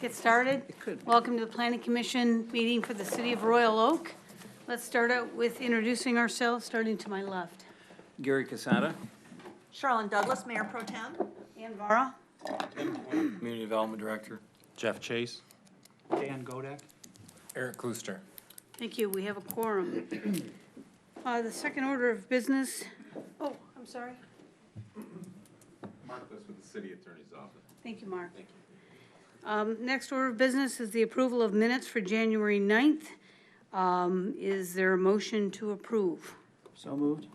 get started. Welcome to the Planning Commission meeting for the City of Royal Oak. Let's start out with introducing ourselves, starting to my left. Gary Casada. Charlene Douglas, Mayor Pro Tem. Ann Vara. Community Development Director. Jeff Chase. Dan Godek. Eric Klooster. Thank you. We have a quorum. The second order of business. Oh, I'm sorry. Mark this with the City Attorney's Office. Thank you, Mark. Thank you. Next order of business is the approval of minutes for January 9th. Is there a motion to approve? So moved.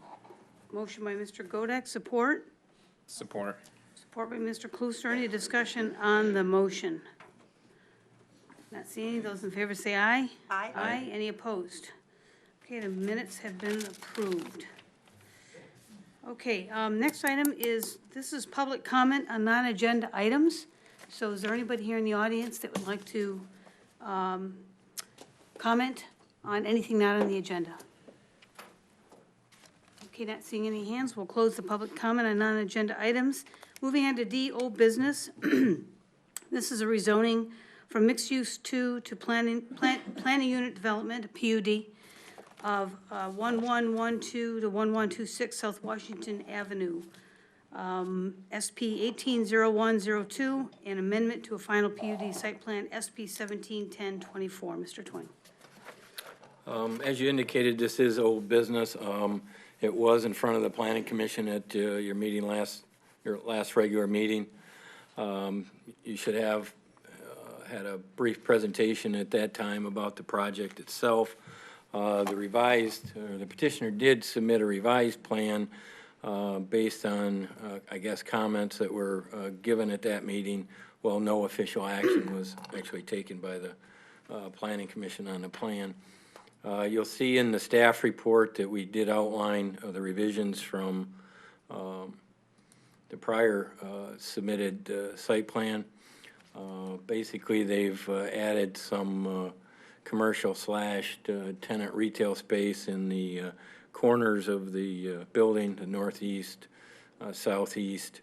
Motion by Mr. Godek, support. Support. Support by Mr. Klooster. Any discussion on the motion? Not seeing any. Those in favor say aye. Aye. Aye. Any opposed? Okay, the minutes have been approved. Okay, next item is, this is public comment on non-agenda items. So is there anybody here in the audience that would like to comment on anything not on the agenda? Okay, not seeing any hands. We'll close the public comment on non-agenda items. Moving on to D, old business. This is a rezoning from mixed use 2 to planning unit development, a PUD, of 1112 to 1126 South Washington Avenue. SP 180102, an amendment to a final PUD site plan, SP 171024. Mr. Twing. As you indicated, this is old business. It was in front of the Planning Commission at your meeting your last regular meeting. You should have had a brief presentation at that time about the project itself. The petitioner did submit a revised plan based on, I guess, comments that were given at that meeting. Well, no official action was actually taken by the Planning Commission on the plan. You'll see in the staff report that we did outline the revisions from the prior submitted site plan. Basically, they've added some commercial / tenant retail space in the corners of the building, the northeast, southeast,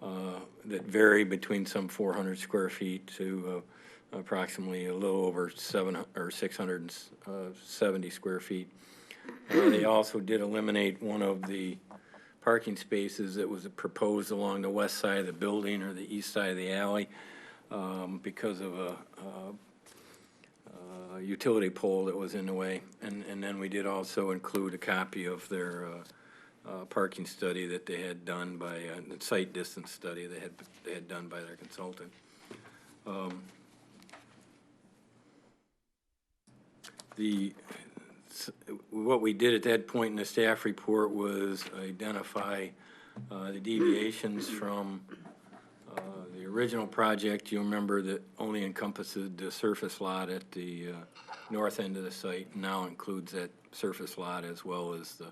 that vary between some 400 square feet to approximately a little over 670 square feet. They also did eliminate one of the parking spaces that was proposed along the west side of the building or the east side of the alley because of a utility pole that was in the way, and then we did also include a copy of their parking study that they had done by the site distance study they had done by their consultant. What we did at that point in the staff report was identify the deviations from the original project. You remember that only encompasses the surface lot at the north end of the site, and now includes that surface lot as well as the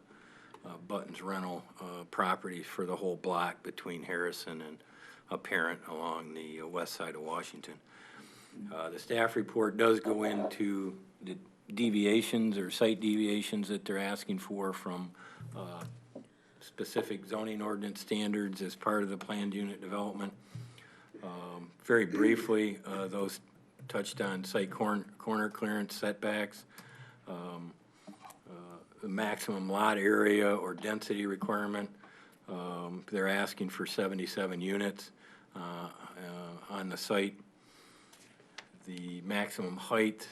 Buttons rental property for the whole block between Harrison and Apparent along the west side of Washington. The staff report does go into the deviations or site deviations that they're asking for from specific zoning ordinance standards as part of the planned unit development. Very briefly, those touched on site corner clearance setbacks, the maximum lot area or density requirement. They're asking for 77 units on the site. The maximum height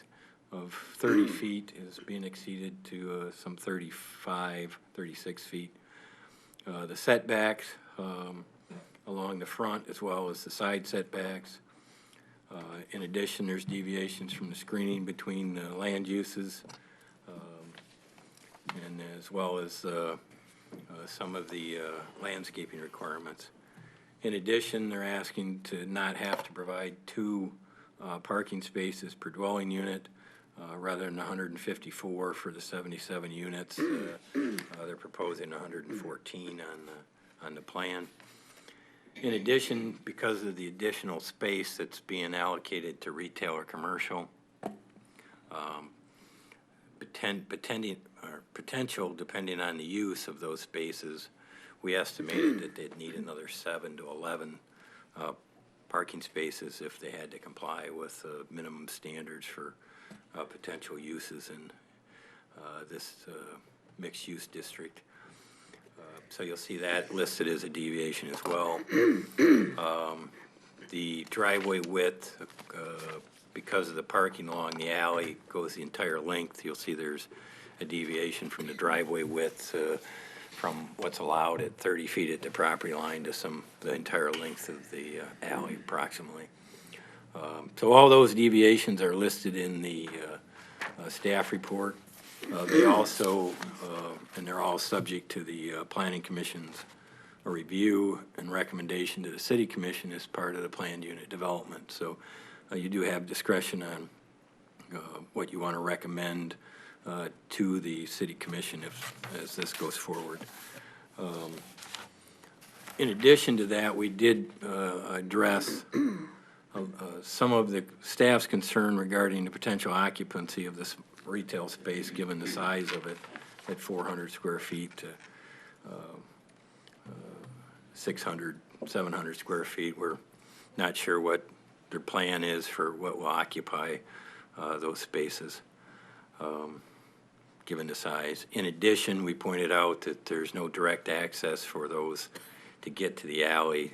of 30 feet is being exceeded to some 36 feet. The setbacks along the front as well as the side setbacks. In addition, there's deviations from the screening between the land uses and as well as some of the landscaping requirements. In addition, they're asking to not have to provide 2 parking spaces per dwelling unit rather than 154 for the 77 units. They're proposing 114 on the plan. In addition, because of the additional space that's being allocated to retail or commercial, potential depending on the use of those spaces, we estimated that they'd need another 7 to 11 parking spaces if they had to comply with minimum standards for potential uses in this mixed-use district. So you'll see that listed as a deviation as well. The driveway width, because of the parking along the alley, goes the entire length. You'll see there's a deviation from the driveway width from what's allowed at 30 feet at the property line to the entire length of the alley approximately. So all those deviations are listed in the staff report. They also, and they're all subject to the Planning Commission's review and recommendation to the City Commission as part of the planned unit development. So you do have discretion on what you want to recommend to the City Commission as this goes forward. In addition to that, we did address some of the staff's concern regarding the potential occupancy of this retail space, given the size of it at 400 square feet to 600, 700 square feet. We're not sure what their plan is for what will occupy those spaces, given the size. In addition, we pointed out that there's no direct access for those to get to the alley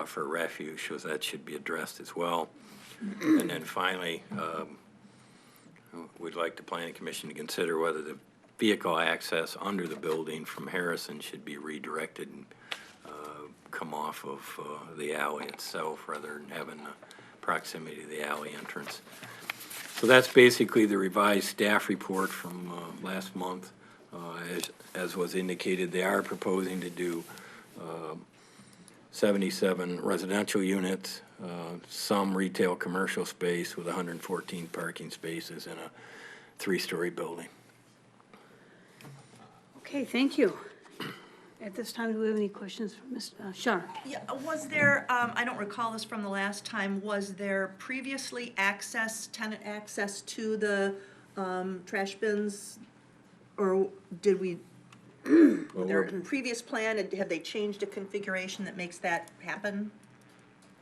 for refuge, so that should be addressed as well. And then finally, we'd like the Planning Commission to consider whether the vehicle access under the building from Harrison should be redirected and come off of the alley itself rather than having the proximity to the alley entrance. So that's basically the revised staff report from last month. As was indicated, they are proposing to do 77 residential units, some retail commercial space with 114 parking spaces in a 3-story building. Okay, thank you. At this time, do we have any questions for Ms. Shaw? Yeah, was there, I don't recall this from the last time, was there previously tenant access to the trash bins? Or did we, their previous plan, have they changed a configuration that makes that happen?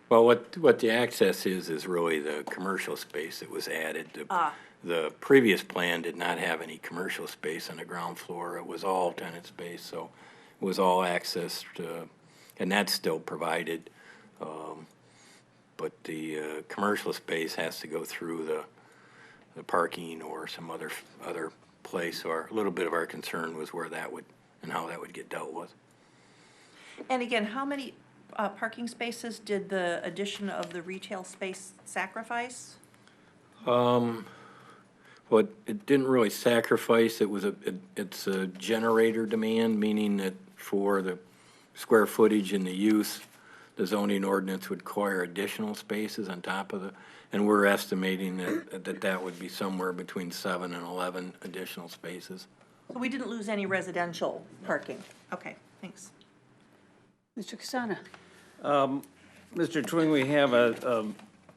Well, what the access is really the commercial space that was added. The previous plan did not have any commercial space on the ground floor. It was all tenant space, so it was all accessed, and that's still provided. But the commercial space has to go through the parking or some other place. So a little bit of our concern was where that would and how that would get dealt with. And again, how many parking spaces did the addition of the retail space sacrifice? Well, it didn't really sacrifice. It's a generator demand, meaning that for the square footage and the use, the zoning ordinance would require additional spaces on top of and we're estimating that would be somewhere between 7 and 11 additional spaces. So we didn't lose any residential parking? Okay, thanks. Mr. Casada? Mr. Twing, we have a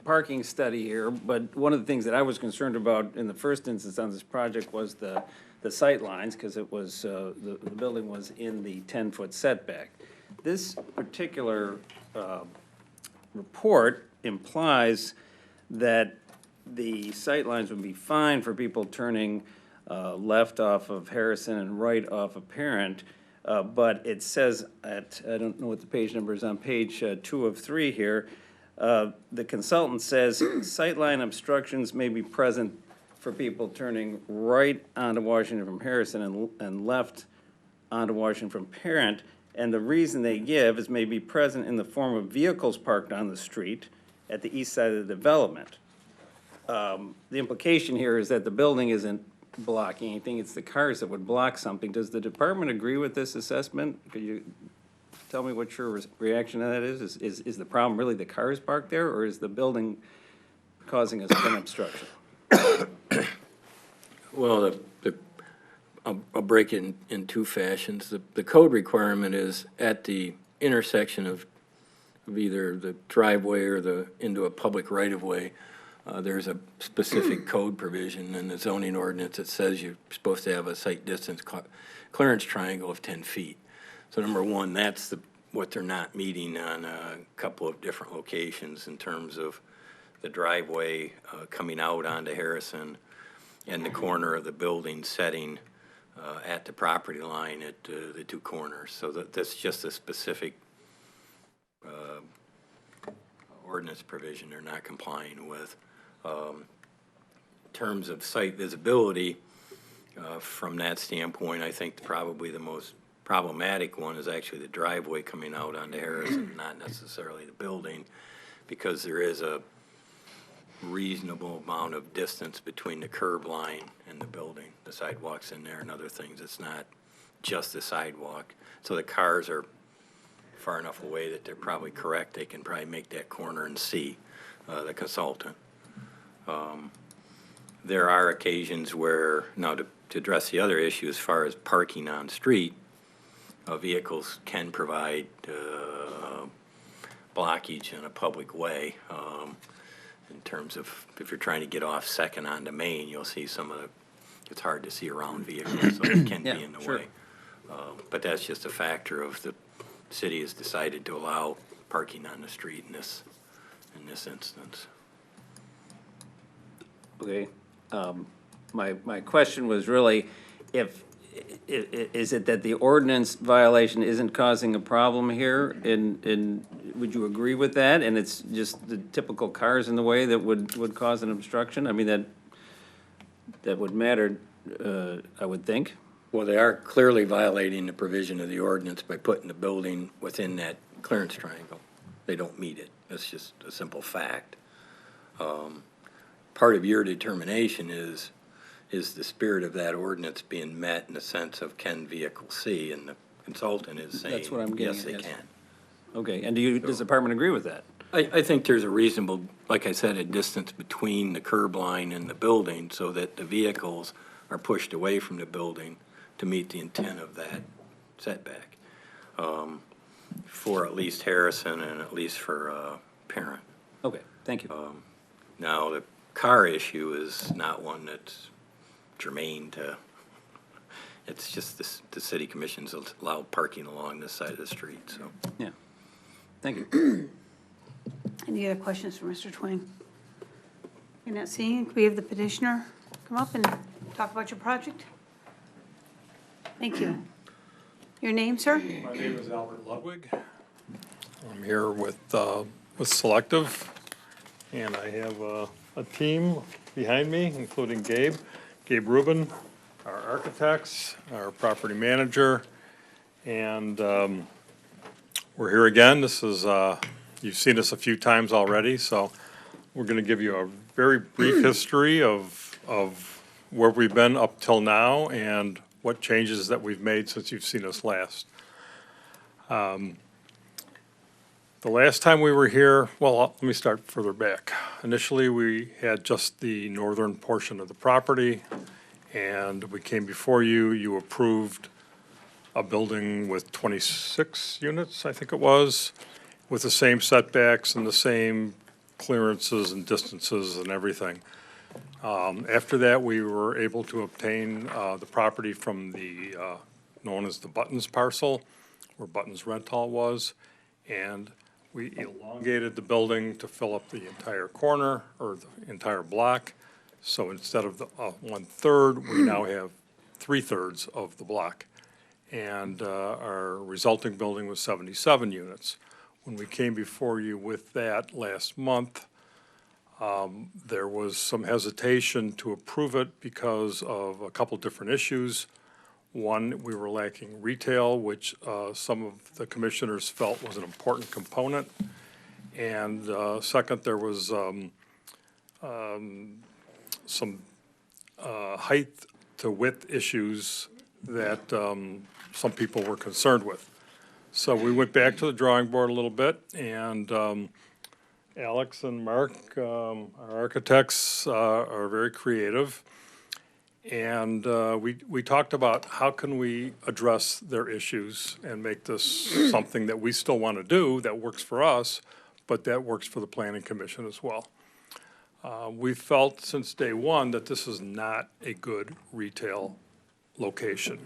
parking study here, but one of the things that I was concerned about in the first instance on this project was the sight lines, because it was, the building was in the 10-foot setback. This particular report implies that the sight lines would be fine for people turning left off of Harrison and right off of Parent, but it says at, I don't know what the page number is, on page 2 of 3 here, the consultant says sightline obstructions may be present for people turning right onto Washington from Harrison and left onto Washington from Parent, and the reason they give is may be present in the form of vehicles parked on the street at the east side of the development. The implication here is that the building isn't blocking anything, it's the cars that would block something. Does the department agree with this assessment? Could you tell me what your reaction to that is? Is the problem really the cars parked there, or is the building causing us an obstruction? Well, I'll break it in two fashions. The code requirement is at the intersection of either the driveway or into a public right-of-way. There's a specific code provision in the zoning ordinance that says you're supposed to have a site distance clearance triangle of 10 feet. So number one, that's what they're not meeting on a couple of different locations in terms of the driveway coming out onto Harrison and the corner of the building setting at the property line at the two corners. So that's just a specific ordinance provision they're not complying with. In terms of site visibility, from that standpoint, I think probably the most problematic one is actually the driveway coming out onto Harrison, not necessarily the building, because there is a reasonable amount of distance between the curb line and the building. The sidewalk's in there and other things. It's not just the sidewalk. So the cars are far enough away that they're probably correct. They can probably make that corner and see the consultant. There are occasions where, now to address the other issue as far as parking on street, vehicles can provide blockage in a public way. In terms of, if you're trying to get off Second onto Main, you'll see some of the, it's hard to see around vehicles, so it can be in the way. But that's just a factor of the city has decided to allow parking on the street in this instance. Okay, my question was really, is it that the ordinance violation isn't causing a problem here? And would you agree with that? And it's just the typical cars in the way that would cause an obstruction? I mean, that would matter, I would think. Well, they are clearly violating the provision of the ordinance by putting the building within that clearance triangle. They don't meet it. That's just a simple fact. Part of your determination is the spirit of that ordinance being met in the sense of can vehicles see, and the consultant is saying, That's what I'm getting yes, they at, yes. can. Okay, and does the department agree with that? I think there's a reasonable, like I said, a distance between the curb line and the building so that the vehicles are pushed away from the building to meet the intent of that setback, for at least Harrison and at least for Parent. Okay, thank you. Now, the car issue is not one that's germane to, it's just the city commission's allowed parking along this side of the street, so. Yeah, thank you. Any other questions for Mr. Twing? You're not seeing, can we have the petitioner come up and talk about your project? Thank you. Your name, sir? My name is Albert Ludwig. I'm here with Selective, and I have a team behind me, including Gabe Rubin, our architects, our property manager, and we're here again. This is, you've seen us a few times already, so we're going to give you a very brief history of where we've been up till now and what changes that we've made since you've seen us last. The last time we were here, well, let me start further back. Initially, we had just the northern portion of the property, and we came before you. You approved a building with 26 units, I think it was, with the same setbacks and the same clearances and distances and everything. After that, we were able to obtain the property from the, known as the Buttons parcel, where Buttons Rental was, and we elongated the building to fill up the entire corner, or the entire block. So instead of the 1/3, we now have 3/3 of the block. And our resulting building was 77 units. When we came before you with that last month, there was some hesitation to approve it because of a couple different issues. One, we were lacking retail, which some of the commissioners felt was an important component. And second, there was some height to width issues that some people were concerned with. So we went back to the drawing board a little bit, and Alex and Mark, our architects, are very creative. And we talked about how can we address their issues and make this something that we still want to do, that works for us, but that works for the planning commission as well. We felt since day one that this is not a good retail location.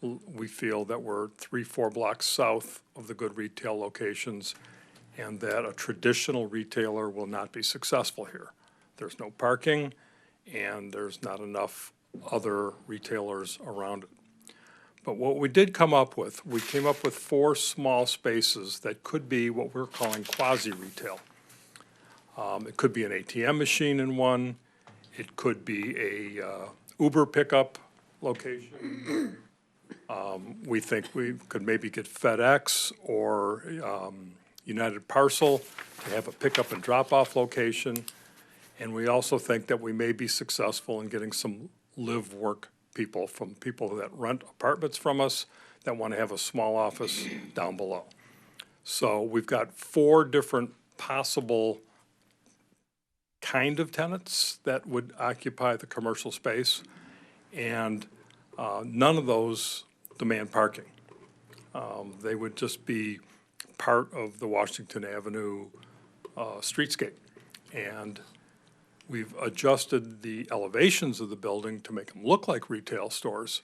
we feel that we're 3-4 blocks south of the good retail locations, and that a traditional retailer will not be successful here. There's no parking, and there's not enough other retailers around it. But what we did come up with, we came up with 4 small spaces that could be what we're calling quasi-retail. It could be an ATM machine in one, it could be a Uber pickup location. We think we could maybe get FedEx or United Parcel to have a pickup and drop-off location. And we also think that we may be successful in getting some live-work people, from people that rent apartments from us that want to have a small office down below. So we've got 4 different possible kind of tenants that would occupy the commercial space, and none of those demand parking. They would just be part of the Washington Avenue streetscape. And we've adjusted the elevations of the building to make them look like retail stores,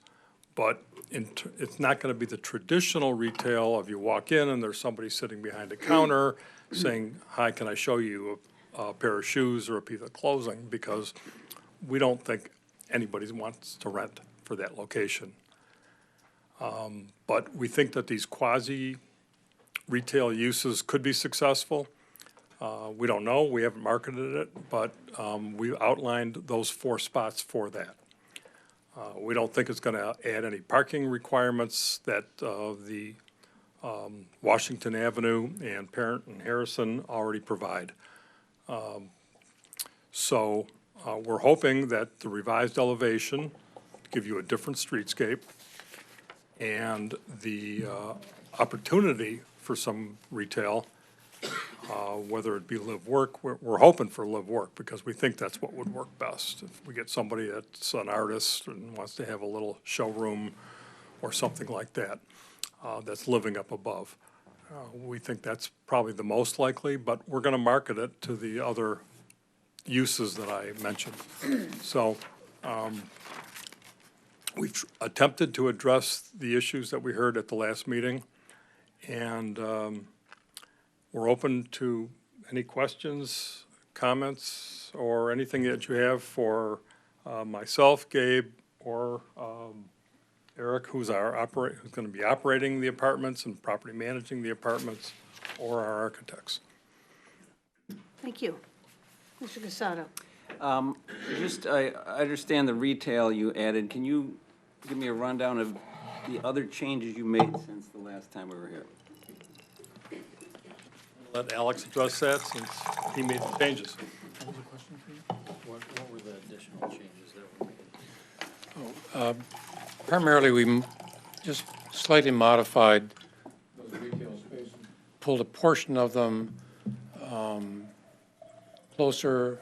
but it's not going to be the traditional retail of you walk in and there's somebody sitting behind a counter saying, "Hi, can I show you a pair of shoes or a piece of clothing?" Because we don't think anybody wants to rent for that location. But we think that these quasi-retail uses could be successful. We don't know, we haven't marketed it, but we outlined those 4 spots for that. We don't think it's going to add any parking requirements that the Washington Avenue and Parent and Harrison already provide. So we're hoping that the revised elevation give you a different streetscape, and the opportunity for some retail, whether it be live-work, we're hoping for live-work because we think that's what would work best. If we get somebody that's an artist and wants to have a little showroom or something like that, that's living up above. We think that's probably the most likely, but we're going to market it to the other uses that I mentioned. So we've attempted to address the issues that we heard at the last meeting, and we're open to any questions, comments, or anything that you have for myself, Gabe, or Eric, who's going to be operating the apartments and property managing the apartments, or our architects. Thank you. Mr. Casado. I understand the retail you added. Can you give me a rundown of the other changes you made since the last time we were here? Let Alex address that since he made the changes. What were the additional changes that were made? Primarily, we just slightly modified those retail spaces, pulled a portion of them closer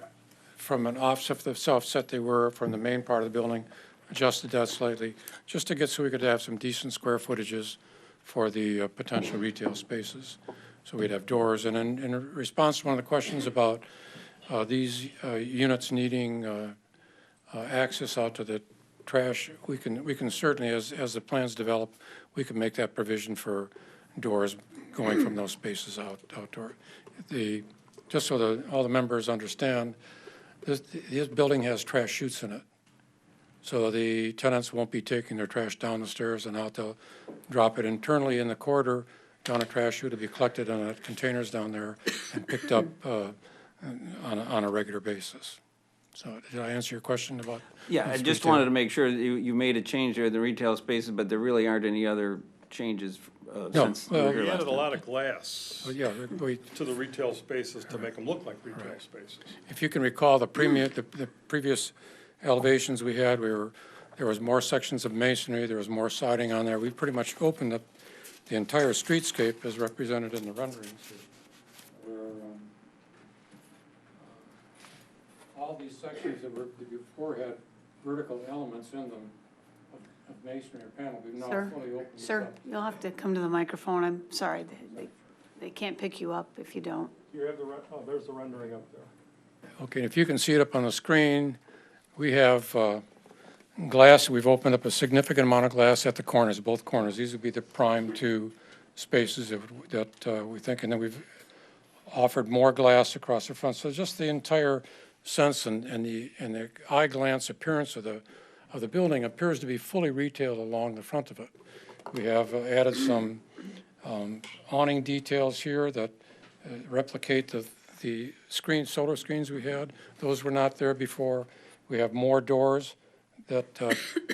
from an offset, the offset they were from the main part of the building, adjusted that slightly, just to get so we could have some decent square footages for the potential retail spaces. So we'd have doors, and in response to one of the questions about these units needing access out to the trash, we can certainly, as the plans develop, we can make that provision for doors going from those spaces outdoor. Just so all the members understand, this building has trash chutes in it. So the tenants won't be taking their trash down the stairs and out. They'll drop it internally in the corridor down a trash chute to be collected on containers down there and picked up on a regular basis. So did I answer your question about? Yeah, I just wanted to make sure that you made a change there in the retail spaces, but there really aren't any other changes since we were here We last added a time. lot of glass Yeah, to the retail spaces to make them look like retail spaces. if you can recall the previous elevations we had, there was more sections of masonry, there was more siding on there. We pretty much opened up the entire streetscape as represented in the renderings. Where all these sections that before had vertical elements in them of masonry or panel, we've now fully opened this Sir, up. you'll have to come to the microphone. I'm sorry, they can't pick you up if you don't. You have there's the rendering up there. Okay, if you can see it up on the screen, we have Glass, we've opened up a significant amount of glass at the corners, both corners. These would be the prime two spaces that we think, and then we've offered more glass across the front. So just the entire sense and the eye glance appearance of the building appears to be fully retailed along the front of it. We have added some awning details here that replicate the solar screens we had. Those were not there before. We have more doors that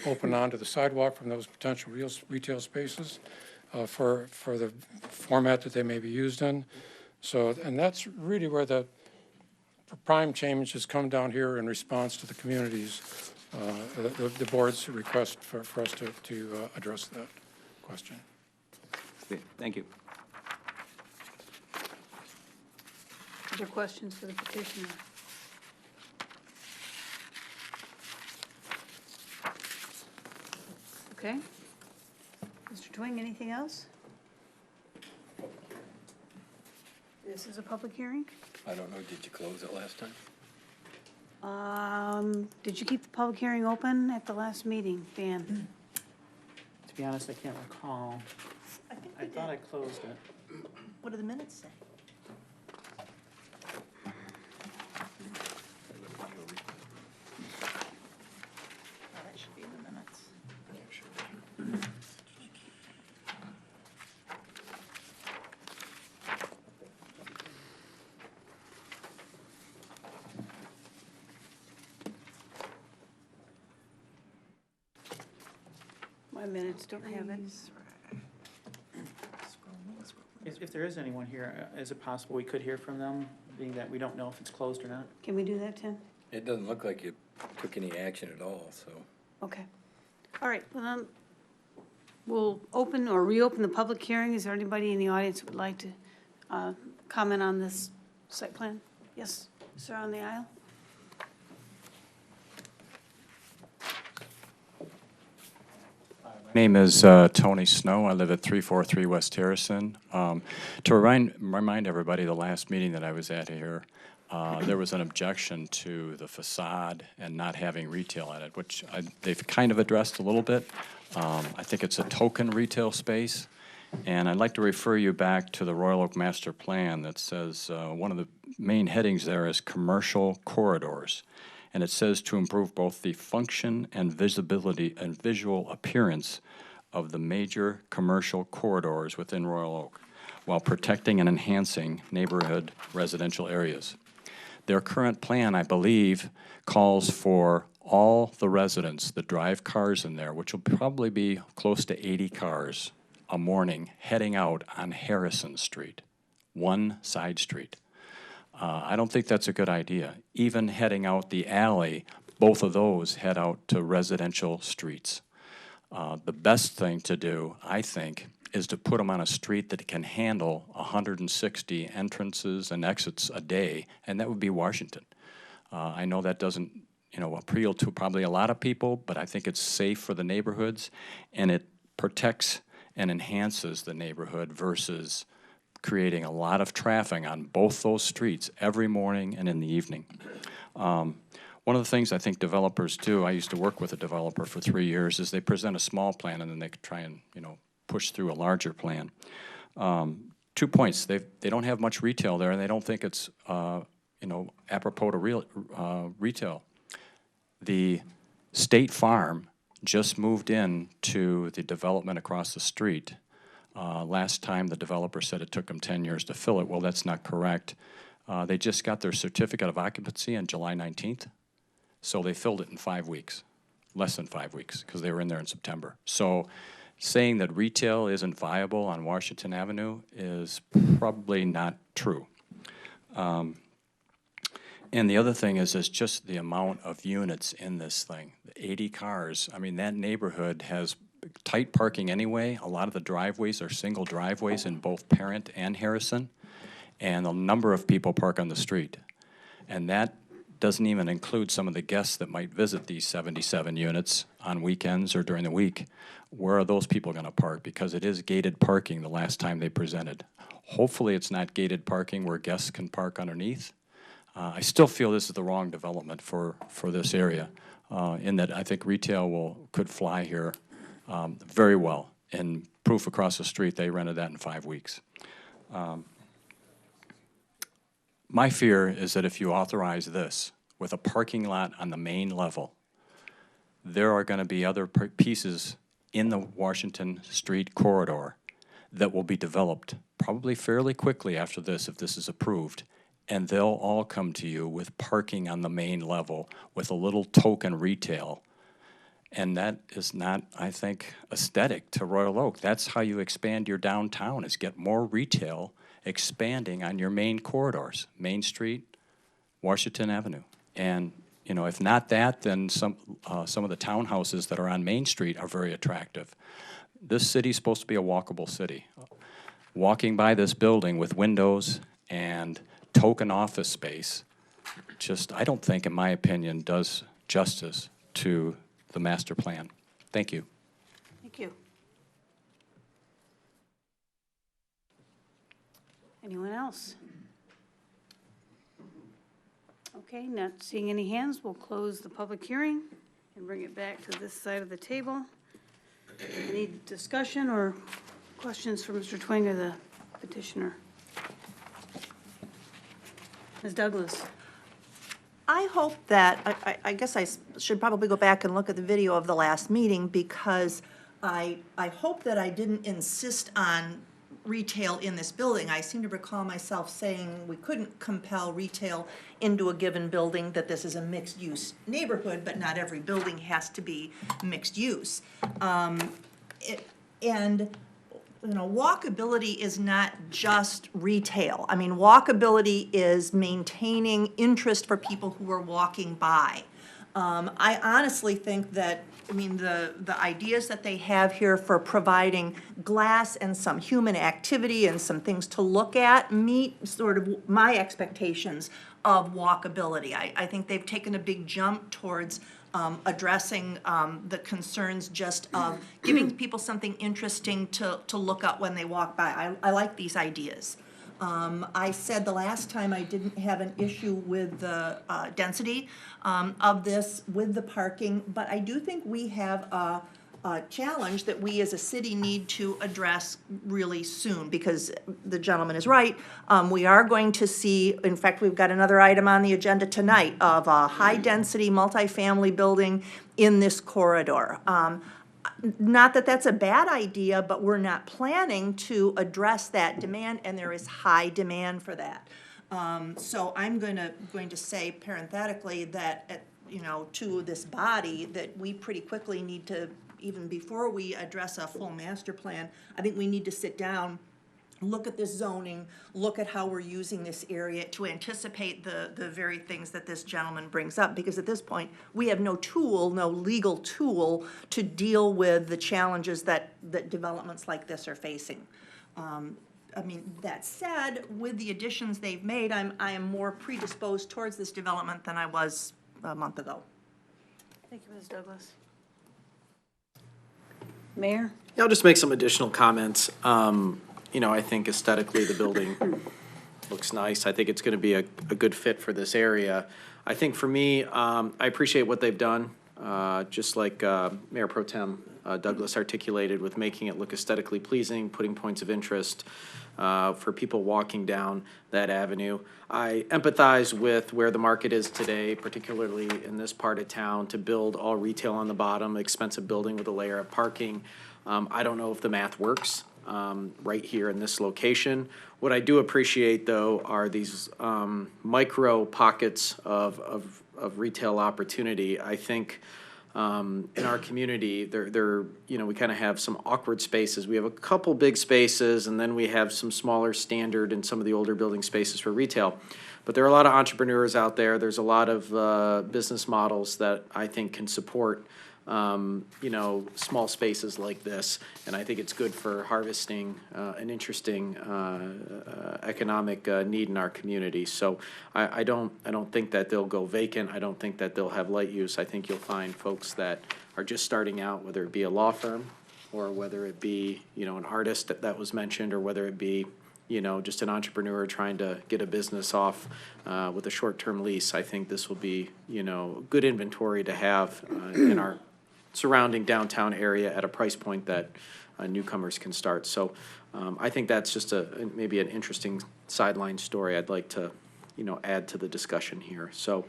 open onto the sidewalk from those potential retail spaces for the format that they may be used in. So, and that's really where the prime change has come down here in response to the community's, the board's request for us to address that question. Okay, thank you. Other questions for the petitioner? Okay. Mr. Twing, anything else? This is a public hearing? I don't know, did you close it last time? Did you keep the public hearing open at the last meeting, Dan? To be honest, I can't recall. I think I we thought I did. closed it. What do the minutes say? Oh, that should be in the minutes. My minutes don't have it. If there is anyone here, is it possible we could hear from them, being that we don't know if it's closed or not? Can we do that, Tim? It doesn't look like you took any action at all, so. Okay. All right, well, then, we'll open or reopen the public hearing. Is there anybody in the audience who would like to comment on this site plan? Yes, sir, on the aisle? My name is Tony Snow. I live at 343 West Harrison. To remind everybody, the last meeting that I was at here, there was an objection to the facade and not having retail in it, which they've kind of addressed a little bit. I think it's a token retail space, and I'd like to refer you back to the Royal Oak Master Plan that says one of the main headings there is commercial corridors. And it says to improve both the function and visibility and visual appearance of the major commercial corridors within Royal Oak, while protecting and enhancing neighborhood residential areas. Their current plan, I believe, calls for all the residents that drive cars in there, which will probably be close to 80 cars a morning, heading out on Harrison Street, one side street. I don't think that's a good idea. Even heading out the alley, both of those head out to residential streets. The best thing to do, I think, is to put them on a street that can handle 160 entrances and exits a day, and that would be Washington. I know that doesn't, appeal to probably a lot of people, but I think it's safe for the neighborhoods, and it protects and enhances the neighborhood versus creating a lot of traffic on both those streets every morning and in the evening. One of the things I think developers do, I used to work with a developer for 3 years, is they present a small plan and then they try and push through a larger plan. 2 points: they don't have much retail there, and they don't think it's apropos to retail. The State Farm just moved in to the development across the street. Last time the developer said it took them 10 years to fill it. Well, that's not correct. They just got their certificate of occupancy on July 19th, so they filled it in 5 weeks, less than 5 weeks, because they were in there in September. So saying that retail isn't viable on Washington Avenue is probably not true. And the other thing is just the amount of units in this thing. 80 cars. I mean, that neighborhood has tight parking anyway. A lot of the driveways are single driveways in both Parent and Harrison, and a number of people park on the street. And that doesn't even include some of the guests that might visit these 77 units on weekends or during the week. Where are those people going to park? Because it is gated parking the last time they presented. Hopefully it's not gated parking where guests can park underneath. I still feel this is the wrong development for this area. in that I think retail could fly here very well. And proof across the street, they rented that in 5 weeks. My fear is that if you authorize this with a parking lot on the main level, there are going to be other pieces in the Washington Street corridor that will be developed probably fairly quickly after this, if this is approved, and they'll all come to you with parking on the main level with a little token retail. And that is not, I think, aesthetic to Royal Oak. That's how you expand your downtown, is get more retail expanding on your main corridors, Main Street, Washington Avenue. And, you know, if not that, then some of the townhouses that are on Main Street are very attractive. This city's supposed to be a walkable city. Walking by this building with windows and token office space, just, I don't think, in my opinion, does justice to the master plan. Thank you. Thank you. Anyone else? Okay, not seeing any hands, we'll close the public hearing and bring it back to this side of the table. Any discussion or questions for Mr. Twinger, the petitioner? Ms. Douglas? I hope that, I guess I should probably go back and look at the video of the last meeting, because I hope that I didn't insist on retail in this building. I seem to recall myself saying we couldn't compel retail into a given building, that this is a mixed-use neighborhood, but not every building has to be mixed use. And, you know, walkability is not just retail. I mean, walkability is maintaining interest for people who are walking by. I honestly think that, I mean, the ideas that they have here for providing glass and some human activity and some things to look at meet sort of my expectations of walkability. I think they've taken a big jump towards addressing the concerns just of giving people something interesting to look at when they walk by. I like these ideas. I said the last time I didn't have an issue with the density of this, with the parking, but I do think we have a challenge that we as a city need to address really soon, because the gentleman is right. We are going to see, in fact, we've got another item on the agenda tonight of a high-density multifamily building in this corridor. Not that that's a bad idea, but we're not planning to address that demand, and there is high demand for that. So I'm going to say parenthetically that, you know, to this body, that we pretty quickly need to, even before we address a full master plan, I think we need to sit down, look at this zoning, look at how we're using this area to anticipate the very things that this gentleman brings up, because at this point, we have no tool, no legal tool to deal with the challenges that developments like this are facing. I mean, that said, with the additions they've made, I am more predisposed towards this development than I was a month ago. Thank you, Ms. Douglas. Mayor? Yeah, I'll just make some additional comments. You know, I think aesthetically the building looks nice. I think it's going to be a good fit for this area. I think for me, I appreciate what they've done, just like Mayor Pro Tem Douglas articulated, with making it look aesthetically pleasing, putting points of interest for people walking down that avenue. I empathize with where the market is today, particularly in this part of town, to build all retail on the bottom, expensive building with a layer of parking. I don't know if the math works right here in this location. What I do appreciate, though, are these micro pockets of retail opportunity. I think in our community, you know, we kind of have some awkward spaces. We have a couple big spaces, and then we have some smaller standard and some of the older building spaces for retail. But there are a lot of entrepreneurs out there. There's a lot of business models that I think can support you know, small spaces like this, and I think it's good for harvesting an interesting economic need in our community. So I don't think that they'll go vacant. I don't think that they'll have light use. I think you'll find folks that are just starting out, whether it be a law firm or whether it be, you know, an artist that was mentioned, or whether it be just an entrepreneur trying to get a business off with a short-term lease, I think this will be, good inventory to have in our surrounding downtown area at a price point that newcomers can start. So I think that's just maybe an interesting sideline story I'd like to, add to the discussion here. So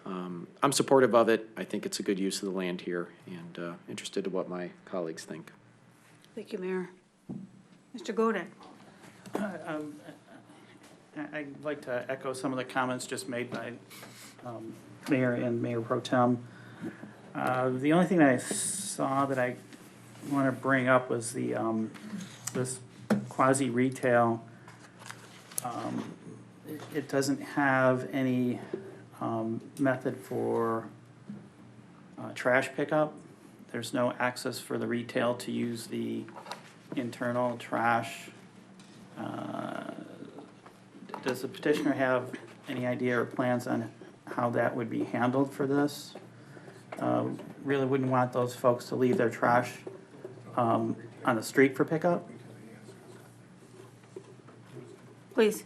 I'm supportive of it. I think it's a good use of the land here, and interested in what my colleagues think. Thank you, Mayor. Mr. Godek. I'd like to echo some of the comments just made by Mayor and Mayor Pro Tem. The only thing that I saw that I want to bring up was the this quasi-retail. It doesn't have any method for trash pickup. There's no access for the retail to use the internal trash. Does the petitioner have any idea or plans on how that would be handled for this? Really wouldn't want those folks to leave their trash on the street for pickup. Please.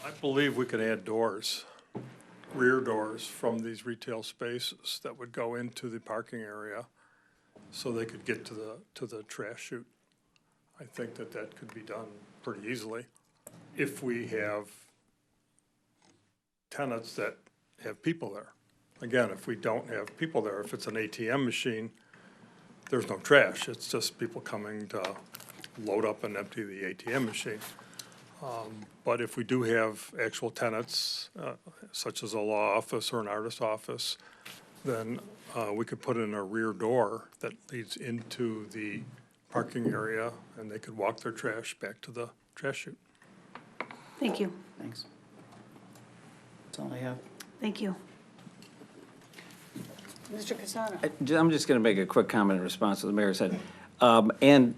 I believe we could add doors, rear doors from these retail spaces that would go into the parking area so they could get to the trash chute. I think that could be done pretty easily if we have tenants that have people there. Again, if we don't have people there, if it's an ATM machine, there's no trash. It's just people coming to load up and empty the ATM machine. But if we do have actual tenants, such as a law office or an artist office, then we could put in a rear door that leads into the parking area, and they could walk their trash back to the trash chute. Thank you. Thanks. That's all I have. Thank you. Mr. Casada. I'm just going to make a quick comment in response to what the mayor said. And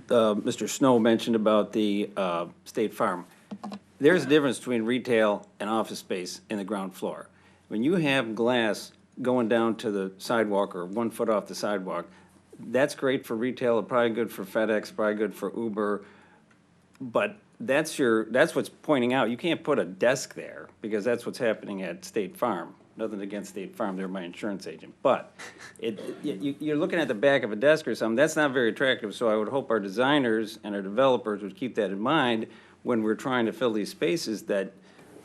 Mr. Snow mentioned about the State Farm. There's a difference between retail and office space in the ground floor. When you have glass going down to the sidewalk or 1 foot off the sidewalk, that's great for retail, probably good for FedEx, probably good for Uber. But that's what's pointing out. You can't put a desk there because that's what's happening at State Farm. Nothing against State Farm, they're my insurance agent. But you're looking at the back of a desk or something, that's not very attractive. So I would hope our designers and our developers would keep that in mind when we're trying to fill these spaces, that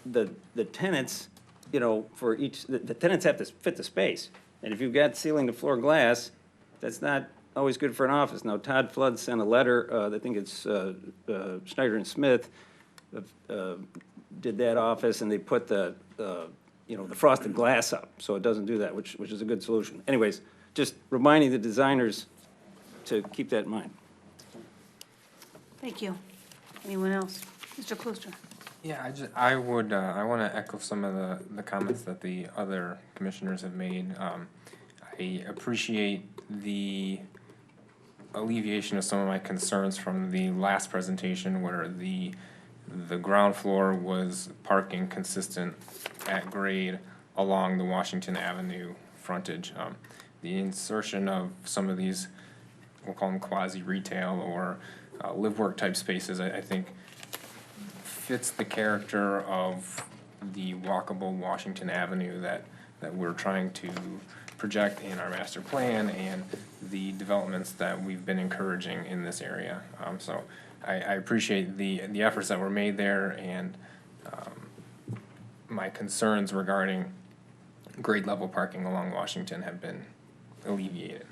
the tenants, for each, the tenants have to fit the space. And if you've got ceiling to floor glass, that's not always good for an office. Now, Todd Flood sent a letter, I think it's Schneider and Smith, did that office, and they put the frosted glass up, so it doesn't do that, which is a good solution. Anyways, just reminding the designers to keep that in mind. Thank you. Anyone else? Mr. Klooster. Yeah, I want to echo some of the comments that the other commissioners have made. I appreciate the alleviation of some of my concerns from the last presentation, where the ground floor was parking consistent at grade along the Washington Avenue frontage. The insertion of some of these, we'll call them quasi-retail or live-work type spaces, I think fits the character of the walkable Washington Avenue that we're trying to project in our master plan and the developments that we've been encouraging in this area. So I appreciate the efforts that were made there, and my concerns regarding grade level parking along Washington have been alleviated.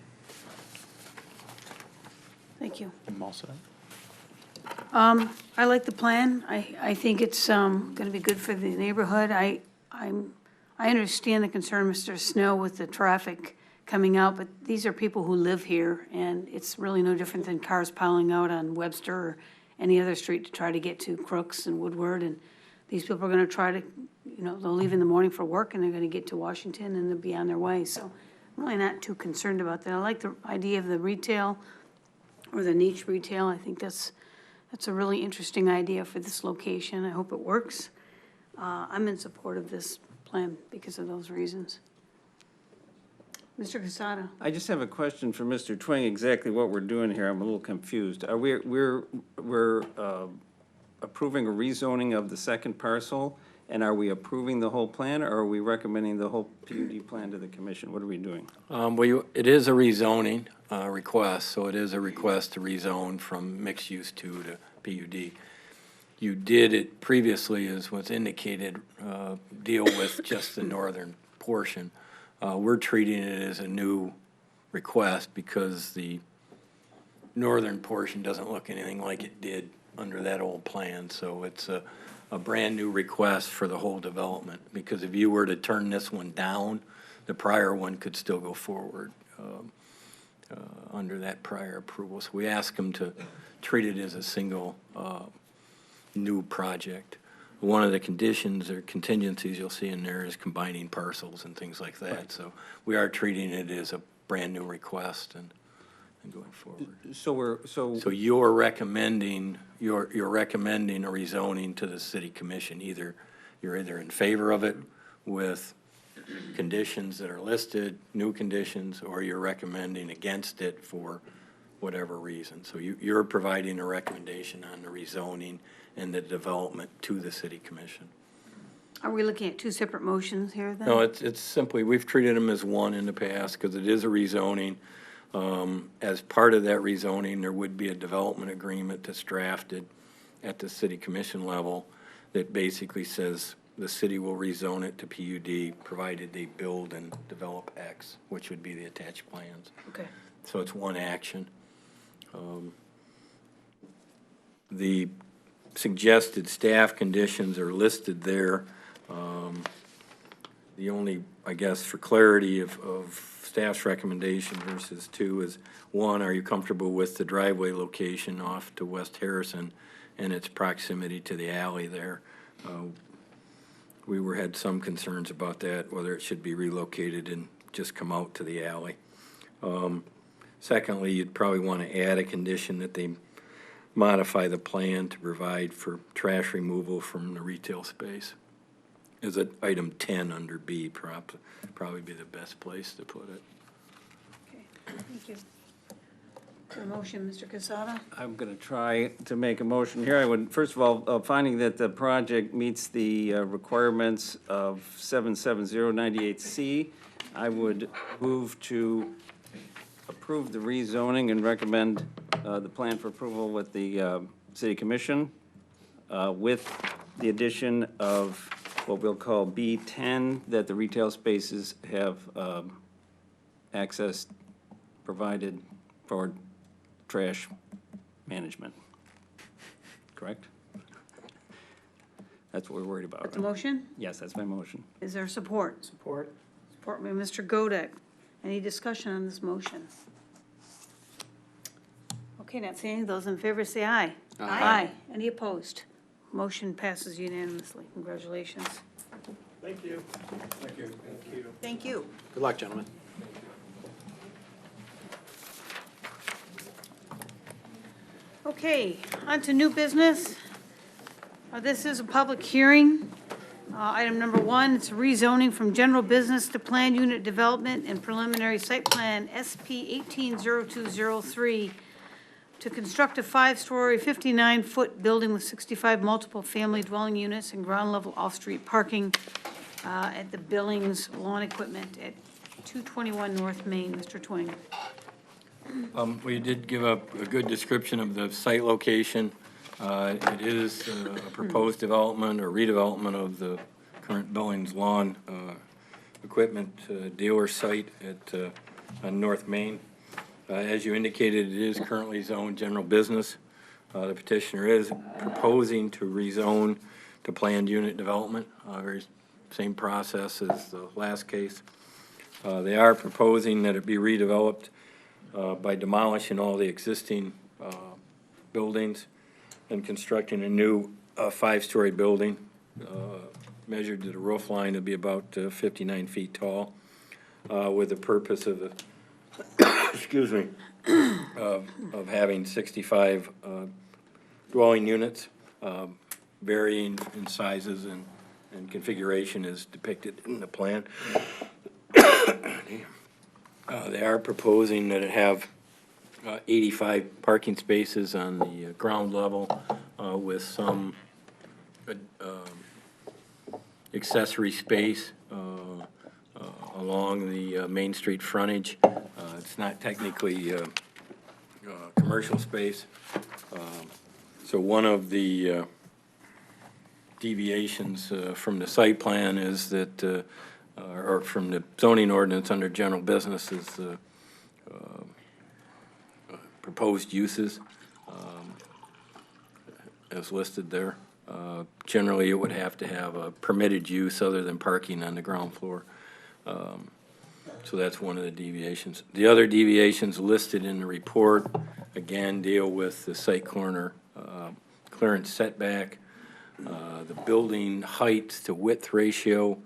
Thank you. I'm all set. I like the plan. I think it's going to be good for the neighborhood. I understand the concern, Mr. Snow, with the traffic coming out, but these are people who live here, and it's really no different than cars piling out on Webster or any other street to try to get to Crooks and Woodward. And these people are going to try to, they'll leave in the morning for work, and they're going to get to Washington, and they'll be on their way. So I'm really not too concerned about that. I like the idea of the retail or the niche retail. I think that's a really interesting idea for this location. I hope it works. I'm in support of this plan because of those reasons. Mr. Casada? I just have a question for Mr. Twing, exactly what we're doing here. I'm a little confused. Are we're approving a rezoning of the second parcel, and are we approving the whole plan, or are we recommending the whole PUD plan to the commission? What are we doing? It is a rezoning request, so it is a request to rezone from mixed use 2 to PUD. You did it previously, as was indicated, deal with just the northern portion. We're treating it as a new request because the northern portion doesn't look anything like it did under that old plan. So it's a brand-new request for the whole development, because if you were to turn this one down, the prior one could still go forward under that prior approval. So we ask them to treat it as a single new project. One of the conditions or contingencies you'll see in there is combining parcels and things like that. So we are treating it as a brand-new request and going forward. So you're recommending a rezoning to the city commission. You're either in favor of it with conditions that are listed, new conditions, or you're recommending against it for whatever reason. So you're providing a recommendation on the rezoning and the development to the city commission. Are we looking at two separate motions here then? No, it's simply, we've treated them as one in the past because it is a rezoning. As part of that rezoning, there would be a development agreement that's drafted at the city commission level that basically says the city will rezone it to PUD provided they build and develop X, which would be the attached plans. Okay. So it's one action. The suggested staff conditions are listed there. The only, I guess, for clarity of staff's recommendation versus 2 is, 1, are you comfortable with the driveway location off to West Harrison and its proximity to the alley there? We had some concerns about that, whether it should be relocated and just come out to the alley. Secondly, you'd probably want to add a condition that they modify the plan to provide for trash removal from the retail space. Is it item 10 under B, probably be the best place to put it. Okay, thank you. For a motion, Mr. Casada? I'm going to try to make a motion here. I would, first of all, finding that the project meets the requirements of 77098C, I would move to approve the rezoning and recommend the plan for approval with the city commission with the addition of what we'll call B10, that the retail spaces have access provided for trash management. Correct? That's what we're worried about, That's a right? motion? Yes, that's my motion. Is there support? Support. Support by Mr. Godek. Any discussion on this motion? Okay, not seeing any. Those in favor say aye. Aye. Any opposed? Motion passes unanimously. Congratulations. Thank you. Thank you. Good luck, gentlemen. Okay, on to new business. This is a public hearing. Item number 1, it's rezoning from general business to planned unit development and preliminary site plan SP 180203 to construct a 5-story, 59-foot building with 65 multiple family dwelling units and ground-level off-street parking at the Billings Lawn Equipment at 221 North Main. Mr. Twing. We did give a good description of the site location. It is a proposed development or redevelopment of the current Billings Lawn Equipment dealer site at on North Main. As you indicated, it is currently zoned general business. The petitioner is proposing to rezone to planned unit development, very same process as the last case. They are proposing that it be redeveloped by demolishing all the existing buildings and constructing a new 5-story building, measured to the roof line to be about 59 feet tall, with the purpose of the excuse me, of having 65 dwelling units, varying in sizes and configuration as depicted in the plan. They are proposing that it have 85 parking spaces on the ground level with some accessory space along the Main Street frontage. It's not technically commercial space. So one of the deviations from the site plan is that, or from the zoning ordinance under general business is proposed uses as listed there. Generally, it would have to have a permitted use other than parking on the ground floor. So that's one of the deviations. The other deviations listed in the report, again, deal with the site corner clearance setback, the building height to width ratio.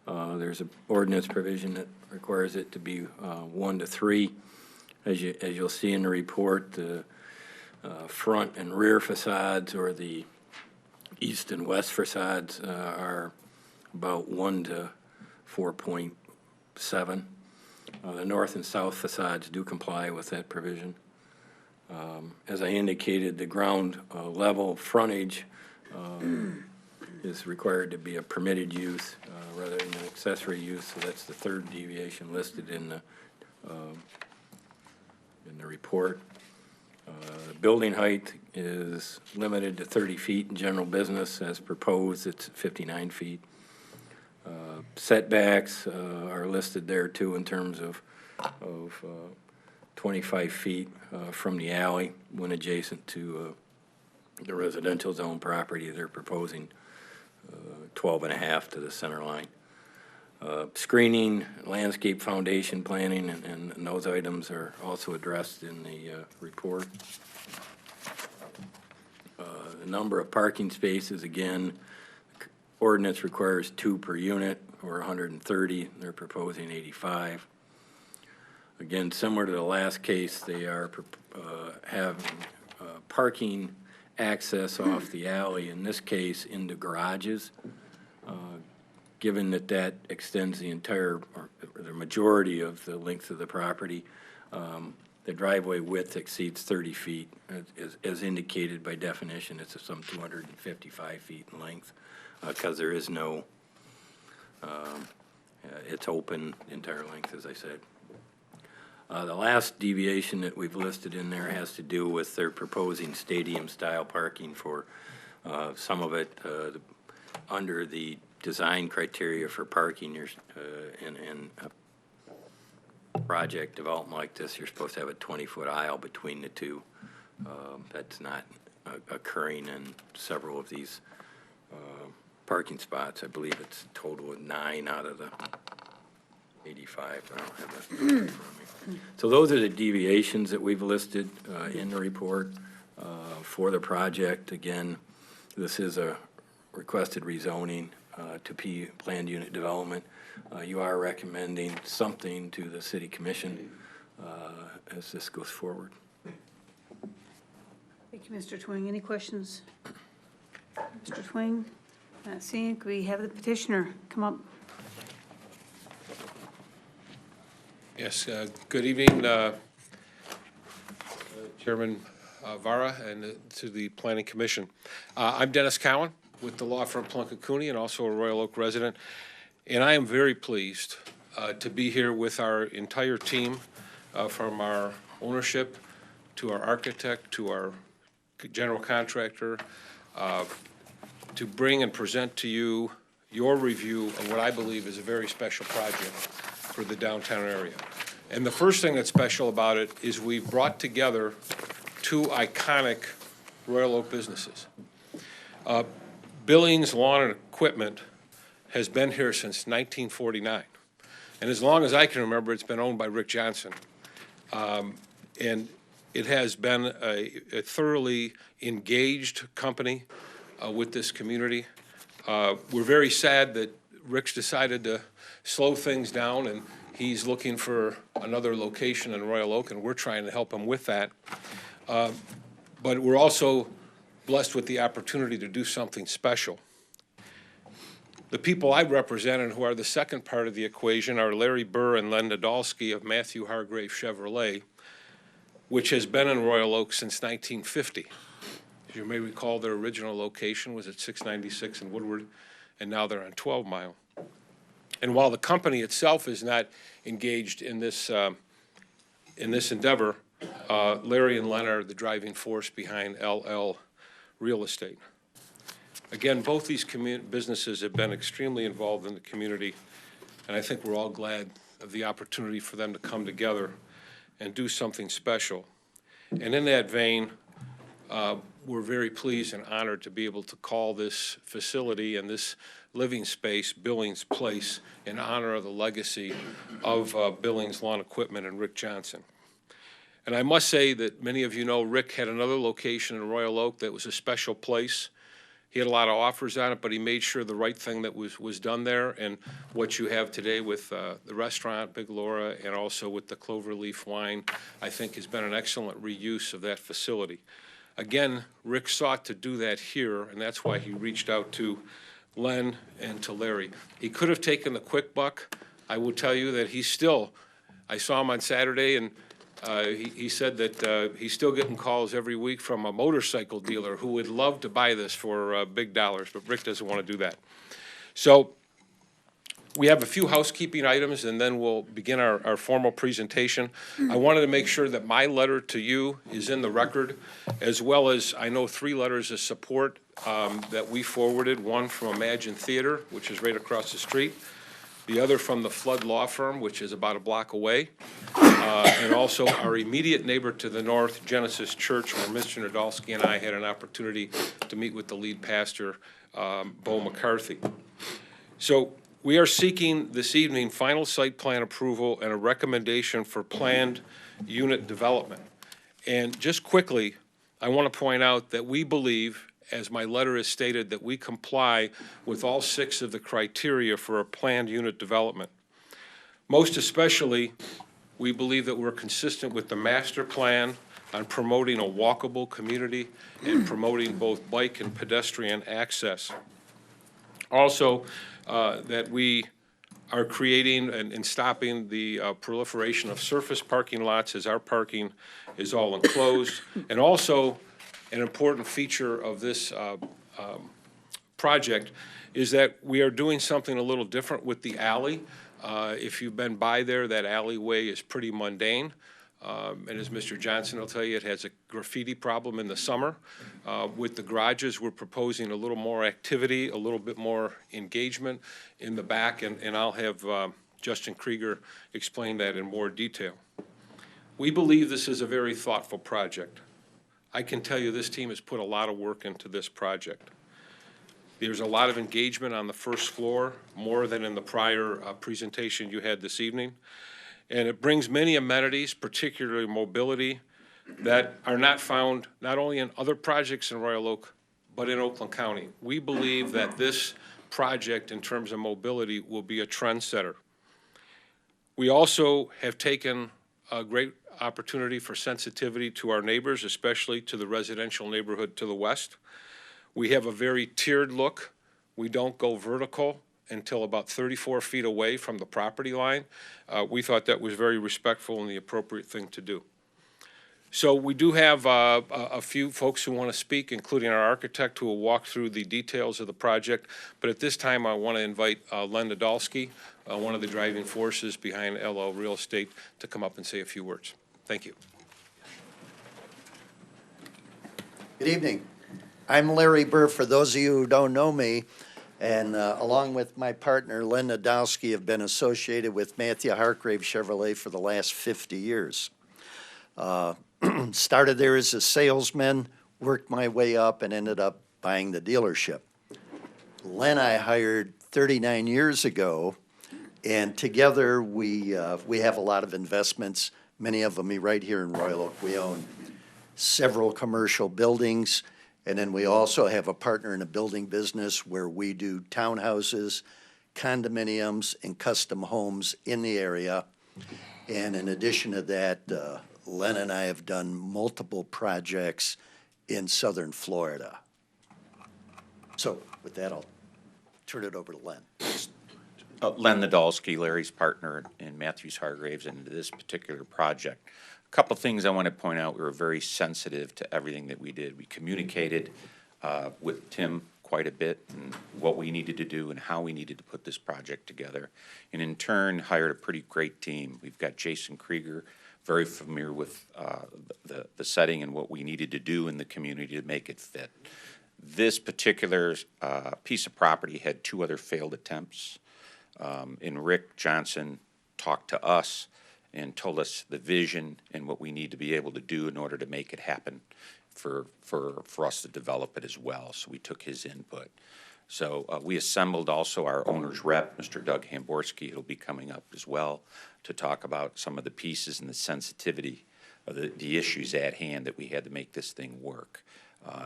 There's an ordinance provision that requires it to be 1 to 3. As you'll see in the report, the front and rear facades, or the east and west facades, are about 1 to 4.7. The north and south facades do comply with that provision. As I indicated, the ground level frontage is required to be a permitted use rather than an accessory use, so that's the third deviation listed in the report. Building height is limited to 30 feet in general business. As proposed, it's 59 feet. Setbacks are listed there too in terms of 25 feet from the alley when adjacent to the residential zone property. They're proposing 12.5 to the center line. Screening, landscape foundation planning, and those items are also addressed in the report. The number of parking spaces, again, ordinance requires 2 per unit, or 130. They're proposing 85. Again, similar to the last case, they are having parking access off the alley, in this case into garages. Given that that extends the entire, or the majority of the length of the property, the driveway width exceeds 30 feet. As indicated by definition, it's some 255 feet in length, because there is no, it's open entire length, as I said. The last deviation that we've listed in there has to do with their proposing stadium-style parking for some of it under the design criteria for parking. In a project development like this, you're supposed to have a 20-foot aisle between the two. That's not occurring in several of these parking spots. I believe it's a total of 9 out of the 85. I don't have that in front of me. So those are the deviations that we've listed in the report for the project. Again, this is a requested rezoning to planned unit development. You are recommending something to the city commission as this goes forward. Thank you, Mr. Twing. Any questions? Mr. Twing? Not seeing. Could we have the petitioner come up? Yes, good evening, Chairman Vara, and to the Planning Commission. I'm Dennis Cowan with the law firm Plunkett Cooney, and also a Royal Oak resident. And I am very pleased to be here with our entire team, from our ownership to our architect to our general contractor, to bring and present to you your review of what I believe is a very special project for the downtown area. And the first thing that's special about it is we've brought together 2 iconic Royal Oak businesses. Billings Lawn and Equipment has been here since 1949. And as long as I can remember, it's been owned by Rick Johnson. And it has been a thoroughly engaged company with this community. We're very sad that Rick's decided to slow things down, and he's looking for another location in Royal Oak, and we're trying to help him with that. But we're also blessed with the opportunity to do something special. The people I represent and who are the second part of the equation are Larry Burr and Len Nadolski of Matthew Hargrave Chevrolet, which has been in Royal Oak since 1950. As you may recall, their original location was at 696 in Woodward, and now they're on 12 Mile. And while the company itself is not engaged in this endeavor, Larry and Len are the driving force behind LL Real Estate. Again, both these businesses have been extremely involved in the community, and I think we're all glad of the opportunity for them to come together and do something special. And in that vein, we're very pleased and honored to be able to call this facility and this living space Billings Place in honor of the legacy of Billings Lawn Equipment and Rick Johnson. And I must say that many of you know Rick had another location in Royal Oak that was a special place. He had a lot of offers on it, but he made sure the right thing that was done there. And what you have today with the restaurant, Big Laura, and also with the Cloverleaf Wine, I think has been an excellent reuse of that facility. Again, Rick sought to do that here, and that's why he reached out to Len and to Larry. He could have taken the quick buck. I will tell you that I saw him on Saturday, and he said that he's still getting calls every week from a motorcycle dealer who would love to buy this for big dollars, but Rick doesn't want to do that. So we have a few housekeeping items, and then we'll begin our formal presentation. I wanted to make sure that my letter to you is in the record, as well as I know 3 letters of support that we forwarded, one from Imagine Theater, which is right across the street, the other from the Flood Law Firm, which is about a block away, and also our immediate neighbor to the north, Genesis Church, where Mr. Nadolski and I had an opportunity to meet with the lead pastor, Bo McCarthy. So we are seeking this evening final site plan approval and a recommendation for planned unit development. And just quickly, I want to point out that we believe, as my letter has stated, that we comply with all 6 of the criteria for a planned unit development. Most especially, we believe that we're consistent with the master plan on promoting a walkable community and promoting both bike and pedestrian access. Also, that we are creating and stopping the proliferation of surface parking lots as our parking is all enclosed. And also, an important feature of this project is that we are doing something a little different with the alley. If you've been by there, that alleyway is pretty mundane. And as Mr. Johnson will tell you, it has a graffiti problem in the summer. With the garages, we're proposing a little more activity, a little bit more engagement in the back, and I'll have Justin Krieger explain that in more detail. We believe this is a very thoughtful project. I can tell you this team has put a lot of work into this project. There's a lot of engagement on the first floor, more than in the prior presentation you had this evening. And it brings many amenities, particularly mobility, that are not found not only in other projects in Royal Oak, but in Oakland County. We believe that this project, in terms of mobility, will be a trendsetter. We also have taken a great opportunity for sensitivity to our neighbors, especially to the residential neighborhood to the west. We have a very tiered look. We don't go vertical until about 34 feet away from the property line. We thought that was very respectful and the appropriate thing to do. So we do have a few folks who want to speak, including our architect, who will walk through the details of the project. But at this time, I want to invite Len Nadolski, one of the driving forces behind LL Real Estate, to come up and say a few words. Thank you. Good evening. I'm Larry Burr, for those of you who don't know me, and along with my partner, Len Nadolski, have been associated with Matthew Hargrave Chevrolet for the last 50 years. Started there as a salesman, worked my way up, and ended up buying the dealership. Len I hired 39 years ago, and together we have a lot of investments, many of them right here in Royal Oak. We own several commercial buildings, and then we also have a partner in a building business where we do townhouses, condominiums, and custom homes in the area. And in addition to that, Len and I have done multiple projects in southern Florida. So with that, I'll turn it over to Len. Len Nadolski, Larry's partner in Matthews Hargraves, and this particular project. A couple things I want to point out. We were very sensitive to everything that we did. We communicated with Tim quite a bit and what we needed to do and how we needed to put this project together. And in turn, hired a pretty great team. We've got Jason Krieger, very familiar with the setting and what we needed to do in the community to make it fit. This particular piece of property had 2 other failed attempts. And Rick Johnson talked to us and told us the vision and what we need to be able to do in order to make it happen for us to develop it as well. So we took his input. So we assembled also our owner's rep, Mr. Doug Hamborski. It'll be coming up as well to talk about some of the pieces and the sensitivity of the issues at hand that we had to make this thing work.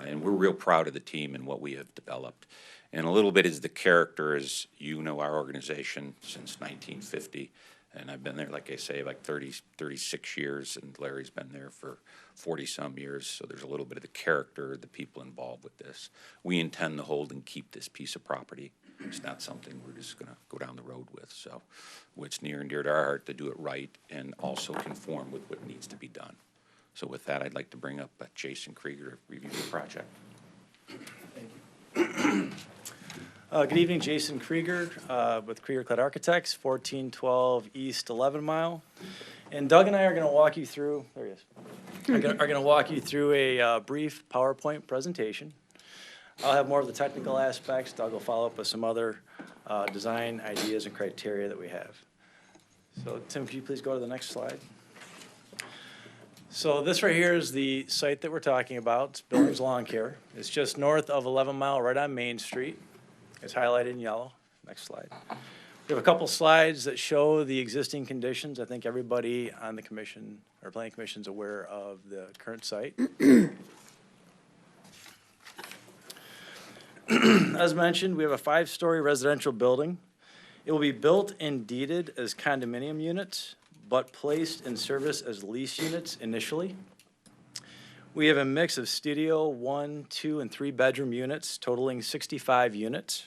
And we're real proud of the team and what we have developed. And a little bit is the character, as you know, our organization since 1950. And I've been there, like I say, like 36 years, and Larry's been there for 40-some years. So there's a little bit of the character of the people involved with this. We intend to hold and keep this piece of property. It's not something we're just going to go down the road with. So it's near and dear to our heart to do it right and also conform with what needs to be done. So with that, I'd like to bring up Jason Krieger to review the project. Good evening, Jason Krieger with Krieger-Klatt Architects, 1412 East 11 Mile. And Doug and I are going to walk you through, there he is, are going to walk you through a brief PowerPoint presentation. I'll have more of the technical aspects. Doug will follow up with some other design ideas and criteria that we have. So Tim, could you please go to the next slide? So this right here is the site that we're talking about. It's Billings Lawn Care. It's just north of 11 Mile, right on Main Street. It's highlighted in yellow. Next slide. We have a couple slides that show the existing conditions. I think everybody on the commission or planning commission is aware of the current site. As mentioned, we have a 5-story residential building. It will be built and deeded as condominium units, but placed in service as lease units initially. We have a mix of studio, 1, 2, and 3 bedroom units, totaling 65 units.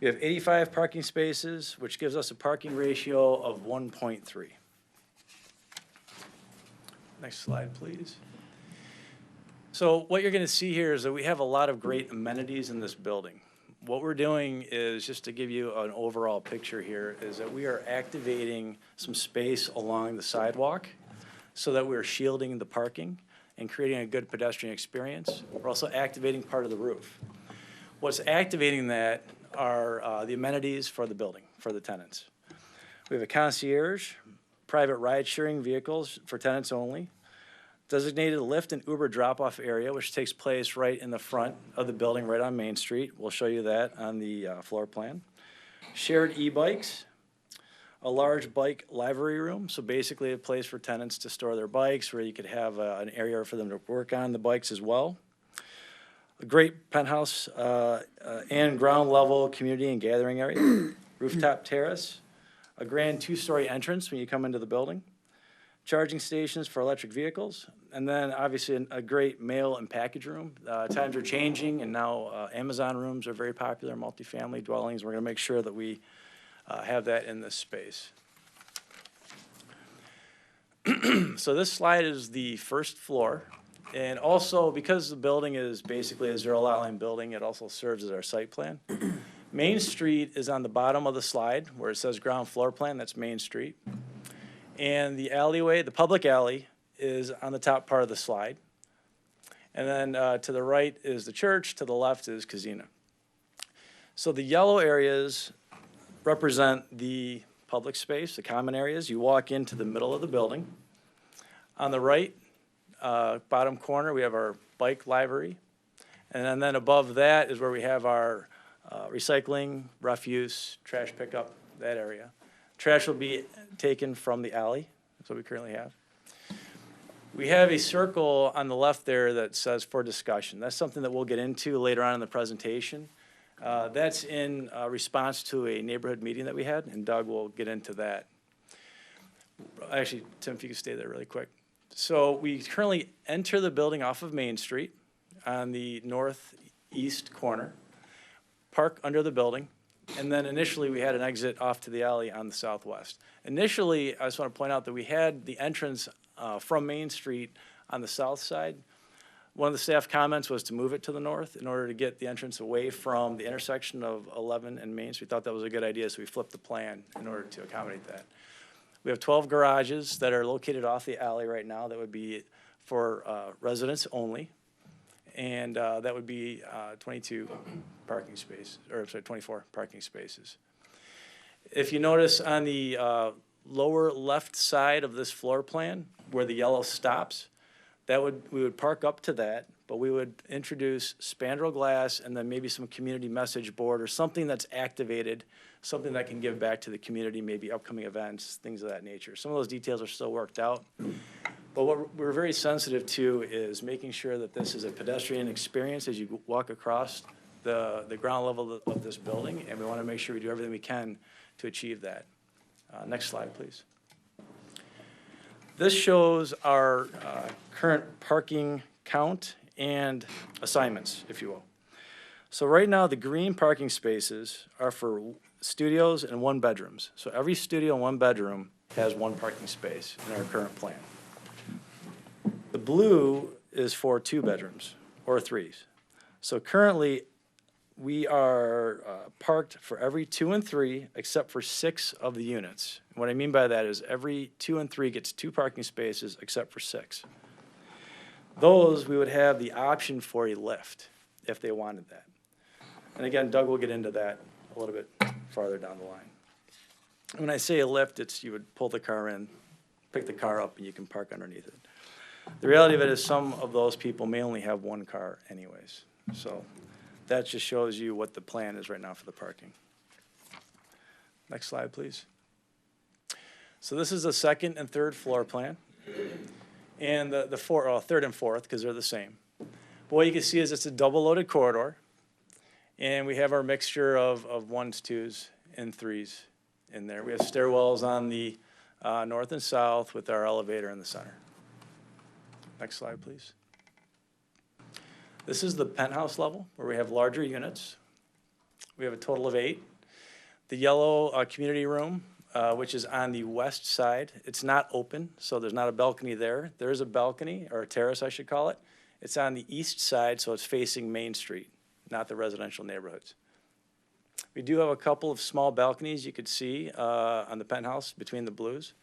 We have 85 parking spaces, which gives us a parking ratio of 1.3. Next slide, please. So what you're going to see here is that we have a lot of great amenities in this building. What we're doing is, just to give you an overall picture here, is that we are activating some space along the sidewalk so that we're shielding the parking and creating a good pedestrian experience. We're also activating part of the roof. What's activating that are the amenities for the building, for the tenants. We have a concierge, private ride-sharing vehicles for tenants only, designated Lyft and Uber drop-off area, which takes place right in the front of the building, right on Main Street. We'll show you that on the floor plan. Shared e-bikes, a large bike library room, so basically a place for tenants to store their bikes, where you could have an area for them to work on the bikes as well. A great penthouse and ground level community and gathering area, rooftop terrace, a grand 2-story entrance when you come into the building, charging stations for electric vehicles, and then obviously a great mail and package room. Times are changing, and now Amazon rooms are very popular, multifamily dwellings. We're going to make sure that we have that in this space. So this slide is the first floor. And also, because the building is basically a zero lot line building, it also serves as our site plan. Main Street is on the bottom of the slide where it says ground floor plan. That's Main Street. And the alleyway, the public alley, is on the top part of the slide. And then to the right is the church, to the left is Casino. So the yellow areas represent the public space, the common areas. You walk into the middle of the building. On the right, bottom corner, we have our bike library. And then above that is where we have our recycling, refuse, trash pickup, that area. Trash will be taken from the alley. That's what we currently have. We have a circle on the left there that says for discussion. That's something that we'll get into later on in the presentation. That's in response to a neighborhood meeting that we had, and Doug will get into that. Actually, Tim, if you could stay there really quick. So we currently enter the building off of Main Street on the northeast corner. park under the building. And then initially, we had an exit off to the alley on the southwest. Initially, I just want to point out that we had the entrance from Main Street on the south side. One of the staff comments was to move it to the north in order to get the entrance away from the intersection of 11 and Main. So we thought that was a good idea, so we flipped the plan in order to accommodate that. We have 12 garages that are located off the alley right now that would be for residents only. And that would be 22 parking spaces, or sorry, 24 parking spaces. If you notice on the lower left side of this floor plan, where the yellow stops, we would park up to that, but we would introduce spandrel glass and then maybe some community message board or something that's activated, something that can give back to the community, maybe upcoming events, things of that nature. Some of those details are still worked out. But what we're very sensitive to is making sure that this is a pedestrian experience as you walk across the ground level of this building, and we want to make sure we do everything we can to achieve that. Next slide, please. This shows our current parking count and assignments, if you will. So right now, the green parking spaces are for studios and 1-bedrooms. So every studio and 1-bedroom has 1 parking space in our current plan. The blue is for 2-bedrooms or 3s. So currently, we are parked for every 2 and 3 except for 6 of the units. And what I mean by that is every 2 and 3 gets 2 parking spaces except for 6. Those, we would have the option for a lift if they wanted that. And again, Doug will get into that a little bit farther down the line. When I say a lift, it's you would pull the car in, pick the car up, and you can park underneath it. The reality of it is some of those people may only have 1 car anyways. So that just shows you what the plan is right now for the parking. Next slide, please. So this is the 2nd and 3rd floor plan. And the 3rd and 4th, because they're the same. But what you can see is it's a double-loaded corridor. And we have our mixture of 1s, 2s, and 3s in there. We have stairwells on the north and south with our elevator in the center. Next slide, please. This is the penthouse level where we have larger units. We have a total of 8. The yellow community room, which is on the west side, it's not open, so there's not a balcony there. There is a balcony, or a terrace I should call it. It's on the east side, so it's facing Main Street, not the residential neighborhoods. We do have a couple of small balconies you could see on the penthouse between the blues,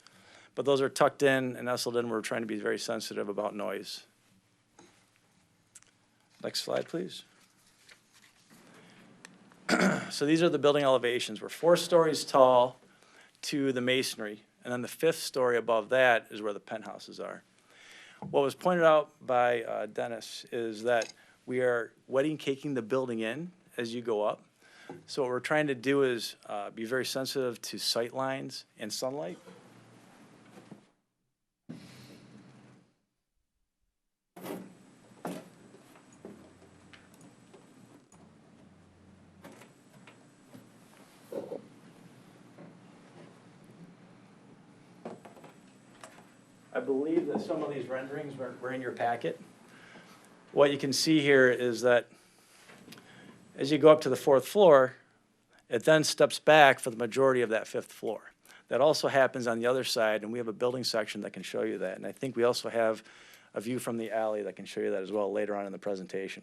but those are tucked in and nestled in. We're trying to be very sensitive about noise. Next slide, please. So these are the building elevations. We're 4 stories tall to the masonry, and then the 5th story above that is where the penthouses are. What was pointed out by Dennis is that we are wedding caking the building in as you go up. So what we're trying to do is be very sensitive to sight lines and sunlight. I believe that some of these renderings were in your packet. What you can see here is that as you go up to the 4th floor, it then steps back for the majority of that 5th floor. That also happens on the other side, and we have a building section that can show you that. And I think we also have a view from the alley that can show you that as well later on in the presentation.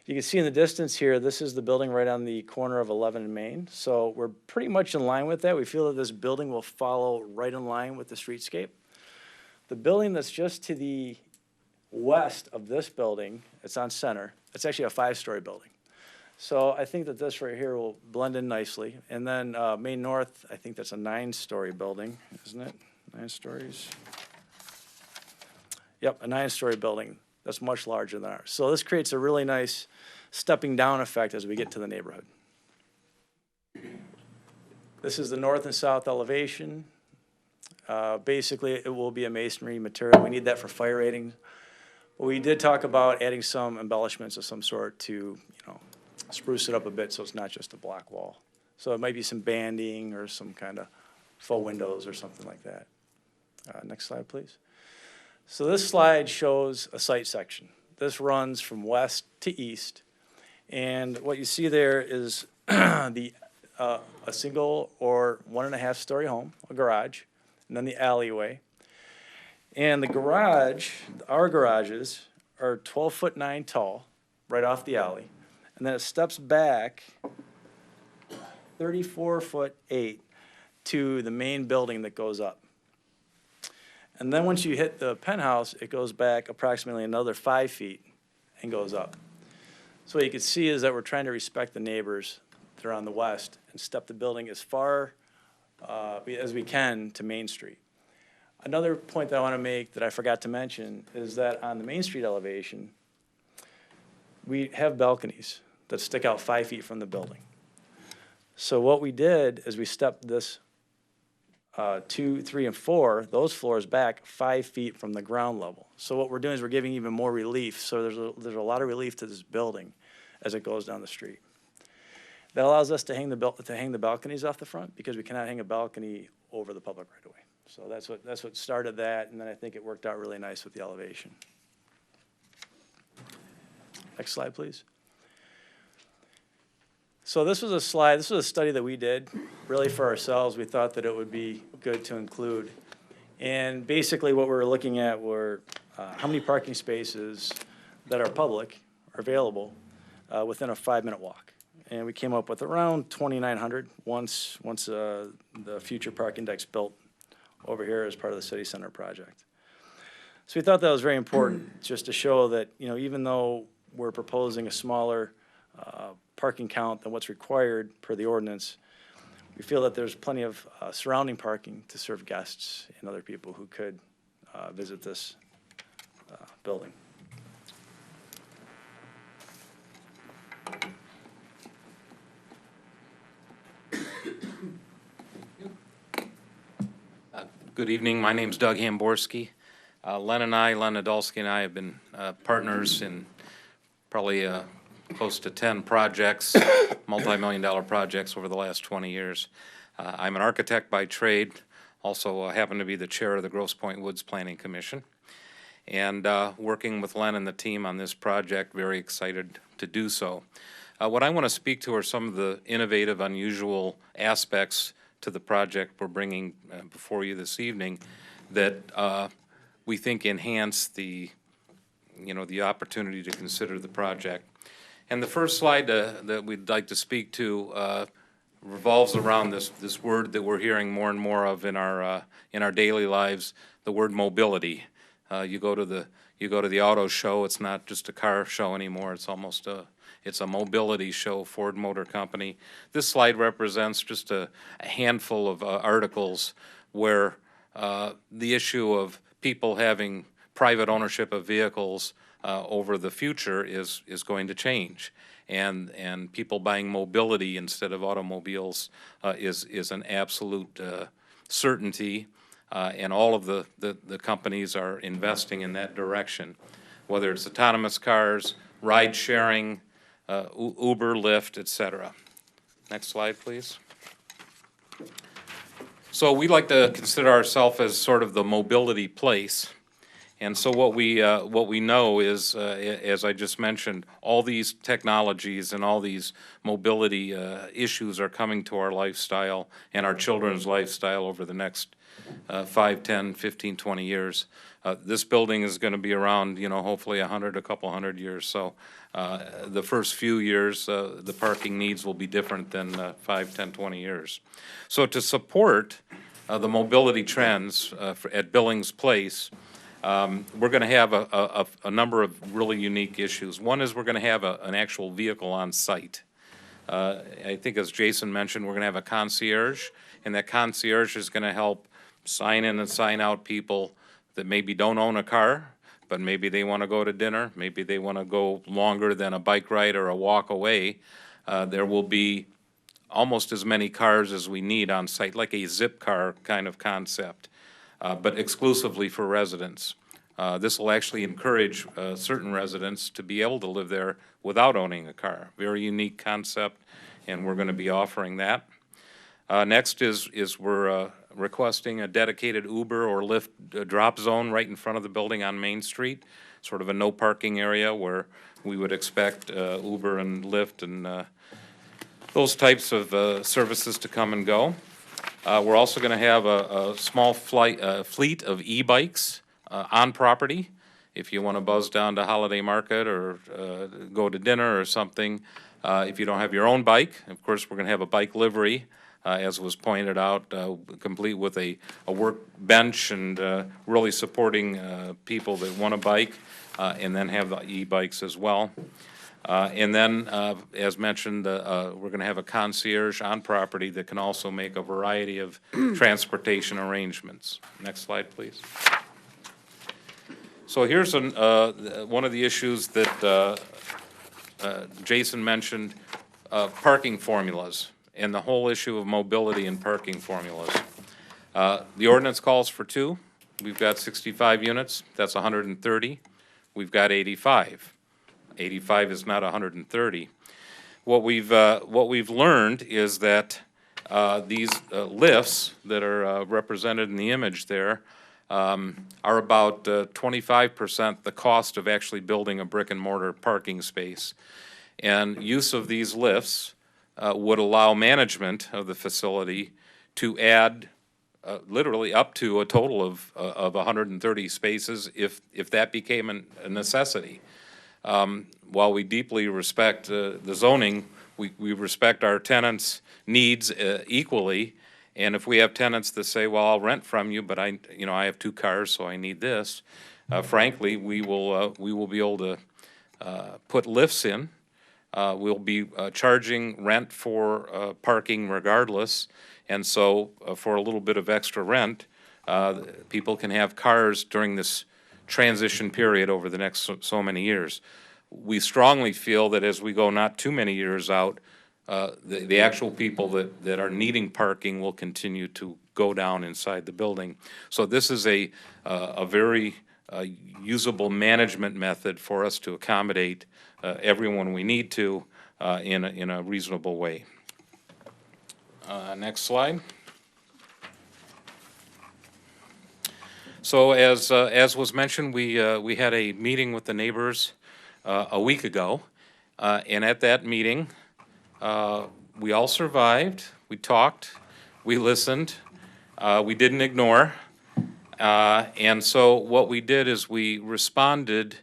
You can see in the distance here, this is the building right on the corner of 11 and Main. So we're pretty much in line with that. We feel that this building will follow right in line with the streetscape. The building that's just to the west of this building, it's on Center, it's actually a 5-story building. So I think that this right here will blend in nicely. And then Main North, I think that's a 9-story building, isn't it? 9 stories? Yep, a 9-story building. That's much larger than ours. So this creates a really nice stepping down effect as we get to the neighborhood. This is the north and south elevation. Basically, it will be a masonry material. We need that for fire rating. But we did talk about adding some embellishments of some sort to, spruce it up a bit so it's not just a block wall. So it might be some banding or some kind of faux windows or something like that. Next slide, please. So this slide shows a site section. This runs from west to east, And what you see there is a single or 1.5-story home, a garage, and then the alleyway. And the garage, our garages are 12'9" tall, right off the alley. And then it steps back 34'8" to the main building that goes up. And then once you hit the penthouse, it goes back approximately another 5 feet and goes up. So what you can see is that we're trying to respect the neighbors that are on the west and step the building as far as we can to Main Street. Another point that I want to make that I forgot to mention is that on the Main Street elevation, we have balconies that stick out 5 feet from the building. So what we did is we stepped this 2, 3, and 4, those floors back 5 feet from the ground level. So what we're doing is we're giving even more relief. So there's a lot of relief to this building as it goes down the street. That allows us to hang the balconies off the front because we cannot hang a balcony over the public right away. So that's what started that, and then I think it worked out really nice with the elevation. Next slide, please. So this was a study that we did really for ourselves. We thought that it would be good to include. And basically what we were looking at were how many parking spaces that are public are available within a 5-minute walk. And we came up with around 2,900 once the future park index built over here as part of the city center project. So we thought that was very important just to show that, you know, even though we're proposing a smaller parking count than what's required per the ordinance, we feel that there's plenty of surrounding parking to serve guests and other people who could visit this building. Good evening. My name's Doug Hamborski. Len Nadolski and I have been partners in probably close to 10 projects, multi-million-dollar projects over the last 20 years. I'm an architect by trade, also happen to be the chair of the Grosse Pointe Woods Planning Commission. And working with Len and the team on this project, very excited to do so. What I want to speak to are some of the innovative, unusual aspects to the project we're bringing before you this evening that we think enhance the opportunity to consider the project. And the first slide that we'd like to speak to revolves around this word that we're hearing more and more of in our daily lives, the word mobility. You go to the auto show, it's not just a car show anymore, it's almost it's a mobility show, Ford Motor Company. This slide represents just a handful of articles where the issue of people having private ownership of vehicles over the future is going to change. And people buying mobility instead of automobiles is an absolute certainty. And all of the companies are investing in that direction, whether it's autonomous cars, ride sharing, Uber, Lyft, etc. Next slide, please. So we like to consider ourselves as sort of the mobility place. And so what we know is, as I just mentioned, all these technologies and all these mobility issues are coming to our lifestyle and our children's lifestyle over the next 5, 10, 15, 20 years. This building is going to be around, hopefully a couple hundred years. So the first few years, the parking needs will be different than 5, 10, 20 years. So to support the mobility trends at Billings Place, we're going to have a number of really unique issues. One is we're going to have an actual vehicle on site. I think as Jason mentioned, we're going to have a concierge, and that concierge is going to help sign in and sign out people that maybe don't own a car, but maybe they want to go to dinner, maybe they want to go longer than a bike ride or a walk away. There will be almost as many cars as we need on site, like a zip car kind of concept, but exclusively for residents. This will actually encourage certain residents to be able to live there without owning a car. Very unique concept, and we're going to be offering that. Next is we're requesting a dedicated Uber or Lyft drop zone right in front of the building on Main Street, sort of a no parking area where we would expect Uber and Lyft and those types of services to come and go. We're also going to have a small fleet of e-bikes on property. If you want to buzz down to Holiday Market or go to dinner or something, if you don't have your own bike, of course, we're going to have a bike livery, as was pointed out, complete with a work bench and really supporting people that want a bike, and then have the e-bikes as well. And then, as mentioned, we're going to have a concierge on property that can also make a variety of transportation arrangements. Next slide, please. So here's one of the issues that Jason mentioned, parking formulas and the whole issue of mobility and parking formulas. The ordinance calls for 2. We've got 65 units. That's 130. We've got 85. 85 is not 130. What we've learned is that these lifts that are represented in the image there are about 25% the cost of actually building a brick and mortar parking space. And use of these lifts would allow management of the facility to add literally up to a total of 130 spaces if that became a necessity. While we deeply respect the zoning, we respect our tenants' needs equally. And if we have tenants that say, well, I'll rent from you, but I have 2 cars, so I need this, frankly, we will be able to put lifts in. We'll be charging rent for parking regardless. And so for a little bit of extra rent, people can have cars during this transition period over the next so many years. We strongly feel that as we go not too many years out, the actual people that are needing parking will continue to go down inside the building. So this is a very usable management method for us to accommodate everyone we need to in a reasonable way. Next slide. So as was mentioned, we had a meeting with the neighbors a week ago, and at that meeting, we all survived. We talked, we listened, we didn't ignore, and so what we did is we responded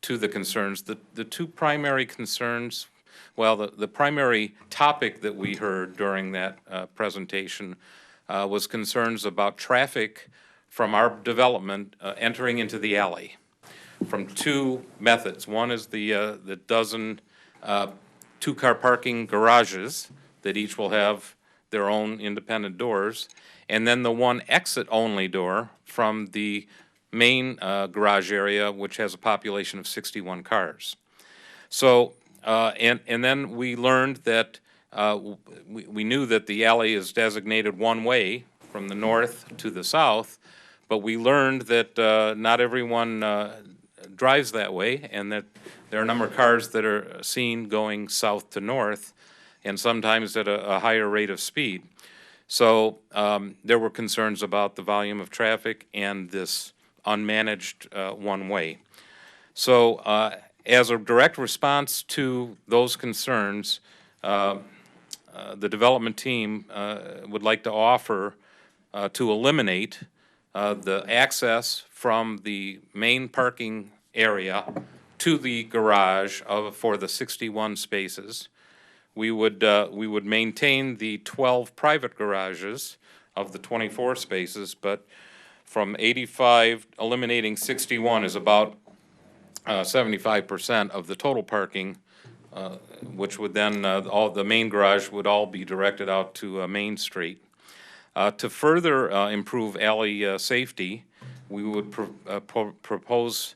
to the concerns. The 2 primary concerns, well, the primary topic that we heard during that presentation was concerns about traffic from our development entering into the alley from 2 methods. One is the dozen 2-car parking garages that each will have their own independent doors, and then the one exit-only door from the main garage area, which has a population of 61 cars. So, and then we learned that we knew that the alley is designated one way from the north to the south, but we learned that not everyone drives that way, and that there are a number of cars that are seen going south to north, and sometimes at a higher rate of speed. So there were concerns about the volume of traffic and this unmanaged one-way. So as a direct response to those concerns, the development team would like to offer to eliminate the access from the main parking area to the garage for the 61 spaces. We would maintain the 12 private garages of the 24 spaces, but from 85, eliminating 61 is about 75% of the total parking, which would then, all the main garage would all be directed out to Main Street. To further improve alley safety, we would propose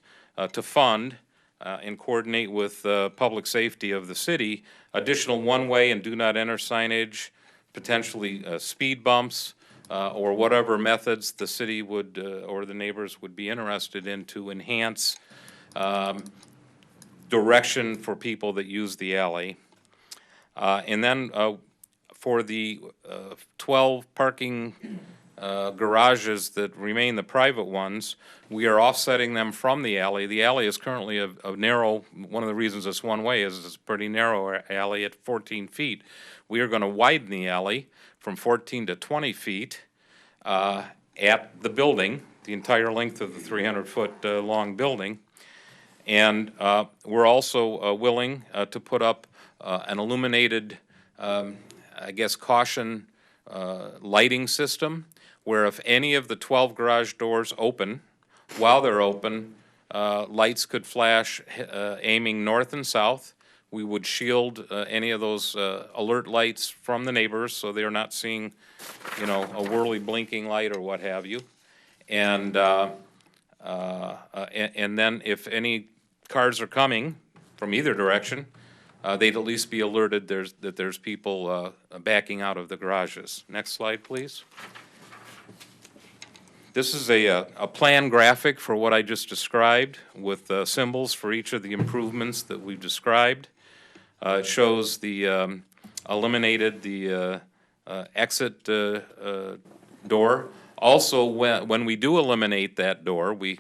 to fund and coordinate with public safety of the city additional one-way and do not enter signage, potentially speed bumps, or whatever methods the city would or the neighbors would be interested in to enhance direction for people that use the alley. And then For the 12 parking garages that remain the private ones, we are offsetting them from the alley. The alley is currently a narrow, one of the reasons it's one way is it's a pretty narrow alley at 14 feet. We are going to widen the alley from 14 to 20 feet at the building, the entire length of the 300-foot long building. And we're also willing to put up an illuminated, I guess, caution lighting system, where if any of the 12 garage doors open, while they're open, lights could flash aiming north and south. We would shield any of those alert lights from the neighbors, so they're not seeing, you know, a whirly blinking light or what have you. And then if any cars are coming from either direction, they'd at least be alerted that there's people backing out of the garages. Next slide, please. This is a plan graphic for what I just described with symbols for each of the improvements that we've described. It shows the eliminated the exit door. Also, when we do eliminate that door, we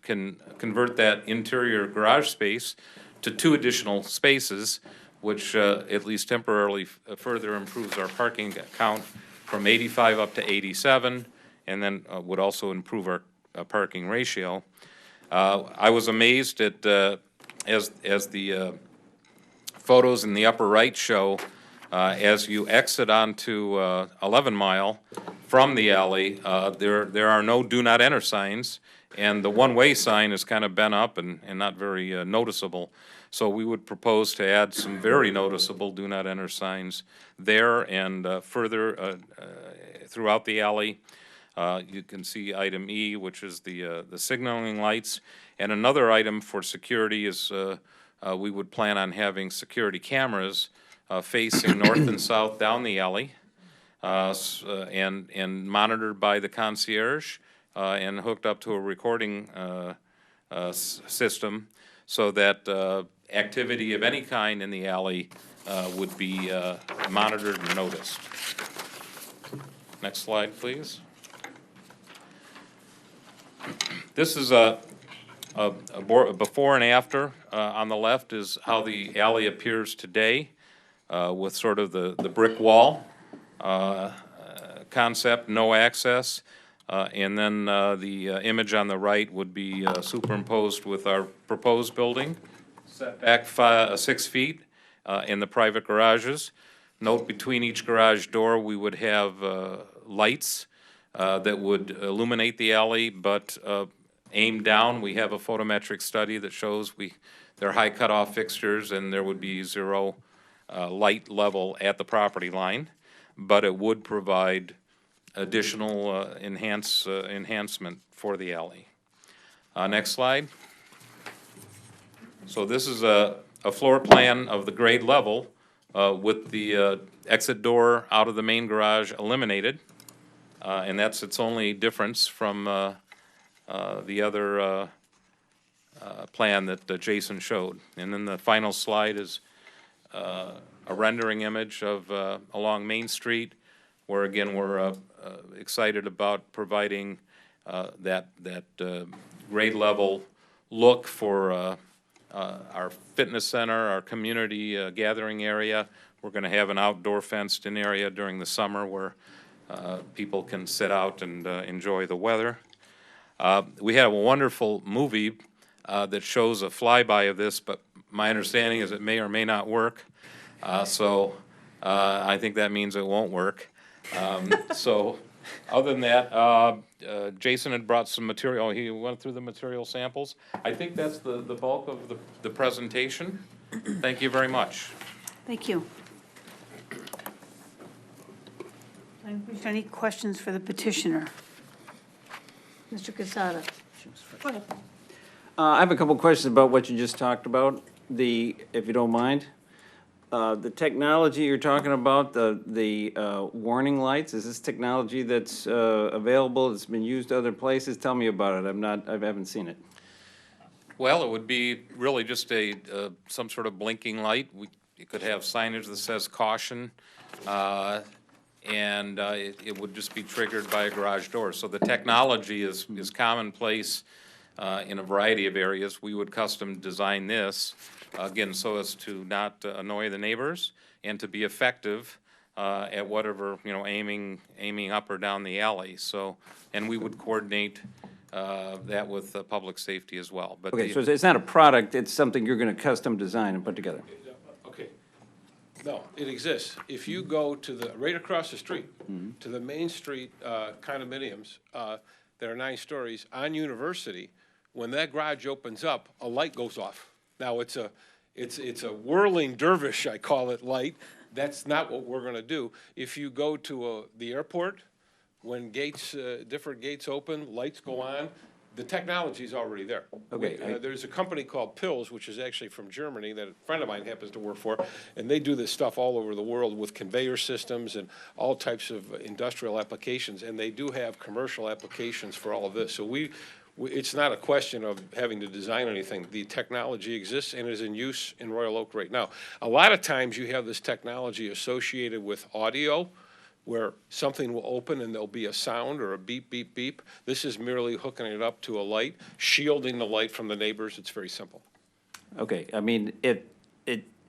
can convert that interior garage space to 2 additional spaces, which at least temporarily further improves our parking count from 85 up to 87, and then would also improve our parking ratio. I was amazed at, as the photos in the upper right show, as you exit onto 11 Mile from the alley, there are no do not enter signs, and the one-way sign is kind of bent up and not very noticeable. So we would propose to add some very noticeable do not enter signs there and further throughout the alley. You can see item E, which is the signaling lights. And another item for security is we would plan on having security cameras facing north and south down the alley and monitored by the concierge and hooked up to a recording system so that activity of any kind in the alley would be monitored and noticed. Next slide, please. This is a before and after. On the left is how the alley appears today with sort of the brick wall concept, no access. And then the image on the right would be superimposed with our proposed building, setback 6 feet in the private garages. Note between each garage door we would have lights that would illuminate the alley, but aimed down. We have a photometric study that shows they're high cutoff fixtures and there would be 0 light level at the property line, but it would provide additional enhancement for the alley. Next slide. So this is a floor plan of the grade level with the exit door out of the main garage eliminated. And that's its only difference from the other plan that Jason showed. And then the final slide is a rendering image of along Main Street, where again we're excited about providing that grade level look for our fitness center, our community gathering area. We're going to have an outdoor fenced-in area during the summer where people can sit out and enjoy the weather. We had a wonderful movie that shows a flyby of this, but my understanding is it may or may not work. So I think that means it won't work. So other than that, Jason had brought some material. He went through the material samples. I think that's the bulk of the presentation. Thank you very much. Thank you. Any questions for the petitioner? Mr. Casada. Go ahead. I have a couple questions about what you just talked about, if you don't mind. The technology you're talking about, the warning lights, is this technology that's available, it's been used other places? Tell me about it. I haven't seen it. Well, it would be really just some sort of blinking light. You could have signage that says caution And it would just be triggered by a garage door. So the technology is commonplace in a variety of areas. We would custom design this, again, so as to not annoy the neighbors and to be effective at whatever, aiming up or down the alley. So, and we would coordinate that with public safety as well. But Okay, so it's not a product, it's something you're gonna custom design and put together. Okay. No, it exists. If you go to right across the street, to the Main Street condominiums that are 9 stories on University, when that garage opens up, a light goes off. Now, it's a whirling dervish, I call it, light. That's not what we're gonna do. If you go to the airport, when different gates open, lights go on, the technology's already there. Okay. There's a company called Pills, which is actually from Germany, that a friend of mine happens to work for, and they do this stuff all over the world with conveyor systems and all types of industrial applications, and they do have commercial applications for all of this. So it's not a question of having to design anything. The technology exists and is in use in Royal Oak right now. A lot of times you have this technology associated with audio, where something will open and there'll be a sound or a beep, beep, beep. This is merely hooking it up to a light, shielding the light from the neighbors. It's very simple. Okay, I mean,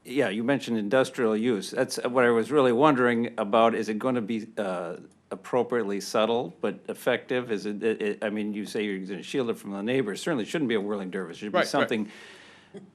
yeah, you mentioned industrial use. That's what I was really wondering about. Is it gonna be appropriately subtle but effective? Is I mean, you say you're gonna shield it from the neighbors. Certainly shouldn't be a whirling dervish. It should be Right, something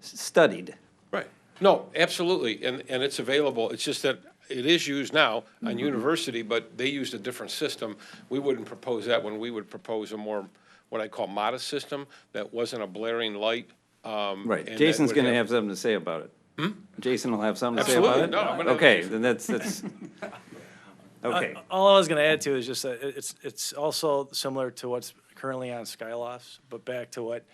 studied. Right. No, absolutely, and it's available. It's just that it is used now on University, but they used a different system. We wouldn't propose that one. We would propose a more, what I call modest system that wasn't a blaring light. Right, and Jason's that would gonna have something to say about it. Jason will have something to say Absolutely. about it? No, I'm gonna have Okay, Jason. then that's, okay. All I was gonna add to is just that it's also similar to what's currently on Skylofts, but back to what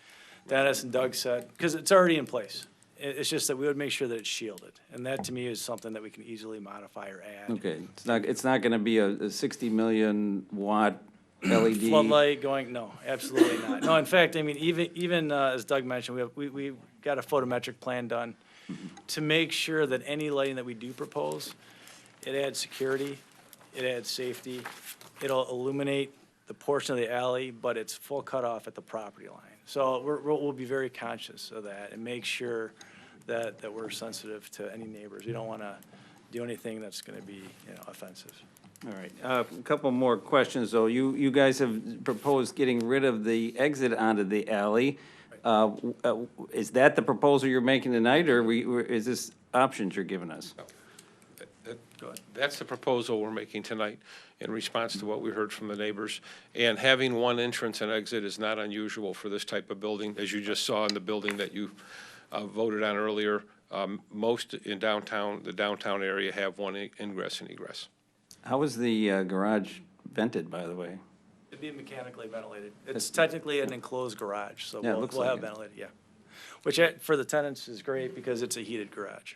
Dennis and Doug said, because it's already in place. It's just that we would make sure that it's shielded, and that to me is something that we can easily modify or add. Okay, it's not gonna be a 60 million watt LED. Floodlight going, no, absolutely not. No, in fact, I mean, even as Doug mentioned, we got a photometric plan done to make sure that any lighting that we do propose, it adds security, it adds safety, it'll illuminate the portion of the alley, but it's full cutoff at the property line. So we'll be very conscious of that and make sure that we're sensitive to any neighbors. We don't want to do anything that's going to be, offensive. All right, a couple more questions, though. You guys have proposed getting rid of the exit onto the alley. Is that the proposal you're making tonight, or is this options you're giving us? That's the proposal we're making tonight in response to what we heard from the neighbors. And having one entrance and exit is not unusual for this type of building, as you just saw in the building that you voted on earlier. Most in the downtown area have one ingress and egress. How is the garage vented, by the way? It'd be mechanically ventilated. It's technically an enclosed garage, so Yeah, it looks we'll like have it. ventilated, yeah. Which for the tenants is great because it's a heated garage.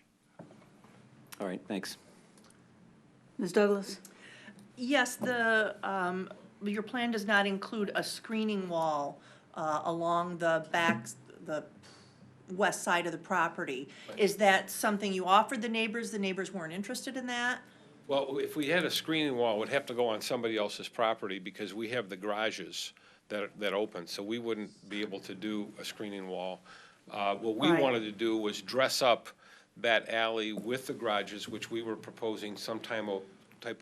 All right, thanks. Ms. Douglas? Yes, your plan does not include a screening wall along the west side of the property. Is that something you offered the neighbors? The neighbors weren't interested in that? Well, if we had a screening wall, it would have to go on somebody else's property because we have the garages that open, so we wouldn't be able to do a screening wall. What we Right. wanted to do was dress up that alley with the garages, which we were proposing some type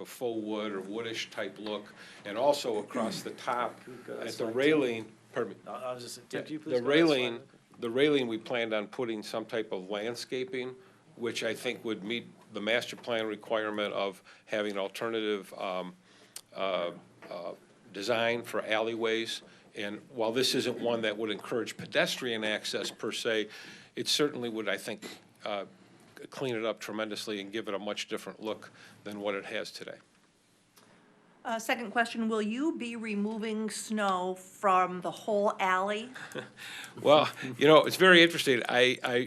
of faux wood or woodish type look, and also across the top at the railing, pardon me. I was just, Tim, do you please The go that slide? railing, we planned on putting some type of landscaping, which I think would meet the master plan requirement of having alternative design for alleyways. And while this isn't one that would encourage pedestrian access per se, it certainly would, I think, clean it up tremendously and give it a much different look than what it has today. Second question, will you be removing snow from the whole alley? Well, it's very interesting.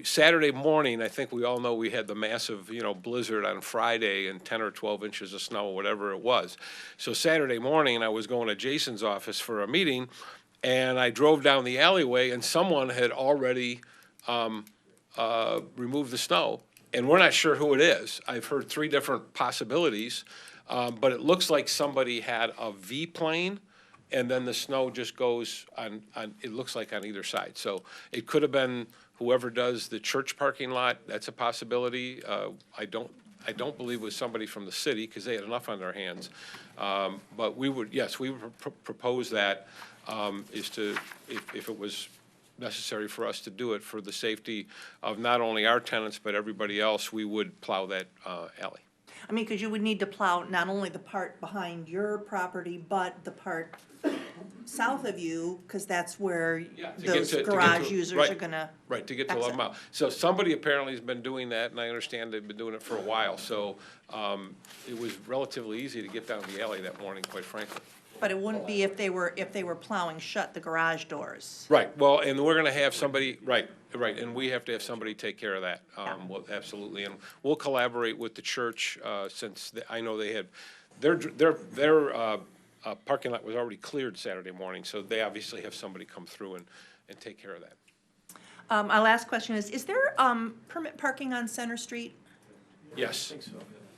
Saturday morning, I think we all know we had the massive, blizzard on Friday and 10 or 12 inches of snow, whatever it was. So Saturday morning, I was going to Jason's office for a meeting, and I drove down the alleyway, and someone had already removed the snow and we're not sure who it is. I've heard 3 different possibilities, but it looks like somebody had a V-plane, and then the snow just goes on, it looks like on either side. So it could have been whoever does the church parking lot, that's a possibility. I don't believe it was somebody from the city, because they had enough on their hands. But we would, yes, we would propose that, is to, if it was necessary for us to do it for the safety of not only our tenants, but everybody else, we would plow that alley. I mean, because you would need to plow not only the part behind your property, but the part south of you, because that's where those garage users are gonna. Right, to get to 11 Mile. So somebody apparently has been doing that, and I understand they've been doing it for a while. So it was relatively easy to get down the alley that morning, quite frankly. But it wouldn't be if they were plowing shut the garage doors. Right, well, and we're gonna have somebody, right, and we have to have somebody take care of that, well, absolutely. And we'll collaborate with the church, since I know they had, their parking lot was already cleared Saturday morning, so they obviously have somebody come through and take care of that. Our last question is there, permit parking on Center Street? Yes.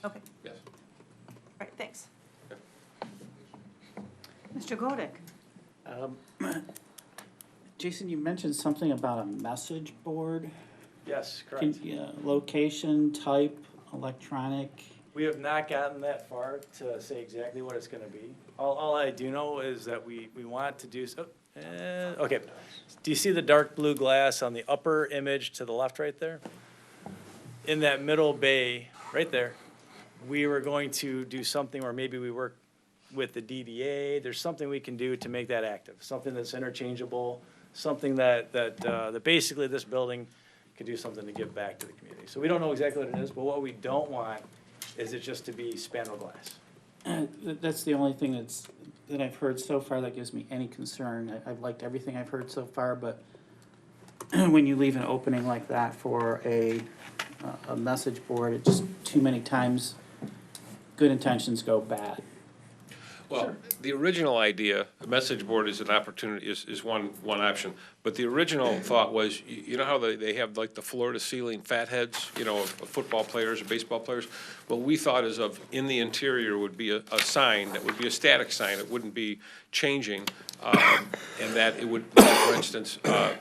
Okay, Yes. all right, thanks. Mr. Godek? Jason, you mentioned something about a message board. Yes, correct. Location, type, electronic. We have not gotten that far to say exactly what it's gonna be. All I do know is that we want to do, okay. Do you see the dark blue glass on the upper image to the left right there? In that middle bay, right there, we were going to do something where maybe we work with the DDA. There's something we can do to make that active, something that's interchangeable, something that basically this building could do something to give back to the community. So we don't know exactly what it is, but what we don't want is it just to be spandrel glass. That's the only thing that I've heard so far that gives me any concern. I've liked everything I've heard so far, but when you leave an opening like that for a message board, it just too many times good intentions go bad. Well, the original idea, a message board is an opportunity, is one option. But the original thought was, you know how they have like the floor to ceiling fatheads, you know, of football players or baseball players? What we thought is of, in the interior would be a sign that would be a static sign. It wouldn't be changing. And that it would, for instance,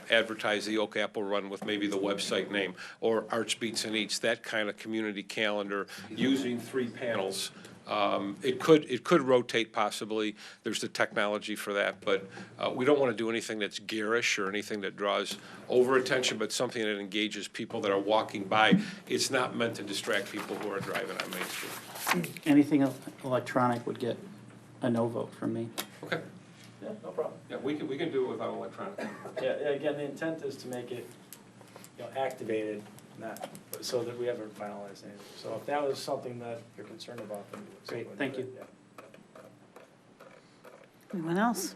advertise the Oak Apple Run with maybe the website name, or Arts Beats and Eats, that kind of community calendar using 3 panels. It could rotate possibly. There's the technology for that, but we don't want to do anything that's garish or anything that draws over attention, but something that engages people that are walking by. It's not meant to distract people who are driving on Main Street. Anything electronic would get a no vote from me. Okay. Yeah, no problem. Yeah, we can do it without electronic. Yeah, again, the intent is to make it, activated, not, so that we haven't finalized anything. So if that was something that you're concerned about, then Great, thank you. Yeah. Anyone else?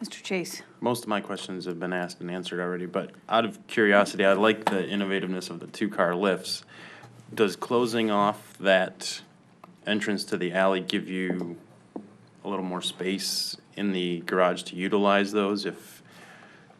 Mr. Chase? Most of my questions have been asked and answered already, but out of curiosity, I like the innovativeness of the 2-car lifts. Does closing off that entrance to the alley give you a little more space in the garage to utilize those?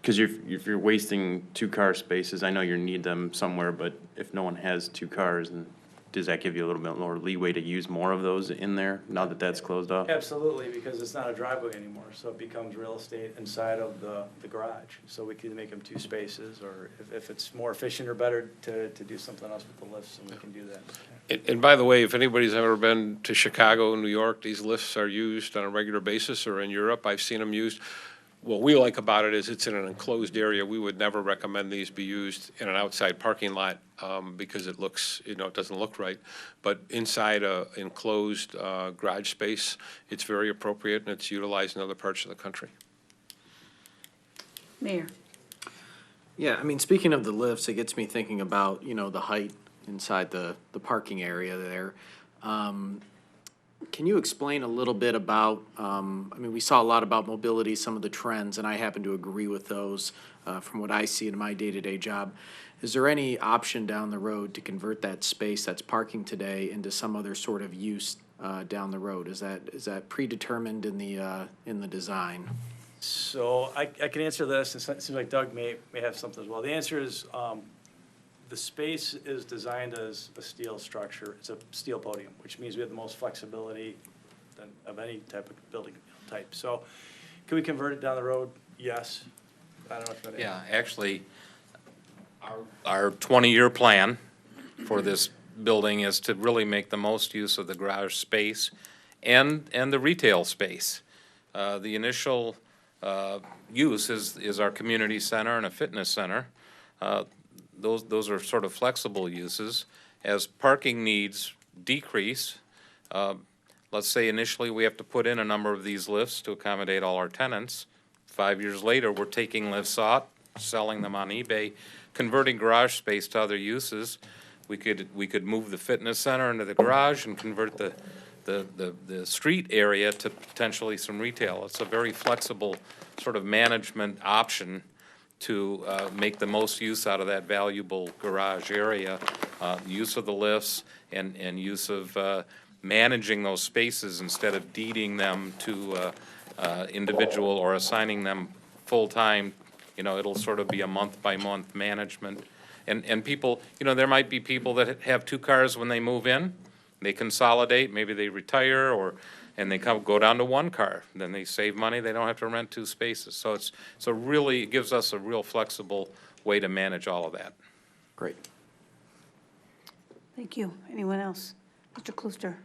Because if you're wasting 2-car spaces, I know you need them somewhere, but if no one has 2 cars, and does that give you a little bit more leeway to use more of those in there, now that that's closed off? Absolutely, because it's not a driveway anymore, so it becomes real estate inside of the garage. So we can make them 2 spaces, or if it's more efficient or better to do something else with the lifts, then we can do that. And by the way, if anybody's ever been to Chicago and New York, these lifts are used on a regular basis, or in Europe, I've seen them used. What we like about it is it's in an enclosed area. We would never recommend these be used in an outside parking lot because it looks, it doesn't look right. But inside a enclosed garage space, it's very appropriate, and it's utilized in other parts of the country. Mayor? Yeah, I mean, speaking of the lifts, it gets me thinking about, the height inside the parking area there. Can you explain a little bit about, we saw a lot about mobility, some of the trends, and I happen to agree with those from what I see in my day-to-day job. Is there any option down the road to convert that space that's parking today into some other sort of use down the road? Is that predetermined in the design? So I can answer this, and it seems like Doug may have something as well. The answer is, The space is designed as a steel structure. It's a steel podium, which means we have the most flexibility of any type of building type. So can we convert it down the road? Yes. I don't know if that. Yeah, actually, our 20-year plan for this building is to really make the most use of the garage space and the retail space. The initial use is our community center and a fitness center. Those are sort of flexible uses. As parking needs decrease, let's say initially we have to put in a number of these lifts to accommodate all our tenants. 5 years later, we're taking lifts out, selling them on eBay, converting garage space to other uses. We could move the fitness center into the garage and convert the street area to potentially some retail. It's a very flexible sort of management option to make the most use out of that valuable garage area, use of the lifts and use of managing those spaces instead of deeding them to individual or assigning them full-time. You know, it'll sort of be a month-by-month management. And people, you know, there might be people that have 2 cars when they move in. They consolidate, maybe they retire, and they go down to 1 car. Then they save money, they don't have to rent 2 spaces. So it gives us a real flexible way to manage all of that. Great. Thank you. Anyone else? Mr. Klooster?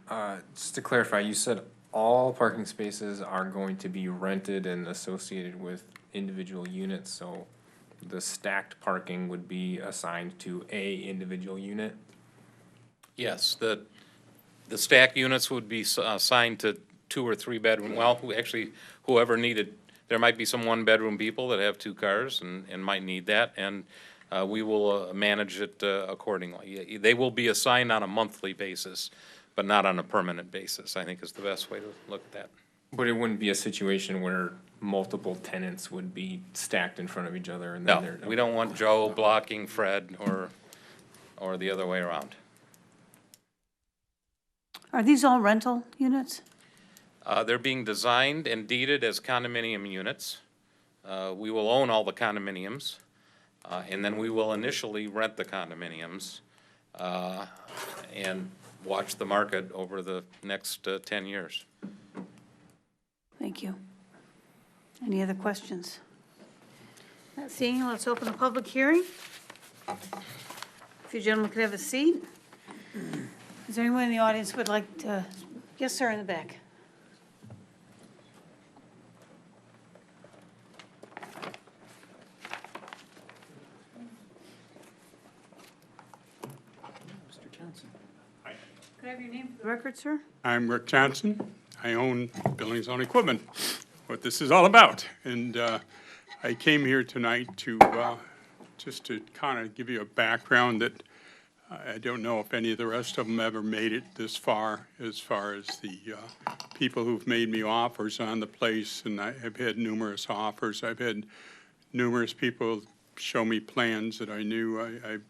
Just to clarify, you said all parking spaces are going to be rented and associated with individual units, so the stacked parking would be assigned to a individual unit? Yes, the stack units would be assigned to 2 or 3 bedroom, well, whoever needed. There might be some 1-bedroom people that have 2 cars and might need that, and we will manage it accordingly. They will be assigned on a monthly basis, but not on a permanent basis, I think is the best way to look at that. But it wouldn't be a situation where multiple tenants would be stacked in front of each other and then No, we don't want Joe blocking Fred or the other way around. Are these all rental units? They're being designed and deeded as condominium units. We will own all the condominiums, and then we will initially rent the condominiums and watch the market over the next 10 years. Thank you. Any other questions? Not seeing you, let's open the public hearing. If you gentlemen could have a seat. Is there anyone in the audience who would like to? Yes, sir, in the back. Mr. Johnson. Could I have your name for the record, sir? I'm Rick Johnson. I own Buildings on Equipment, what this is all about. And I came here tonight to just to kind of give you a background that I don't know if any of the rest of them ever made it this far as the people who've made me offers on the place, and I have had numerous offers. I've had numerous people show me plans that I knew. I've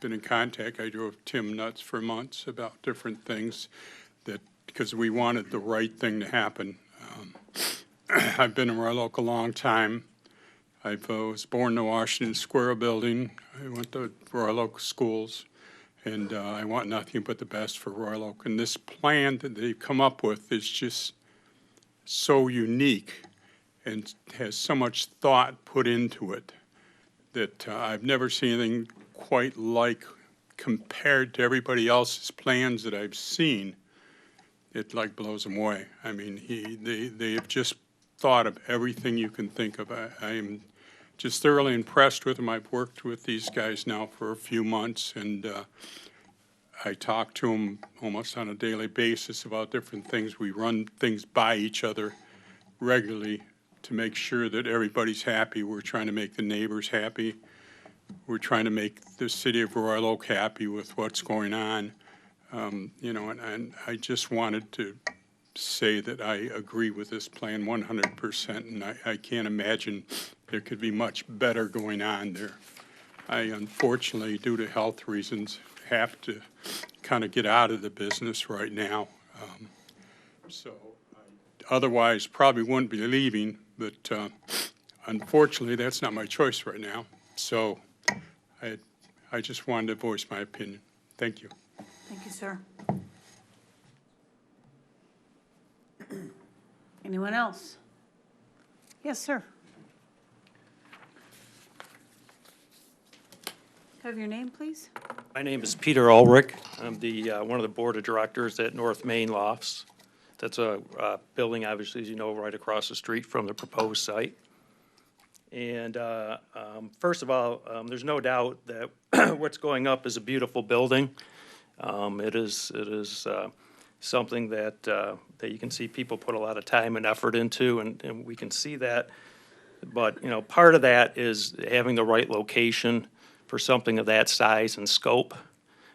been in contact. I drove Tim nuts for months about different things because we wanted the right thing to happen. I've been in Royal Oak a long time. I was born in the Washington Square building. I went to Royal Oak schools, and I want nothing but the best for Royal Oak. And this plan that they've come up with is just so unique and has so much thought put into it that I've never seen anything quite like compared to everybody else's plans that I've seen. It like blows them away. I mean, they have just thought of everything you can think of. I am just thoroughly impressed with them. I've worked with these guys now for a few months, and I talk to them almost on a daily basis about different things. We run things by each other regularly to make sure that everybody's happy. We're trying to make the neighbors happy. We're trying to make the city of Royal Oak happy with what's going on. You know, and I just wanted to say that I agree with this plan 100%, and I can't imagine there could be much better going on there. I unfortunately, due to health reasons, have to kind of get out of the business right now. So I otherwise probably wouldn't be leaving, but unfortunately that's not my choice right now. So I just wanted to voice my opinion. Thank you. Thank you, sir. Anyone else? Yes, sir. Have your name, please? My name is Peter Ulrich. I'm the, one of the board of directors at North Main Lofts. That's a building, obviously, as you know, right across the street from the proposed site. And first of all, there's no doubt that what's going up is a beautiful building. It is something that that you can see people put a lot of time and effort into, and we can see that. But, you know, part of that is having the right location for something of that size and scope.